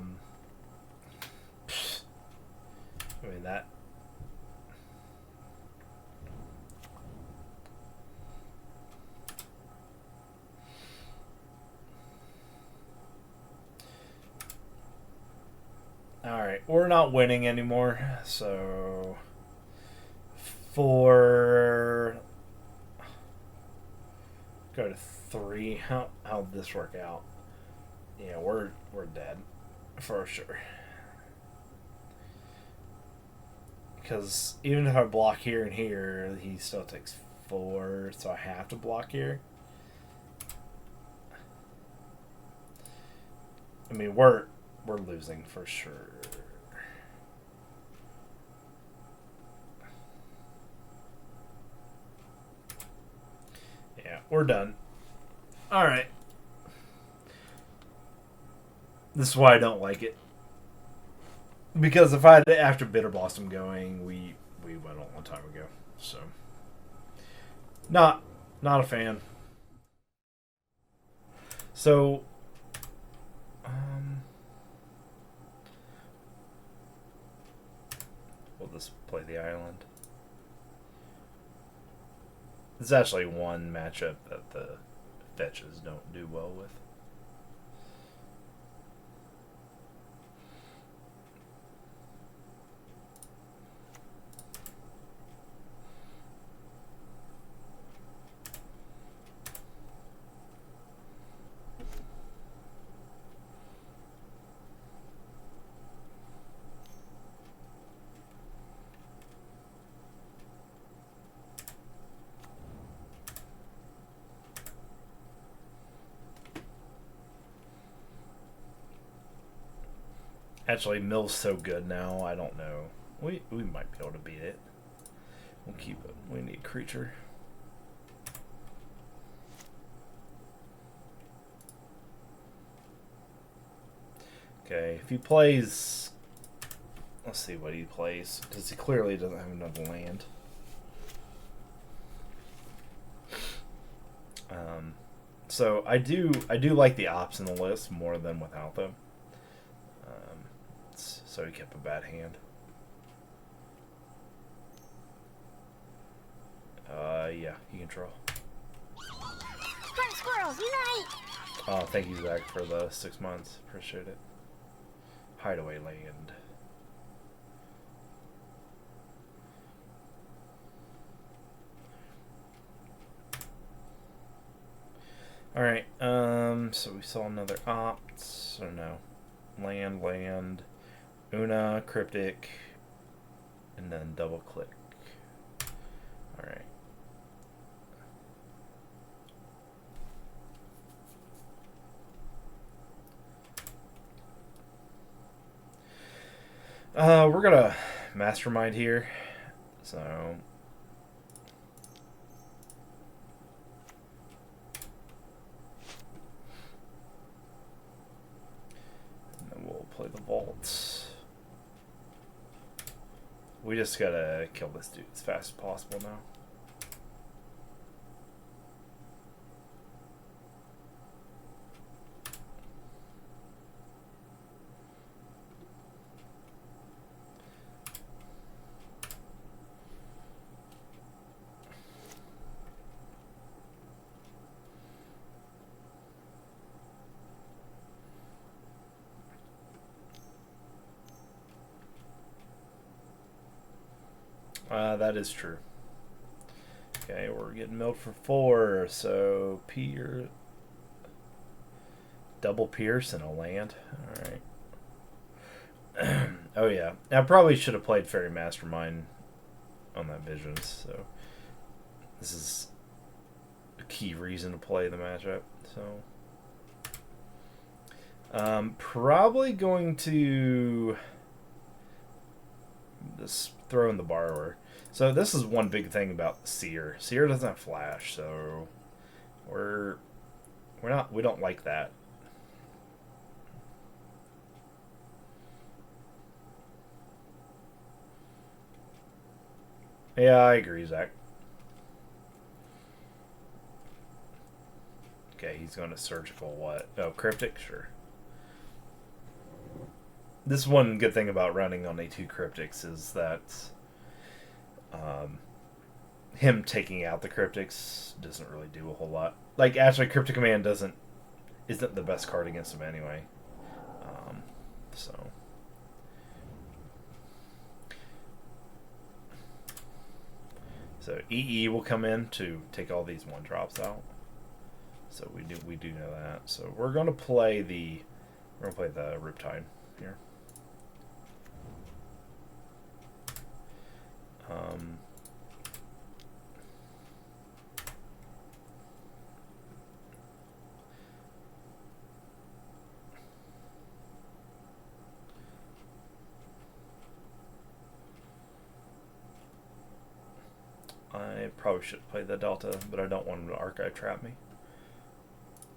mean, that... Alright, we're not winning anymore, so... Go to 3. How'd this work out? Yeah, we're dead. For sure. Because even if I block here and here, he still takes 4, so I have to block here. I mean, we're losing for sure. Yeah, we're done. Alright. This is why I don't like it. Because if I had after Bitter Blossom going, we went a long time ago. So not a fan. So we'll just play the island. It's actually one matchup that the fetches don't do well with. Actually, Mill's so good now, I don't know. We might be able to beat it. We'll keep it. We need creature. Okay, if he plays... Let's see what he plays, because he clearly doesn't have another land. So I do like the ops in the list more than without them. So he kept a bad hand. Yeah, he can draw. Hunt squirrels, unite! Oh, thank you, Zach, for the 6 months. Appreciate it. Hideaway land. Alright, so we saw another opt, or no. Land. Una, Cryptic, and then double click. Alright. We're gonna Mastermind here. So and then we'll play the vaults. We just gotta kill this dude as fast as possible now. That is true. Okay, we're getting milled for 4, so double pierce and a land. Alright. Oh yeah. I probably should have played Faerie Mastermind on that Visions, so this is a key reason to play the matchup. So probably going to just throw in the Borrower. So this is one big thing about Seer. Seer doesn't have flash, so we don't like that. Yeah, I agree, Zach. Okay, he's going to surgical what? Oh, cryptic? Sure. This one good thing about running on A2 cryptics is that him taking out the cryptics doesn't really do a whole lot. Like, actually, Cryptic Command isn't the best card against him anyway. So EE will come in to take all these 1-drops out. So we do know that. So we're gonna play the Riptide here. I probably should play the Delta, but I don't want him to Archive Trap me.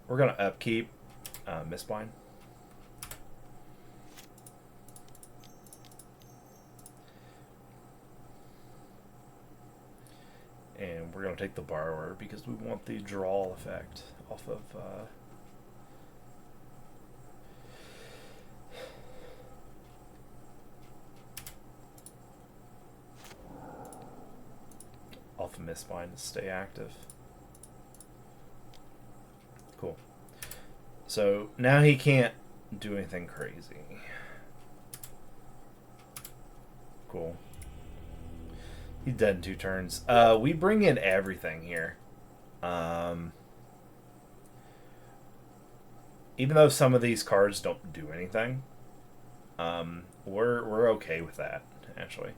We're going to upkeep Mistbind. And we're going to take the Borrower because we want the draw effect off of... off of Mistbind to stay active. Cool. So now he can't do anything crazy. Cool. He's dead in 2 turns. We bring in everything here. Even though some of these cards don't do anything, we're okay with that, actually.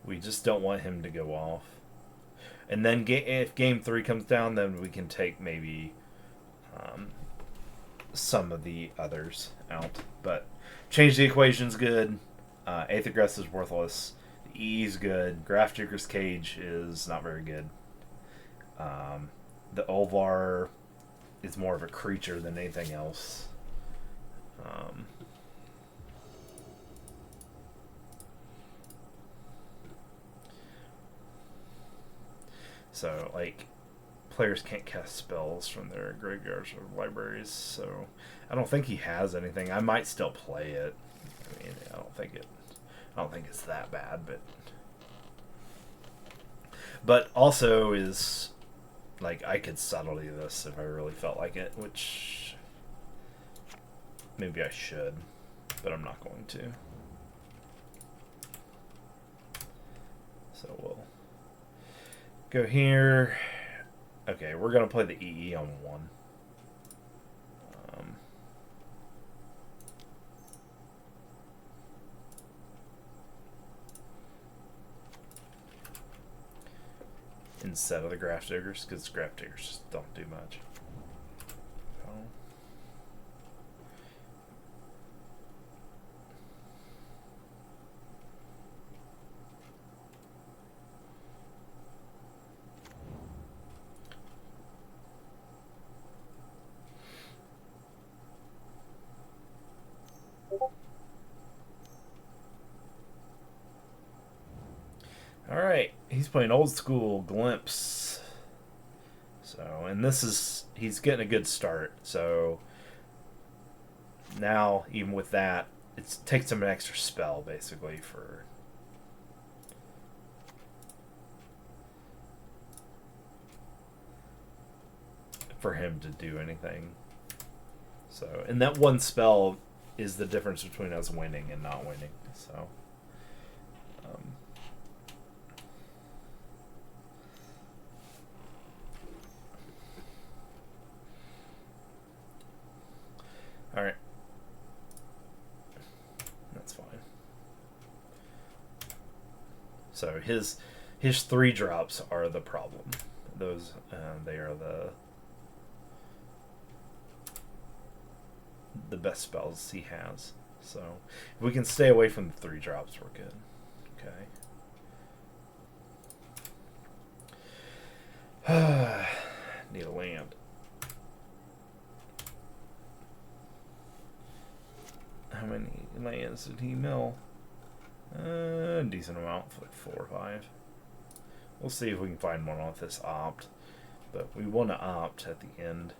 We just don't want him to go off. And then if game 3 comes down, then we can take maybe some of the others out. But change the equation's good. Eighth Aggress is worthless. The E is good. Grafdigger's Cage is not very good. The Olvar is more of a creature than anything else. So, like, players can't cast spells from their graveyards or libraries, so I don't think he has anything. I might still play it. I mean, I don't think it's that bad, but also is like I could subtlety this if I really felt like it, which maybe I should, but I'm not going to. So we'll go here. Okay, we're going to play the EE on 1. Instead of the Grafdiggers, because Grafdiggers just don't do much. Alright, he's playing old school Glimpse. So, and he's getting a good start. So, now, even with that, it takes him an extra spell, basically, for him to do anything. So, and that one spell is the difference between us winning and not winning. So, Alright. That's fine. So his 3-drops are the problem. Those they are the best spells he has. So if we can stay away from the 3-drops, we're good. Okay. Need a land. How many lands did he mill? A decent amount, like 4 or 5. We'll see if we can find one off this opt. But we want to opt at the end.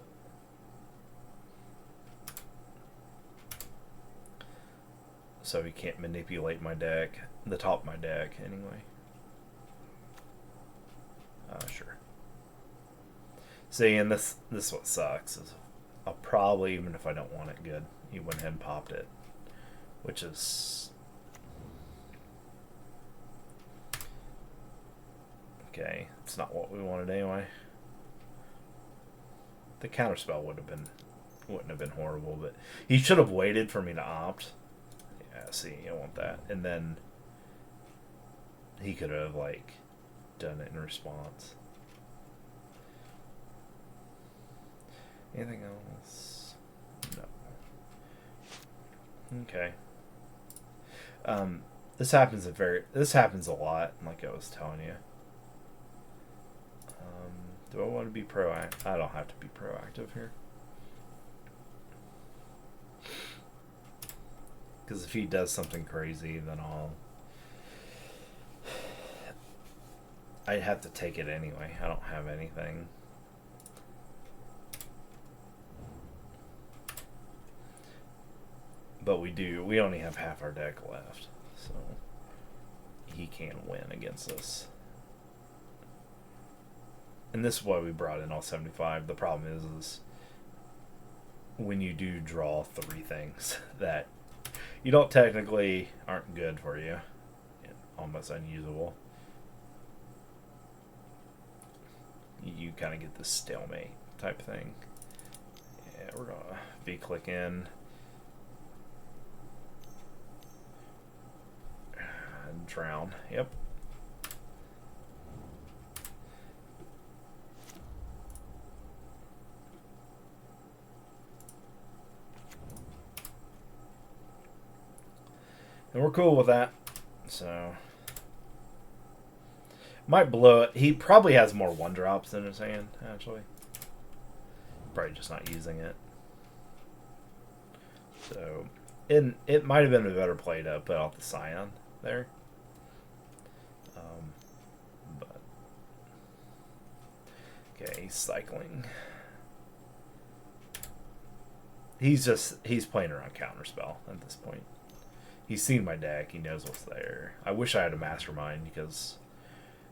So he can't manipulate my deck, the top of my deck, anyway. Sure. See, and this is what sucks. Is I'll probably, even if I don't want it good, he went ahead and popped it. Which is... Okay, it's not what we wanted anyway. The counterspell wouldn't have been horrible, but he should have waited for me to opt. Yeah, see, I want that. And then he could have, like, done it in response. Anything else? No. Okay. This happens a lot, like I was telling you. Do I want to be proactive? I don't have to be proactive here. Because if he does something crazy, then I'd have to take it anyway. I don't have anything. But we only have half our deck left. So he can't win against us. And this is why we brought in all 75. The problem is when you do draw 3 things that you don't technically aren't good for you, almost unusable, you kind of get this stalemate type thing. Yeah, we're going to V-click in. Drown. Yep. And we're cool with that. So might blow it. He probably has more 1-drops in his hand, actually. Probably just not using it. So it might have been a better play to put out the Scion there. But okay, he's cycling. He's playing around counterspell at this point. He's seen my deck. He knows what's there. I wish I had a Mastermind because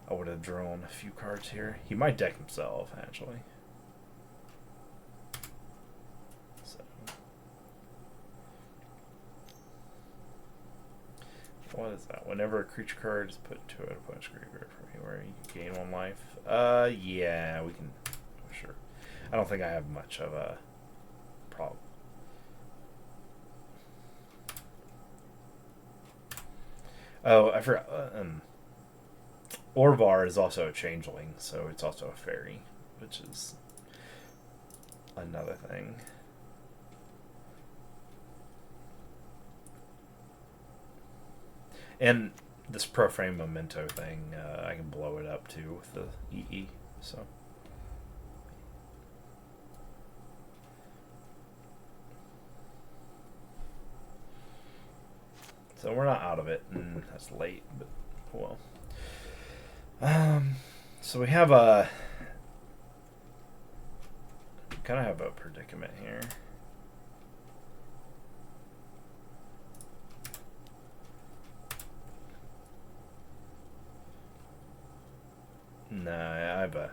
I would have drawn a few cards here. He might deck himself, actually. So what is that? Whenever a creature card is put to an opponent's graveyard from anywhere, you can gain 1 life. Yeah, we can. Sure. I don't think I have much of a problem. Oh, I forgot. Orvar is also a changeling, so it's also a fairy, which is another thing. And this Profane Memento thing, I can blow it up too with the EE, so. So we're not out of it, and that's late, but well. So we have kind of have a predicament here. No, I have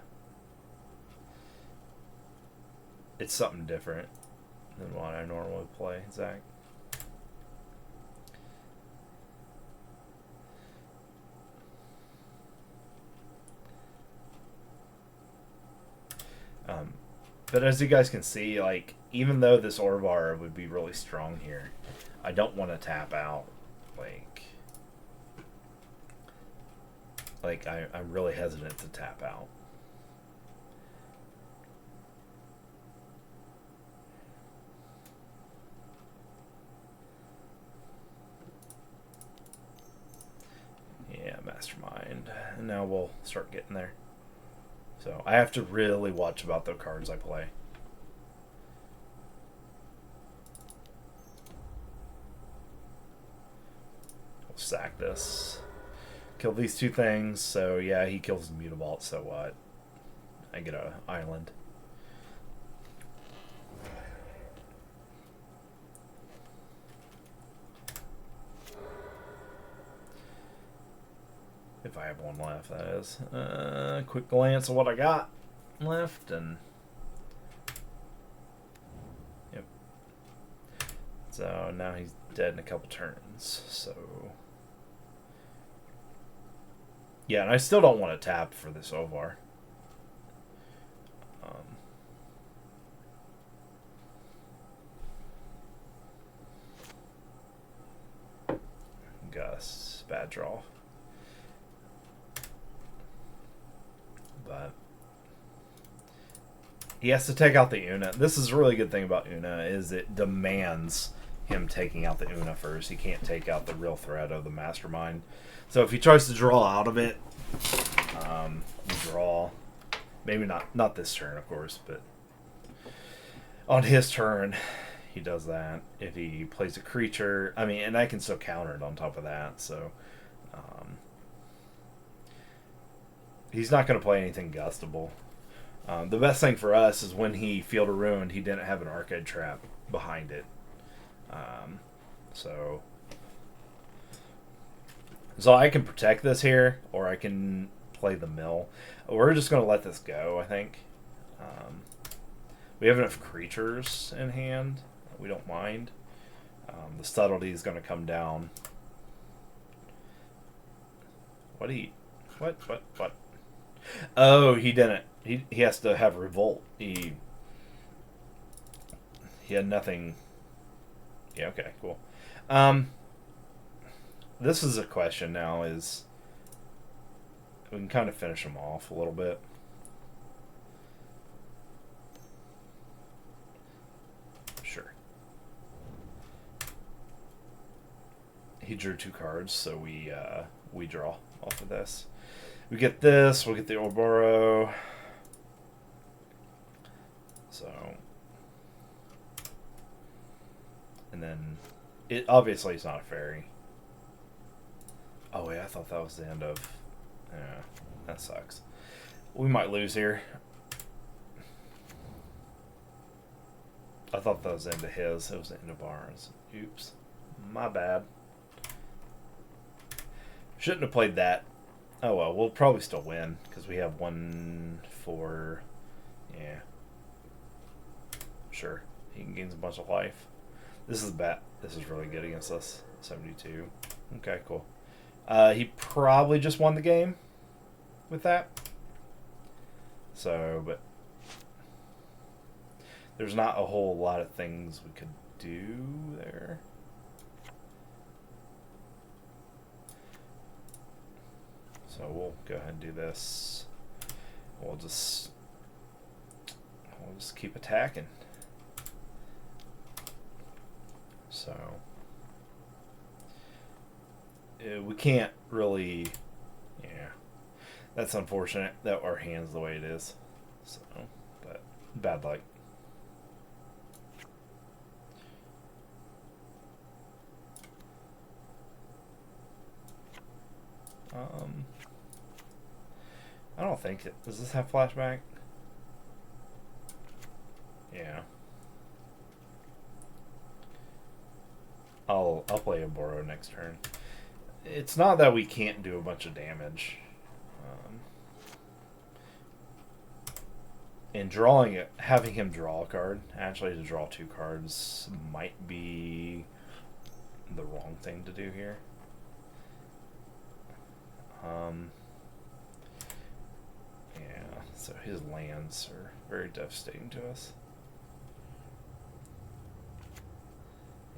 it's something different than what I normally play, Zach. But as you guys can see, like, even though this Orvar would be really strong here, I don't want to tap out. I'm really hesitant to tap out. Yeah, Mastermind. And now we'll start getting there. So I have to really watch about the cards I play. We'll sack this. Kill these two things. So yeah, he kills the Mutavault, so what? I get a island. If I have one left, that is. Quick glance of what I got left, and yep. So now he's dead in a couple turns. So yeah, and I still don't want to tap for this Ovar. Gus, bad draw. But he has to take out the Una. This is a really good thing about Una, is it demands him taking out the Una first. He can't take out the real threat of the Mastermind. So if he tries to draw out of it, we draw. Maybe not this turn, of course, but on his turn, he does that. If he plays a creature, I mean, and I can still counter it on top of that, so he's not going to play anything gustable. The best thing for us is when he Field of Ruin, he didn't have an Arcade Trap behind it. So I can protect this here, or I can play the mill. We're just going to let this go, I think. We have enough creatures in hand. We don't mind. The subtlety is going to come down. What? Oh, he didn't. He has to have Revolt. He had nothing. Yeah, okay, cool. This is a question now, is we can kind of finish him off a little bit. Sure. He drew 2 cards, so we draw off of this. We get this, we'll get the Ouroboros. So, and then it obviously it's not a Faerie. Oh wait, I thought that was the end of. Yeah, that sucks. We might lose here. I thought that was the end of his. It was the end of ours. Oops, my bad. Shouldn't have played that. Oh well, we'll probably still win because we have 1 for. Yeah. Sure, he can gain a bunch of life. This is bad. This is really good against us. 72. Okay, cool. He probably just won the game with that. So, but there's not a whole lot of things we could do there. So we'll go ahead and do this. We'll just keep attacking. So we can't really, yeah, that's unfortunate that our hand's the way it is. So, but bad luck. I don't think it. Does this have flashback? Yeah. I'll play a Boro next turn. It's not that we can't do a bunch of damage. And drawing it, having him draw a card, actually to draw 2 cards might be the wrong thing to do here. Yeah. so his lands are very devastating to us.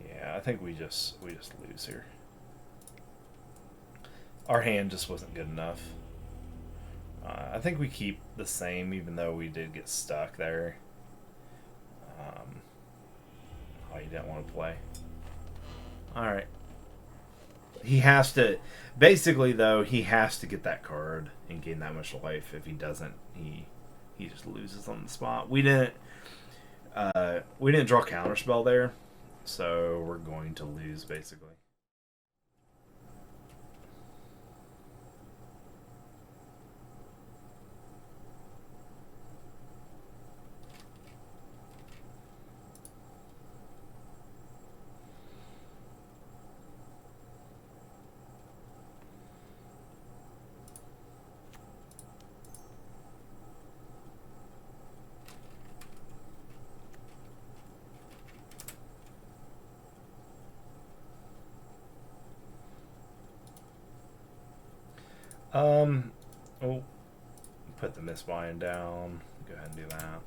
Yeah, I think we just lose here. Our hand just wasn't good enough. I think we keep the same, even though we did get stuck there. Oh, you didn't want to play. Alright. He has to... Basically, though, he has to get that card and gain that much life. If he doesn't, he just loses on the spot. We didn't draw Counterspell there, so we're going to lose, basically. Oh, put the misbind down. Go ahead and do that.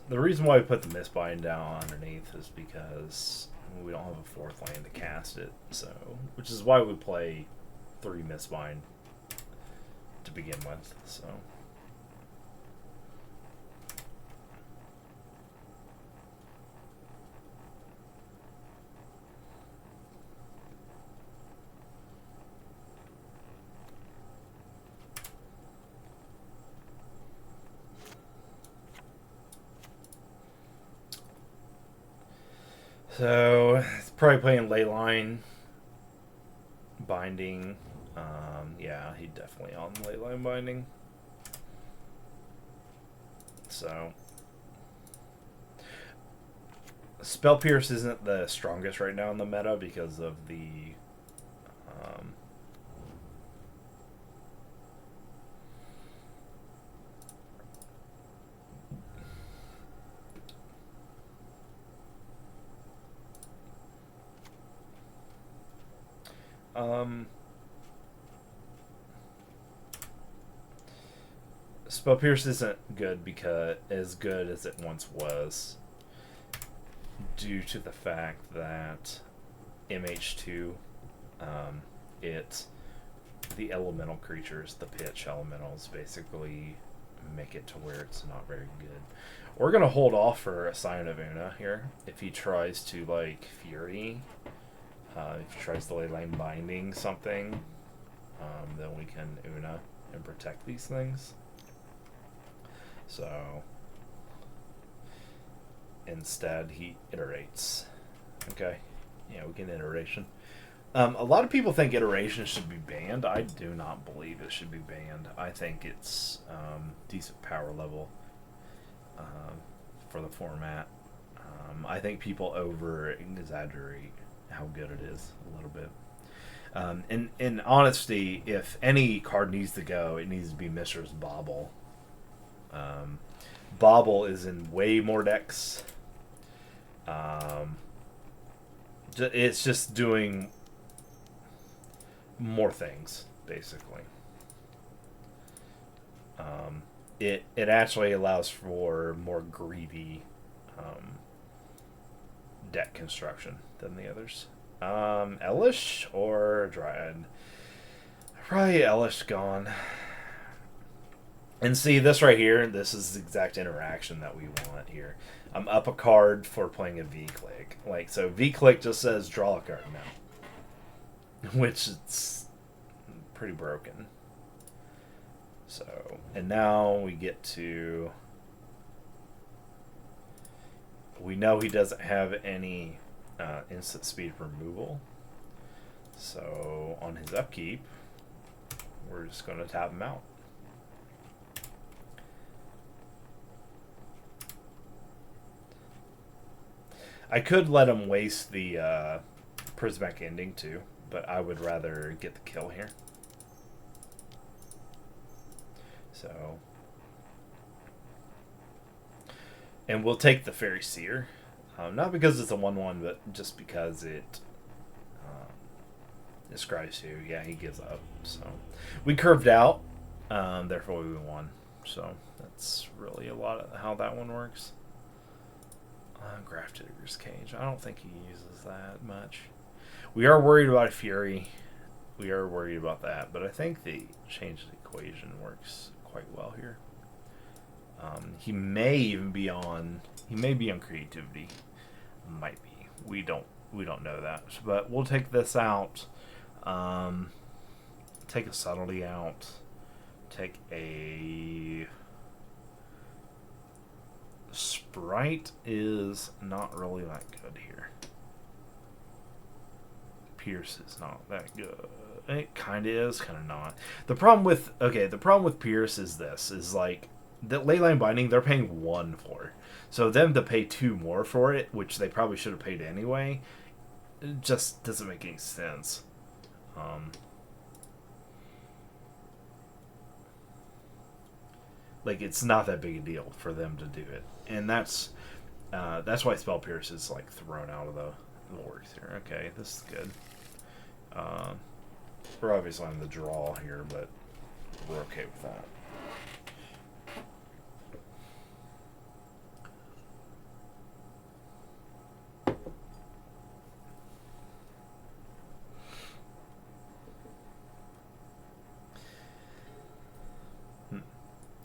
The reason why we put the misbind down underneath is because we don't have a fourth land to cast it, so which is why we play 3 misbind to begin with. So it's probably playing Leyline Binding. Yeah, he definitely on Leyline Binding. So Spell Pierce isn't the strongest right now in the meta because of the Spell Pierce isn't good because as good as it once was due to the fact that MH2 the elemental creatures, the pitch elementals, basically make it to where it's not very good. We're gonna hold off for a Sign of Una here. If he tries to like Fury, if he tries to Leyline Binding something, then we can Una and protect these things. So instead he iterates. Okay. Yeah, we get iteration. A lot of people think iteration should be banned. I do not believe it should be banned. I think it's decent power level for the format. I think people over exaggerate how good it is a little bit. In honesty, if any card needs to go, it needs to be Mishra's Bauble. Bauble is in way more decks. It's just doing more things, basically. It actually allows for more greedy deck construction than the others. Elish or Dryad? Probably Elish gone. And see, this right here, this is the exact interaction that we want here. I'm up a card for playing a V-Click. Like, so V-Click just says draw a card now. Which is pretty broken. So, and now we get to... We know he doesn't have any instant speed removal. So, on his upkeep, we're just going to tap him out. I could let him waste the Prismatic Ending too, but I would rather get the kill here. So, and we'll take the Fairy Seer, not because it's a 1/1, but just because it describes who. Yeah, he gives up. So we curved out, therefore we won. So that's really a lot of how that one works. Grafted Digger's Cage. I don't think he uses that much. We are worried about a Fury. We are worried about that, but I think the change the equation works quite well here. He may even be on. He may be on creativity. Might be. We don't know that. But we'll take this out. Take a subtlety out. Take a Sprite is not really that good here. Pierce is not that good. It kind of is, kind of not. The problem with Pierce is this, is like, the Leyline Binding, they're paying 1 for. So them to pay 2 more for it, which they probably should have paid anyway, it just doesn't make any sense. Like, it's not that big a deal for them to do it. And that's why Spell Pierce is, like, thrown out of the works here. Okay, this is good. We're obviously on the draw here, but we're okay with that.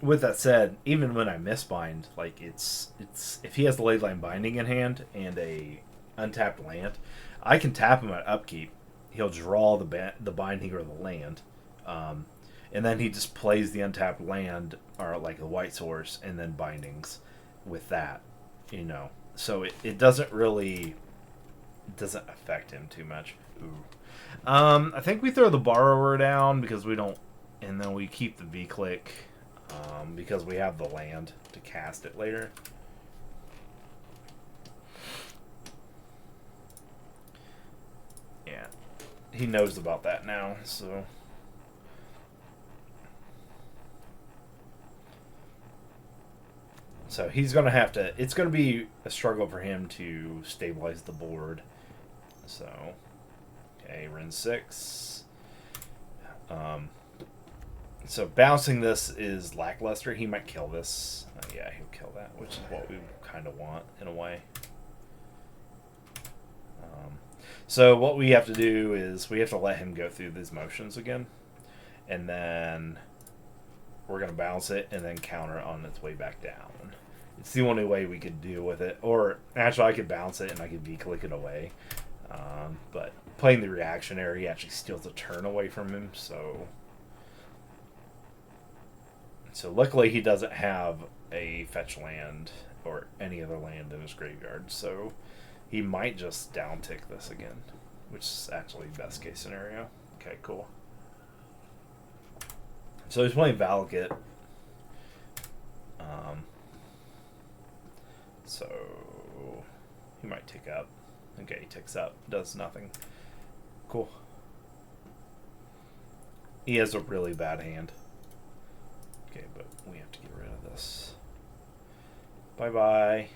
With that said, even when I misbind, like it's if he has the Leyline Binding in hand and a untapped land, I can tap him at upkeep. He'll draw the binding or the land, and then he just plays the untapped land or like the white source and then bindings with that, you know. So it doesn't affect him too much. Ooh. I think we throw the Borrower down because we don't, and then we keep the V-Click. Because we have the land to cast it later. Yeah. He knows about that now, so. So he's going to have to. It's going to be a struggle for him to stabilize the board. So. Okay, we're in 6. So bouncing this is lackluster. He might kill this. Yeah, he'll kill that, which is what we kind of want in a way. So what we have to do is we have to let him go through these motions again. And then we're going to bounce it and then counter on its way back down. It's the only way we could deal with it. Or actually I could bounce it and I could V-click it away. But playing the reactionary actually steals a turn away from him, So luckily he doesn't have a fetch land or any other land in his graveyard, so he might just downtick this again, which is actually best case scenario. Okay, cool. So he's playing Valakat. So he might tick up. Okay, he ticks up, does nothing. Cool. He has a really bad hand. Okay, but we have to get rid of this. Bye-bye.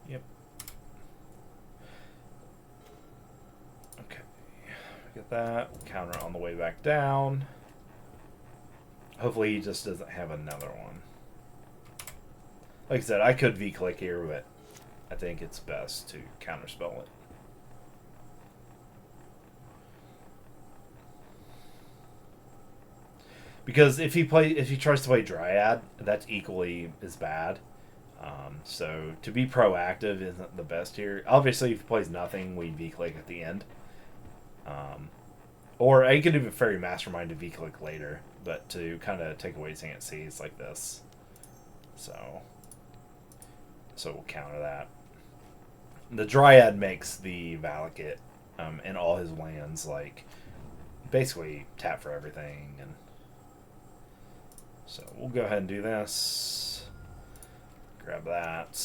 Yep. Okay. Get that. Counter on the way back down. Hopefully he just doesn't have another one. Like I said, I could V-click here, but I think it's best to counterspell it. Because if he tries to play Dryad, that's equally as bad. So to be proactive isn't the best here. Obviously, if he plays nothing, we V-click at the end. Or I could even Faerie Mastermind to V-click later, but to kind of take away Sing at Sea, it's like this. So we'll counter that. The Dryad makes the Valakat and all his lands like basically tap for everything, and so we'll go ahead and do this. Grab that.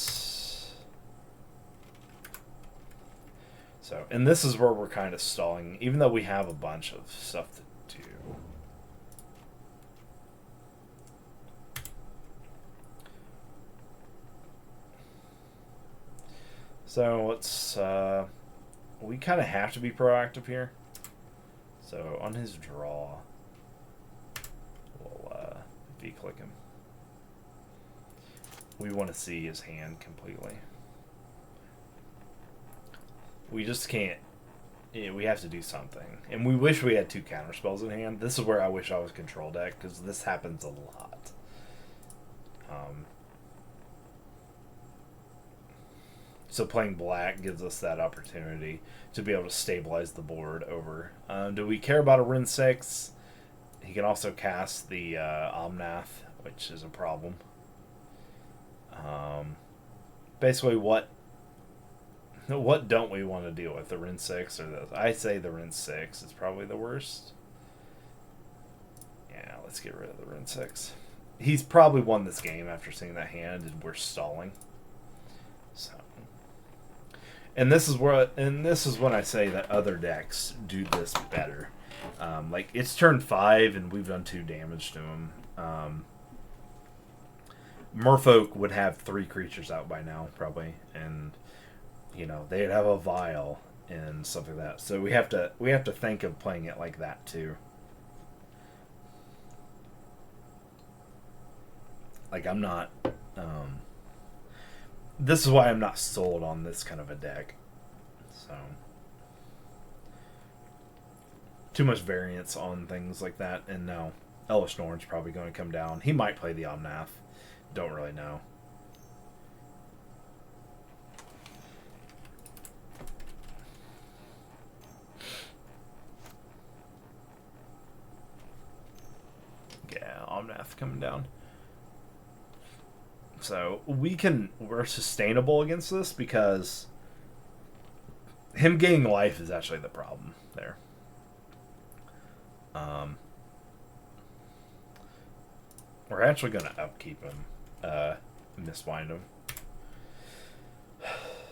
So, and this is where we're kind of stalling, even though we have a bunch of stuff to do. So let's, we kind of have to be proactive here. So on his draw, we'll V-click him. We want to see his hand completely. We just can't. Yeah, we have to do something. And we wish we had 2 counter spells in hand. This is where I wish I was control deck, because this happens a lot. So playing black gives us that opportunity to be able to stabilize the board over. Do we care about a Rin 6? He can also cast the Omnath, which is a problem. Basically, what don't we want to deal with? The Rin 6 or this? I say the Rin 6 is probably the worst. Yeah, let's get rid of the Rin 6. He's probably won this game after seeing that hand, and we're stalling. So, and this is when I say that other decks do this better. Like it's turn 5 and we've done 2 damage to him. Merfolk would have 3 creatures out by now, probably, and you know they'd have a vial and stuff like that. So we have to think of playing it like that too. Like I'm not. This is why I'm not sold on this kind of a deck. So too much variance on things like that, and no, Elvish Norn's probably going to come down. He might play the Omnath. Don't really know. Yeah, Omnath coming down. So we're sustainable against this because him gaining life is actually the problem there. We're actually going to upkeep him. Miswind him.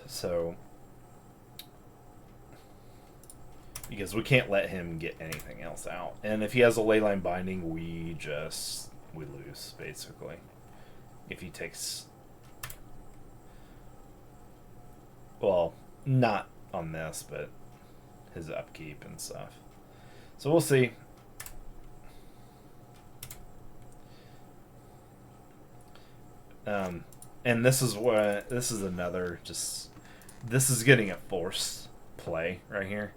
So, because we can't let him get anything else out. And if he has a Leyline Binding, we lose, basically. If he takes... Well, not on this, but his upkeep and stuff. So we'll see. And this is another just... This is getting a forced play right here.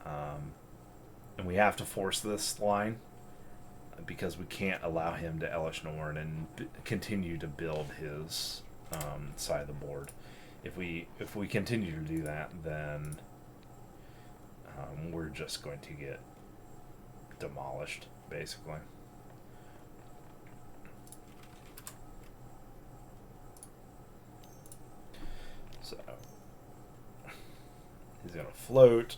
And we have to force this line because we can't allow him to Elvish Norn and continue to build his side of the board. If we continue to do that, then we're just going to get demolished, basically. So he's gonna float.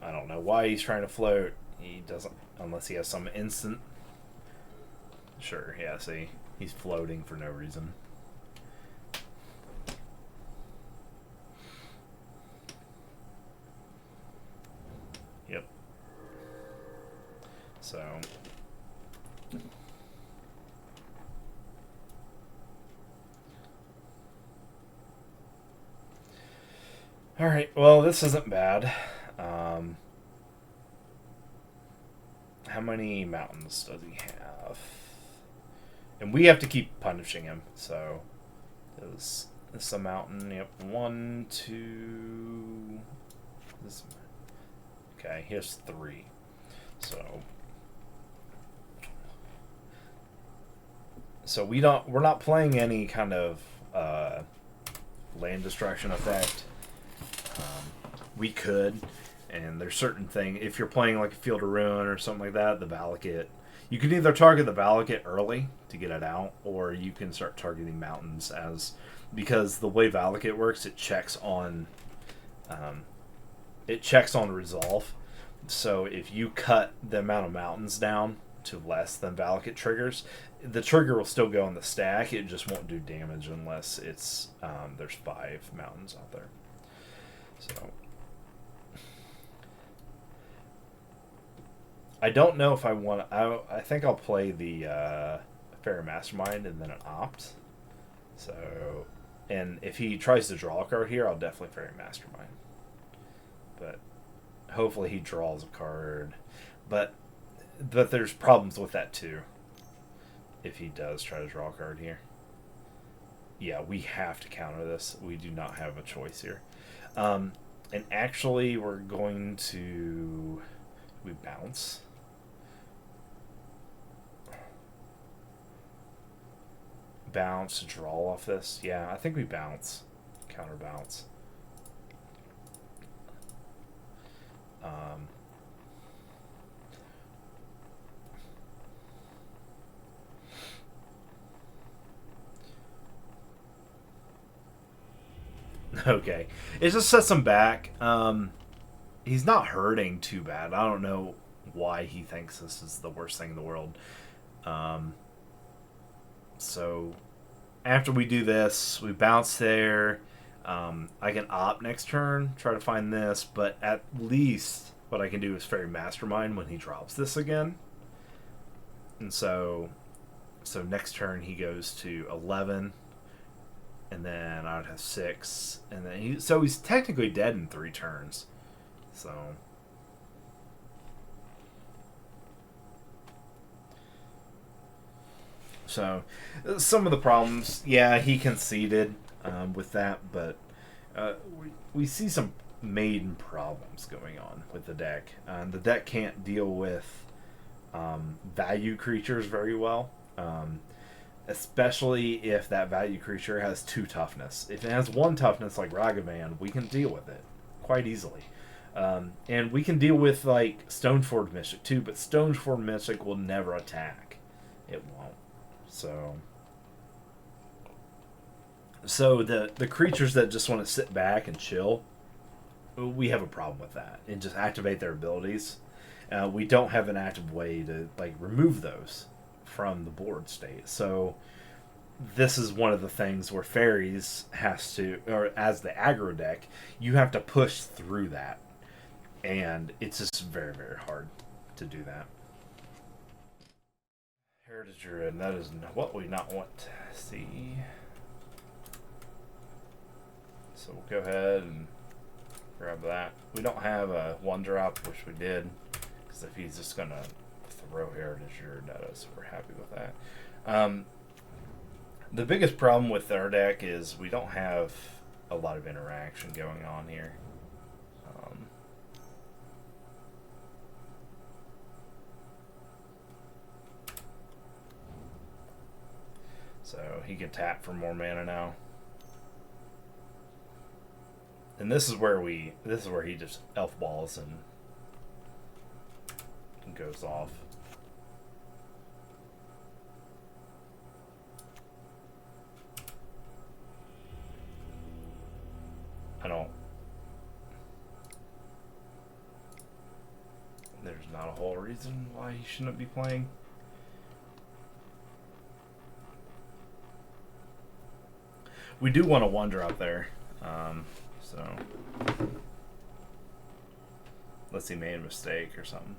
I don't know why he's trying to float. He doesn't, unless he has some instant. Sure, yeah, see, he's floating for no reason. Yep. So alright, well, this isn't bad. How many mountains does he have? And we have to keep punishing him, so... Is this a mountain? Yep, 1, 2... This... Okay, here's 3. So we're not playing any kind of land destruction effect. We could, and there's certain thing. If you're playing like a Field of Ruin or something like that, the Valakat, you can either target the Valakat early to get it out, or you can start targeting mountains because the way Valakat works, it checks on resolve. So if you cut the amount of mountains down to less than Valakat triggers, the trigger will still go on the stack. It just won't do damage unless it's there's 5 mountains out there. So I don't know if I want. I think I'll play the Faerie Mastermind and then an opt. So, and if he tries to draw a card here, I'll definitely Faerie Mastermind. But hopefully he draws a card. But there's problems with that too. If he does try to draw a card here. Yeah, we have to counter this. We do not have a choice here. And actually, we're going to... We bounce. Bounce, draw off this. Yeah, I think we bounce. Counter bounce. Okay. It just sets him back. He's not hurting too bad. I don't know why he thinks this is the worst thing in the world. So after we do this, we bounce there. I can opt next turn, try to find this, but at least what I can do is Faerie Mastermind when he drops this again. And so next turn he goes to 11, and then I would have 6, and then he's technically dead in 3 turns. So some of the problems, yeah, he conceded with that, but we see some main problems going on with the deck. The deck can't deal with value creatures very well, especially if that value creature has 2 toughness. If it has 1 toughness like Ragavan, we can deal with it quite easily. And we can deal with like Stoneforge Mystic too, but Stoneforge Mystic will never attack. It won't. So the creatures that just want to sit back and chill, we have a problem with that and just activate their abilities. We don't have an active way to like remove those from the board state. So this is one of the things where Faeries has to, or as the aggro deck, you have to push through that. And it's just very, very hard to do that. Heritage Druid, that is what we not want to see. So we'll go ahead and grab that. We don't have a 1-drop, which we did, because if he's just going to throw Heritage Druid at us, we're happy with that. The biggest problem with our deck is we don't have a lot of interaction going on here. So he can tap for more mana now. And this is where he just elf balls and goes off. There's not a whole reason why he shouldn't be playing. We do want a 1-drop there, so unless he made a mistake or something.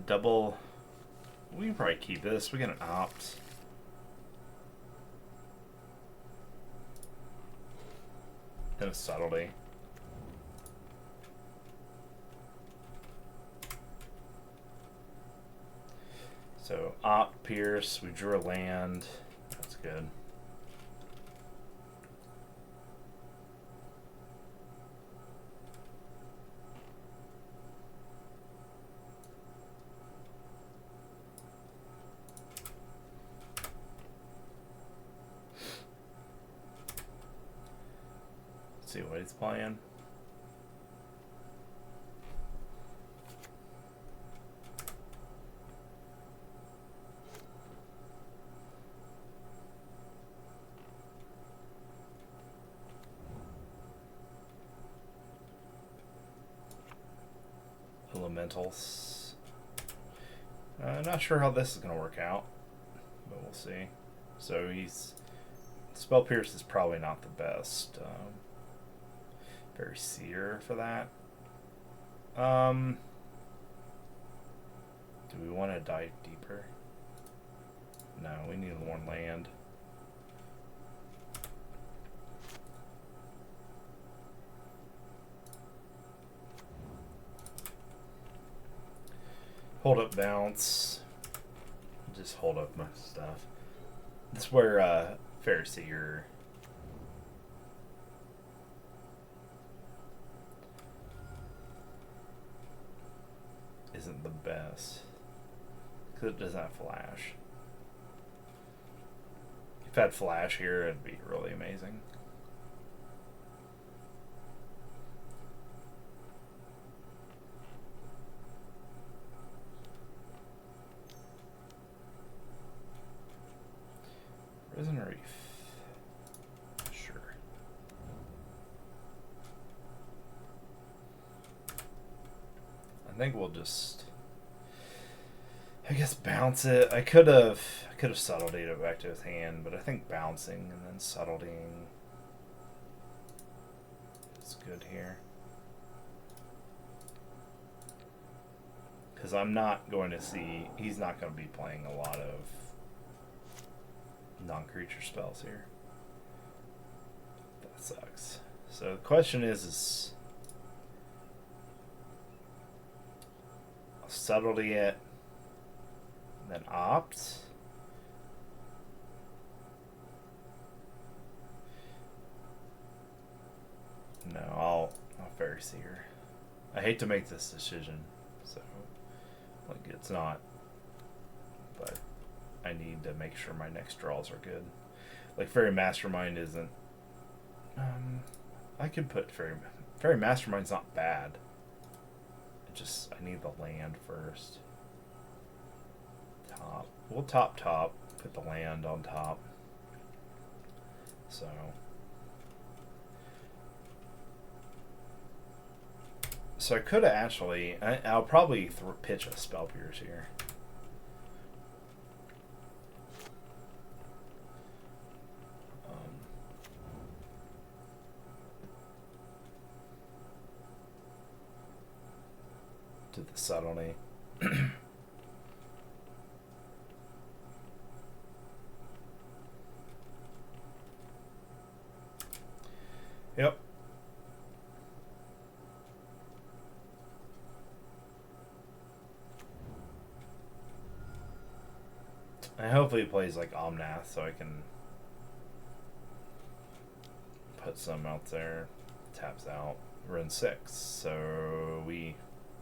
Double. We can probably keep this. We get an opt. And a subtlety. So opt, pierce. We drew a land. That's good. See what he's playing. elementals. Not sure how this is going to work out, but we'll see. So Spell Pierce is probably not the best. Very Seer for that. Do we want to dive deeper? No, we need more land. Hold up bounce. Just hold up my stuff. That's where Faerie isn't the best. Because it doesn't have flash. If it had flash here, it'd be really amazing. Risen Reef. Sure. I think we'll just, I guess, bounce it. I could have subtlety it back to his hand, but I think bouncing and then subtletying is good here. Because I'm not going to see, he's not going to be playing a lot of non-creature spells here. That sucks. So the question is I'll subtlety it, then opt. No, I'll Faerie Seer. I hate to make this decision, so like it's not, but I need to make sure my next draws are good. Like Faerie Mastermind isn't. I could put Faerie Mastermind's not bad. It just I need the land first. Top. We'll top. Put the land on top. So I could have actually. I'll probably pitch a Spell Pierce here. To the subtlety. Yep. I hopefully he plays like Omnath so I can put some out there. Taps out. We're in 6, so we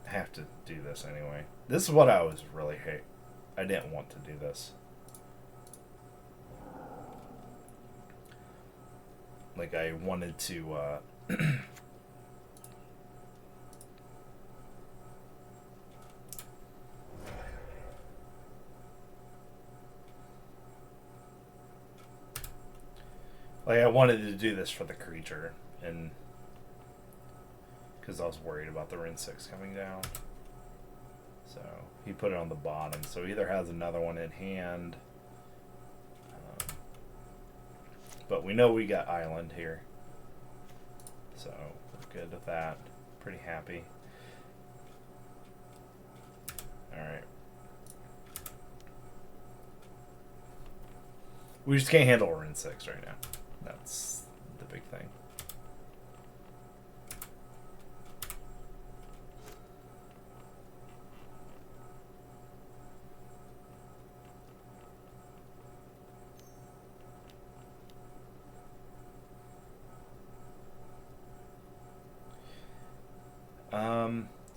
have to do this anyway. This is what I was really hate. I didn't want to do this. Like I wanted to like I wanted to do this for the creature and because I was worried about the Rin 6 coming down. So he put it on the bottom. So he either has another one in hand. But we know we got Island here. So we're good with that. Pretty happy. Alright. We just can't handle Rin 6 right now. That's the big thing.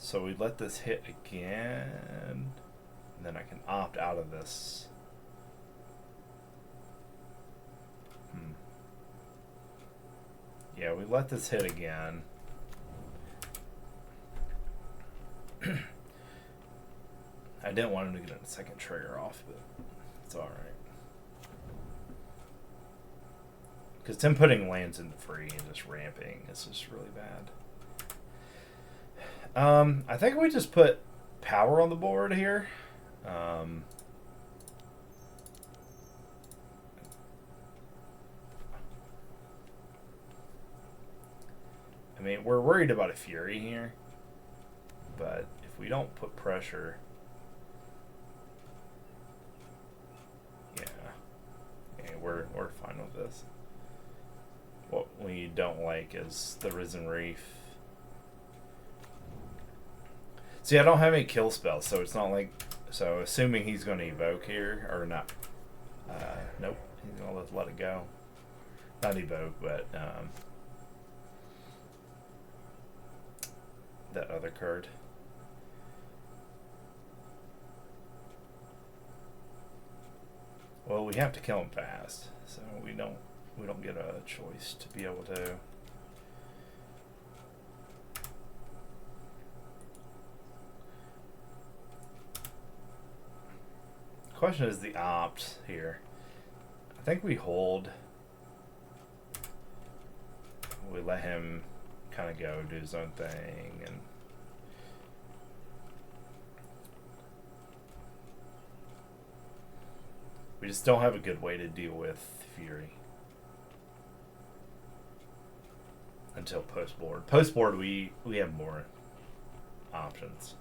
So we let this hit again, and then I can opt out of this. Yeah, we let this hit again. I didn't want him to get a second trigger off, but it's alright. Because him putting lands in free and just ramping is just really bad. I think we just put power on the board here. I mean, we're worried about a Fury here, but if we don't put pressure, yeah, we're fine with this. What we don't like is the Risen Reef. See, I don't have any kill spells, so it's not like... So, assuming he's going to evoke here, or not... nope, he's going to let it go. Not evoke, but... that other card. Well, we have to kill him fast, so we don't get a choice to be able to. Question is the opt here. I think we hold. We let him kind of go do his own thing, and we just don't have a good way to deal with Fury until post board. Post board, we have more options.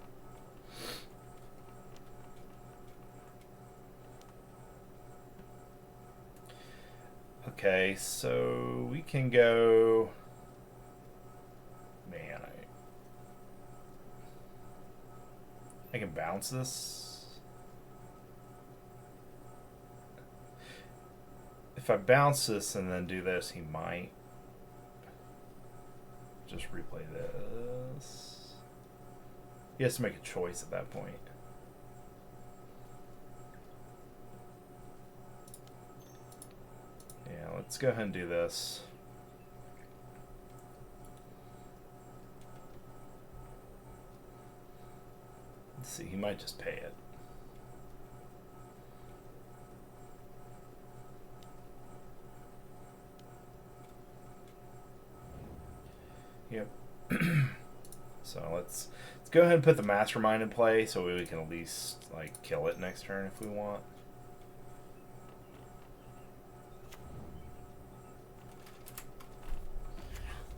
Okay, so we can go. Man, I can bounce this. If I bounce this and then do this, he might just replay this. He has to make a choice at that point. Yeah, let's go ahead and do this. Let's see, he might just pay it. Yep. So let's go ahead and put the Mastermind in play so we can at least like kill it next turn if we want.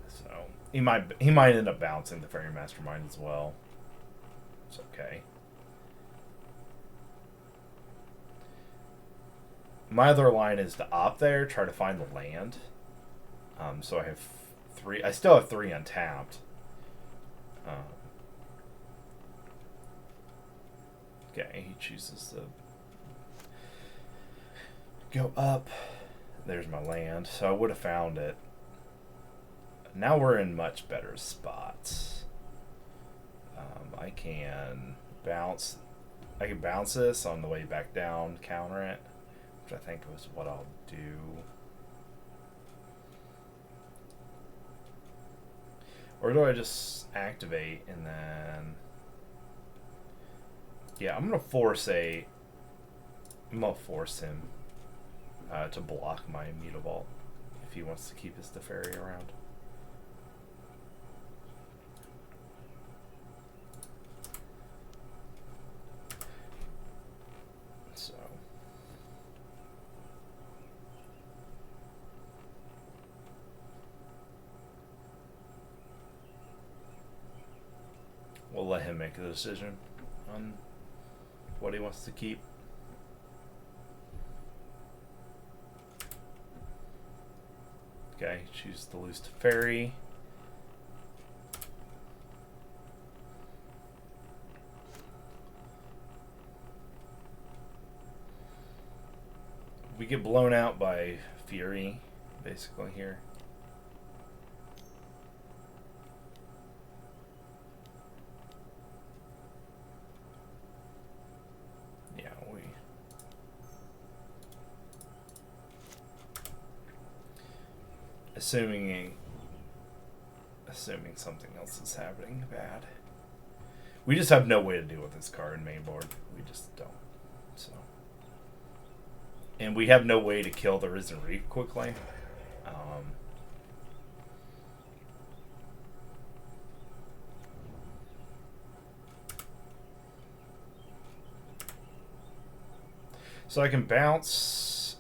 So he might end up bouncing the Fairy Mastermind as well. It's okay. My other line is to opt there, try to find the land. So I have 3. I still have 3 untapped. Okay, he chooses to go up. There's my land. So I would have found it. Now we're in much better spots. I can bounce. I can bounce this on the way back down, counter it, which I think was what I'll do. Or do I just activate and then... Yeah, I'm gonna force him to block my Mutavault if he wants to keep his Faerie around. So we'll let him make a decision on what he wants to keep. Okay, choose to lose to Faerie. We get blown out by Fury, basically, here. Yeah, assuming something else is happening bad. We just have no way to deal with this card in main board. We just don't. So, and we have no way to kill the Risen Reef quickly. So I can bounce.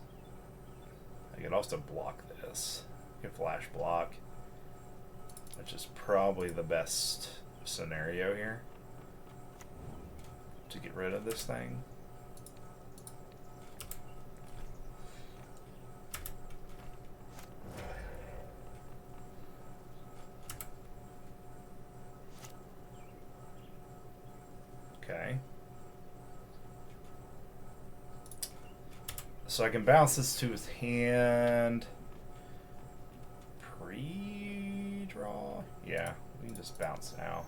I can also block this. I can flash block, which is probably the best scenario here to get rid of this thing. Okay. So I can bounce this to his hand. Pre-draw? Yeah, we can just bounce now.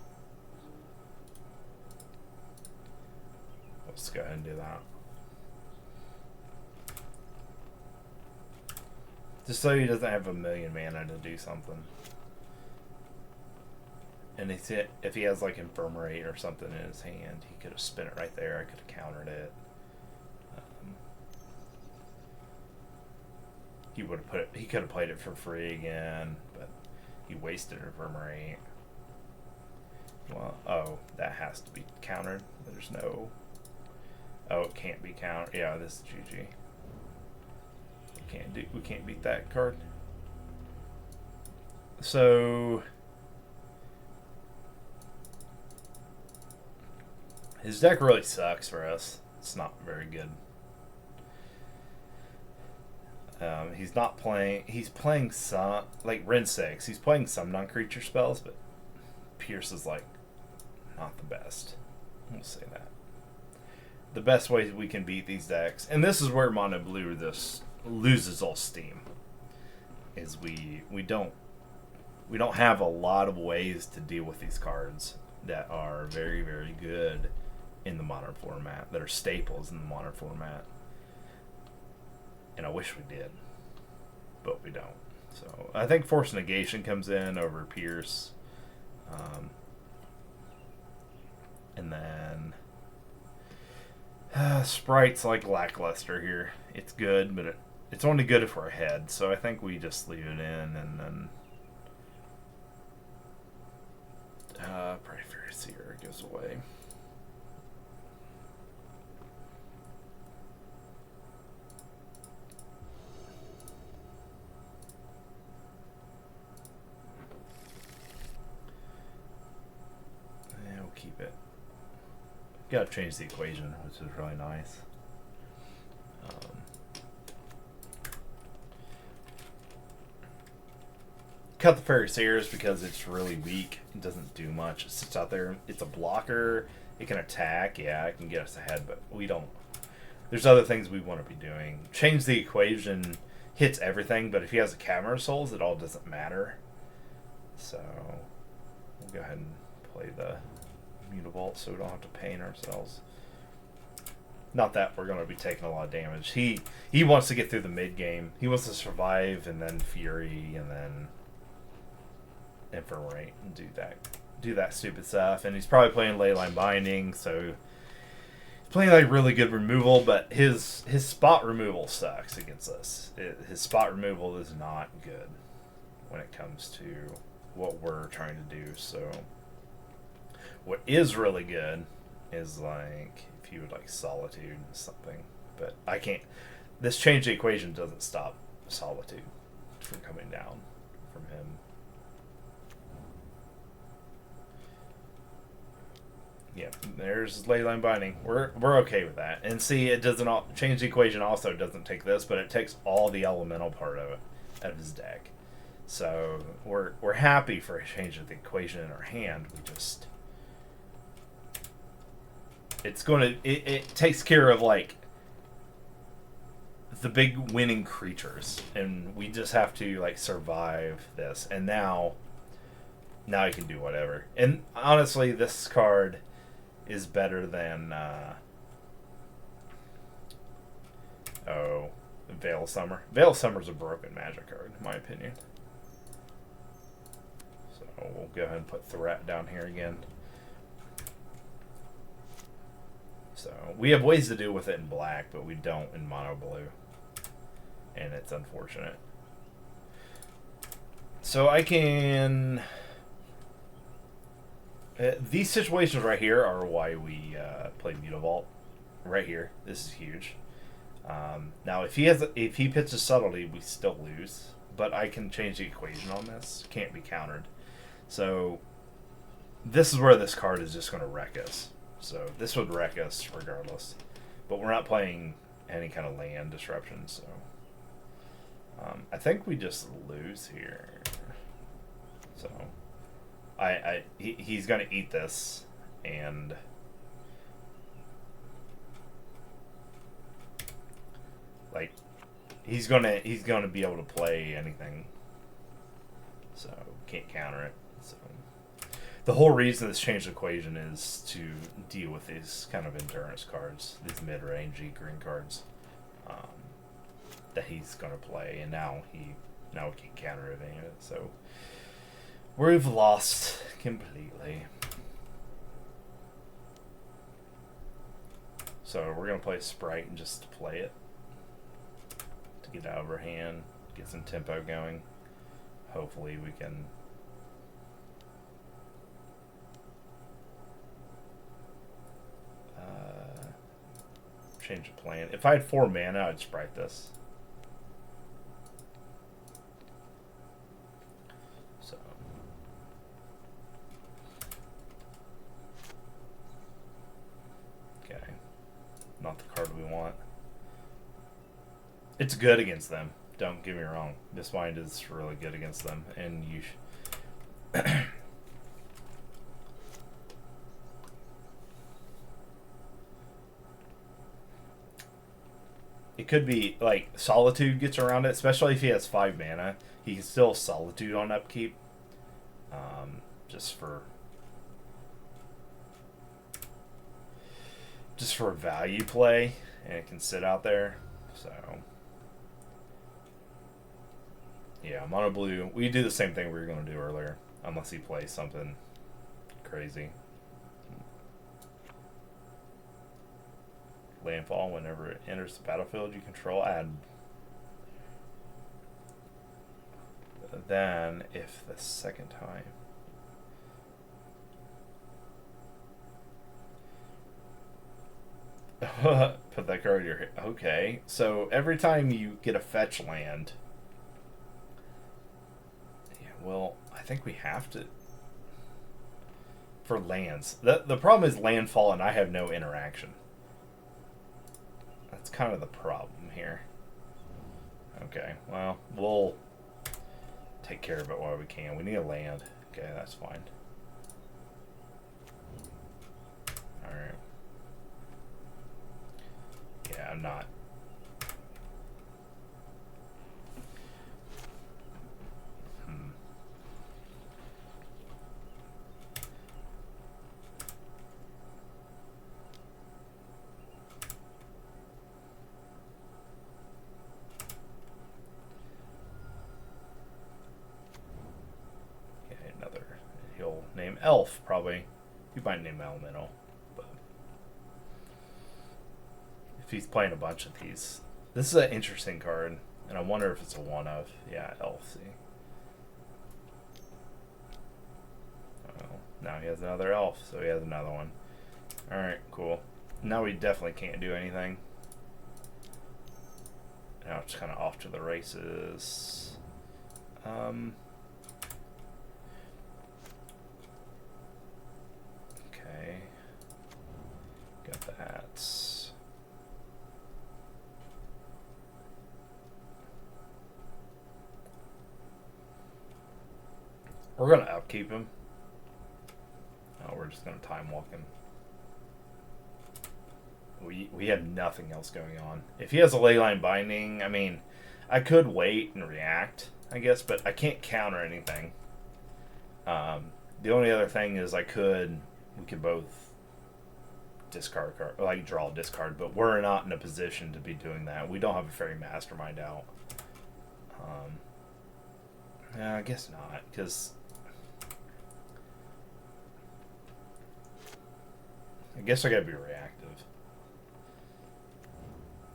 Let's go ahead and do that. Just so he doesn't have a million mana to do something. And if he has like Infirmary or something in his hand, he could have spent it right there. I could have countered it. He would have put it. He could have played it for free again, but he wasted Infirmary. Well, oh, that has to be countered. There's no. Oh, it can't be countered. Yeah, this is GG. We can't beat that card. So his deck really sucks for us. It's not very good. He's not playing. He's playing some like Ren 6. He's playing some non-creature spells, but Pierce is like not the best. We'll say that. The best way we can beat these decks, and this is where Mono Blue this loses all steam, is we don't have a lot of ways to deal with these cards that are very, very good in the modern format, that are staples in the modern format. And I wish we did, but we don't. So I think Force Negation comes in over Pierce. And then Sprite's like lackluster here. It's good, but it's only good if we're ahead. So I think we just leave it in, and then probably Faeries here goes away. Keep it. Gotta change the equation, which is really nice. Cut the Faeries because it's really weak. It doesn't do much. It sits out there. It's a blocker. It can attack. Yeah, it can get us ahead, but we don't. There's other things we want to be doing. Change the equation hits everything, but if he has a Cavern of Souls, it all doesn't matter. So we'll go ahead and play the Mutavault so we don't have to pain ourselves. Not that we're going to be taking a lot of damage. He wants to get through the mid game. He wants to survive, and then Fury, and then Infirmary, and do that stupid stuff. And he's probably playing Leyline Binding, so he's playing like really good removal. But his spot removal sucks against us. His spot removal is not good when it comes to what we're trying to do. So what is really good is like if you would like Solitude or something, but I can't. This change the equation doesn't stop Solitude from coming down from him. Yeah, there's Leyline Binding. We're okay with that. And see, it doesn't change the equation. Also doesn't take this, but it takes all the elemental part of it out of his deck. So we're happy for a change of the equation in our hand. We just. It takes care of like the big winning creatures, and we just have to like survive this. And now you can do whatever. And honestly, this card is better than Veil of Summer. Veil of Summer's a broken Magic card, in my opinion. So we'll go ahead and put Threat down here again. So we have ways to deal with it in black, but we don't in mono blue. And it's unfortunate. So I can... these situations right here are why we play Mutavault. Right here. This is huge. Now, if he pitches subtlety, we still lose. But I can change the equation on this. Can't be countered. So this is where this card is just going to wreck us. So this would wreck us regardless. But we're not playing any kind of land disruption, so I think we just lose here. So he's going to eat this, and like he's gonna be able to play anything, so can't counter it. So the whole reason this changed equation is to deal with these kind of endurance cards, these mid-rangey green cards that he's gonna play, and now we can't counter any of it. So we've lost completely. So we're gonna play Sprite and just play it to get out of our hand, get some tempo going. Hopefully we can change the plan. If I had 4 mana, I'd Sprite this. So okay, not the card we want. It's good against them. Don't get me wrong. This mind is really good against them, and you. It could be like Solitude gets around it, especially if he has 5 mana. He can still Solitude on upkeep, just for value play, and it can sit out there. So yeah, mono blue. We do the same thing we were going to do earlier, unless he plays something crazy. Landfall, whenever it enters the battlefield you control, add. Then, if the second time. Put that card in your hand. Okay, so every time you get a fetch land. Yeah, well, I think we have to. For lands. The problem is landfall, and I have no interaction. That's kind of the problem here. Okay, well, we'll take care of it while we can. We need a land. Okay, that's fine. Alright. Yeah, I'm not. Name Elf, probably. You might name Elemental, but if he's playing a bunch of these, this is an interesting card, and I wonder if it's a one of. Yeah, Elf. See. Oh, now he has another Elf, so he has another one. All right, cool. Now we definitely can't do anything. Now it's kind of off to the races. Okay. Got that. We're gonna upkeep him. Oh, we're just gonna time walk him. We have nothing else going on. If he has a leyline binding, I mean, I could wait and react, I guess, but I can't counter anything. The only other thing is we could both discard card, like draw a discard, but we're not in a position to be doing that. We don't have a Faerie Mastermind out. I guess not, because I guess I gotta be reactive.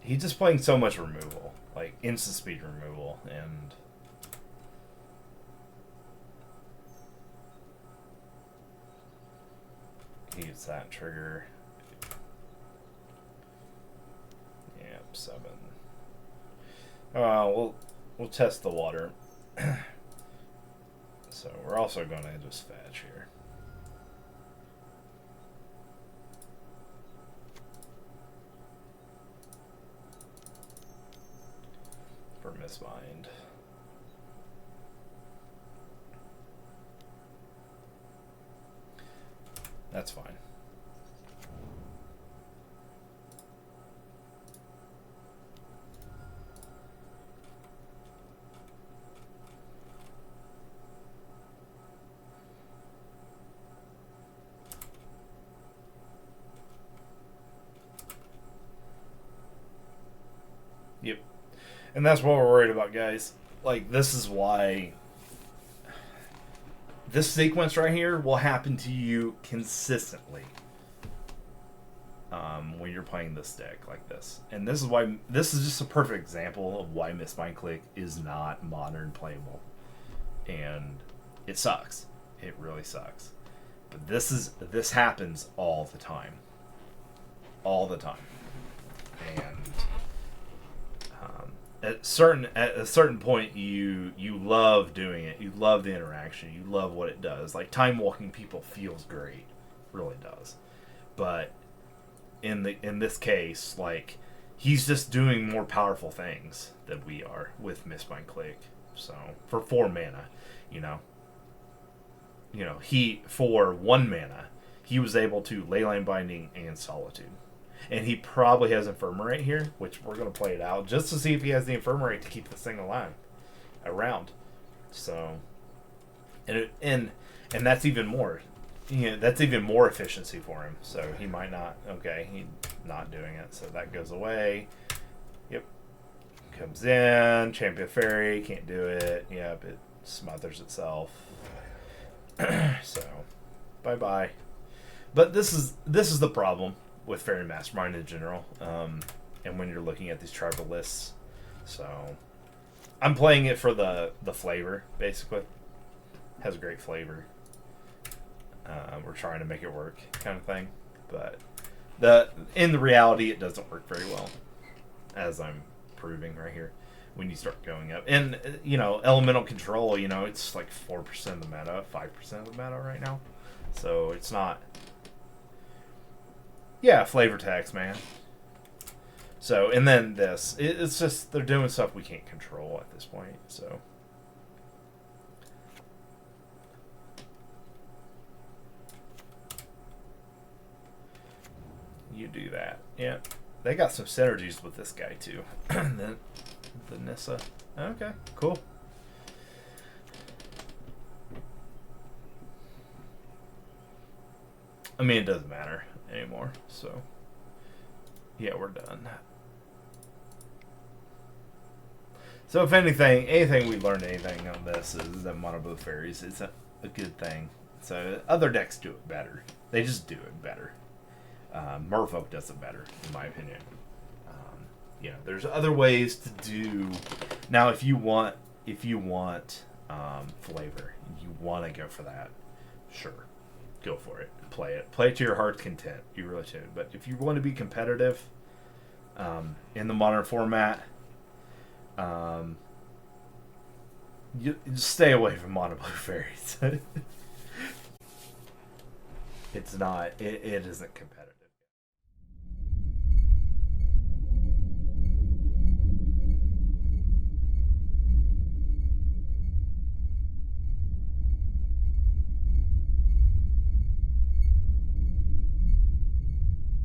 He's just playing so much removal, like instant speed removal, and he gets that trigger. Yeah, 7. We'll test the water. So we're also going to just fetch here. For Mismind. That's fine. Yep. And that's what we're worried about, guys. Like, this is why this sequence right here will happen to you consistently when you're playing this deck like this. And this is why, this is just a perfect example of why Mismind Click is not modern playable. And it sucks. It really sucks. But this happens all the time. All the time. And at a certain point, you love doing it. You love the interaction. You love what it does. Like, time walking people feels great, really does. But in this case, like, he's just doing more powerful things than we are with Mismind Click. So for 4 mana, he for 1 mana, he was able to Leyline Binding and Solitude. And he probably has Ephemerate here, which we're going to play it out just to see if he has the Ephemerate to keep this thing alive around. So, and that's even more, that's even more efficiency for him. So he might not. Okay, he's not doing it. So that goes away. Yep, comes in. Champion Faerie can't do it. Yep, it smothers itself. So, bye bye. But this is the problem with Faerie Mastermind in general, and when you're looking at these tribal lists. So I'm playing it for the flavor, basically. Has a great flavor. We're trying to make it work, kind of thing. But in the reality, it doesn't work very well, as I'm proving right here. When you start going up, and elemental control, it's like 4% of the meta, 5% of the meta right now. So it's not. Yeah, flavor text, man. So, and then this. It's just, they're doing stuff we can't control at this point, so. You do that. Yeah. They got some synergies with this guy, too. the Nissa. Okay, cool. I mean, it doesn't matter anymore, so yeah, we're done. So if anything we learned anything on this is that Mono Blue Faeries is a good thing. So other decks do it better. They just do it better. Merfolk does it better, in my opinion. There's other ways to do. Now, if you want flavor, you want to go for that, sure, go for it. Play it to your heart's content. You really should. But if you want to be competitive in the modern format, you just stay away from Mono Blue Faeries. It's not. It isn't competitive.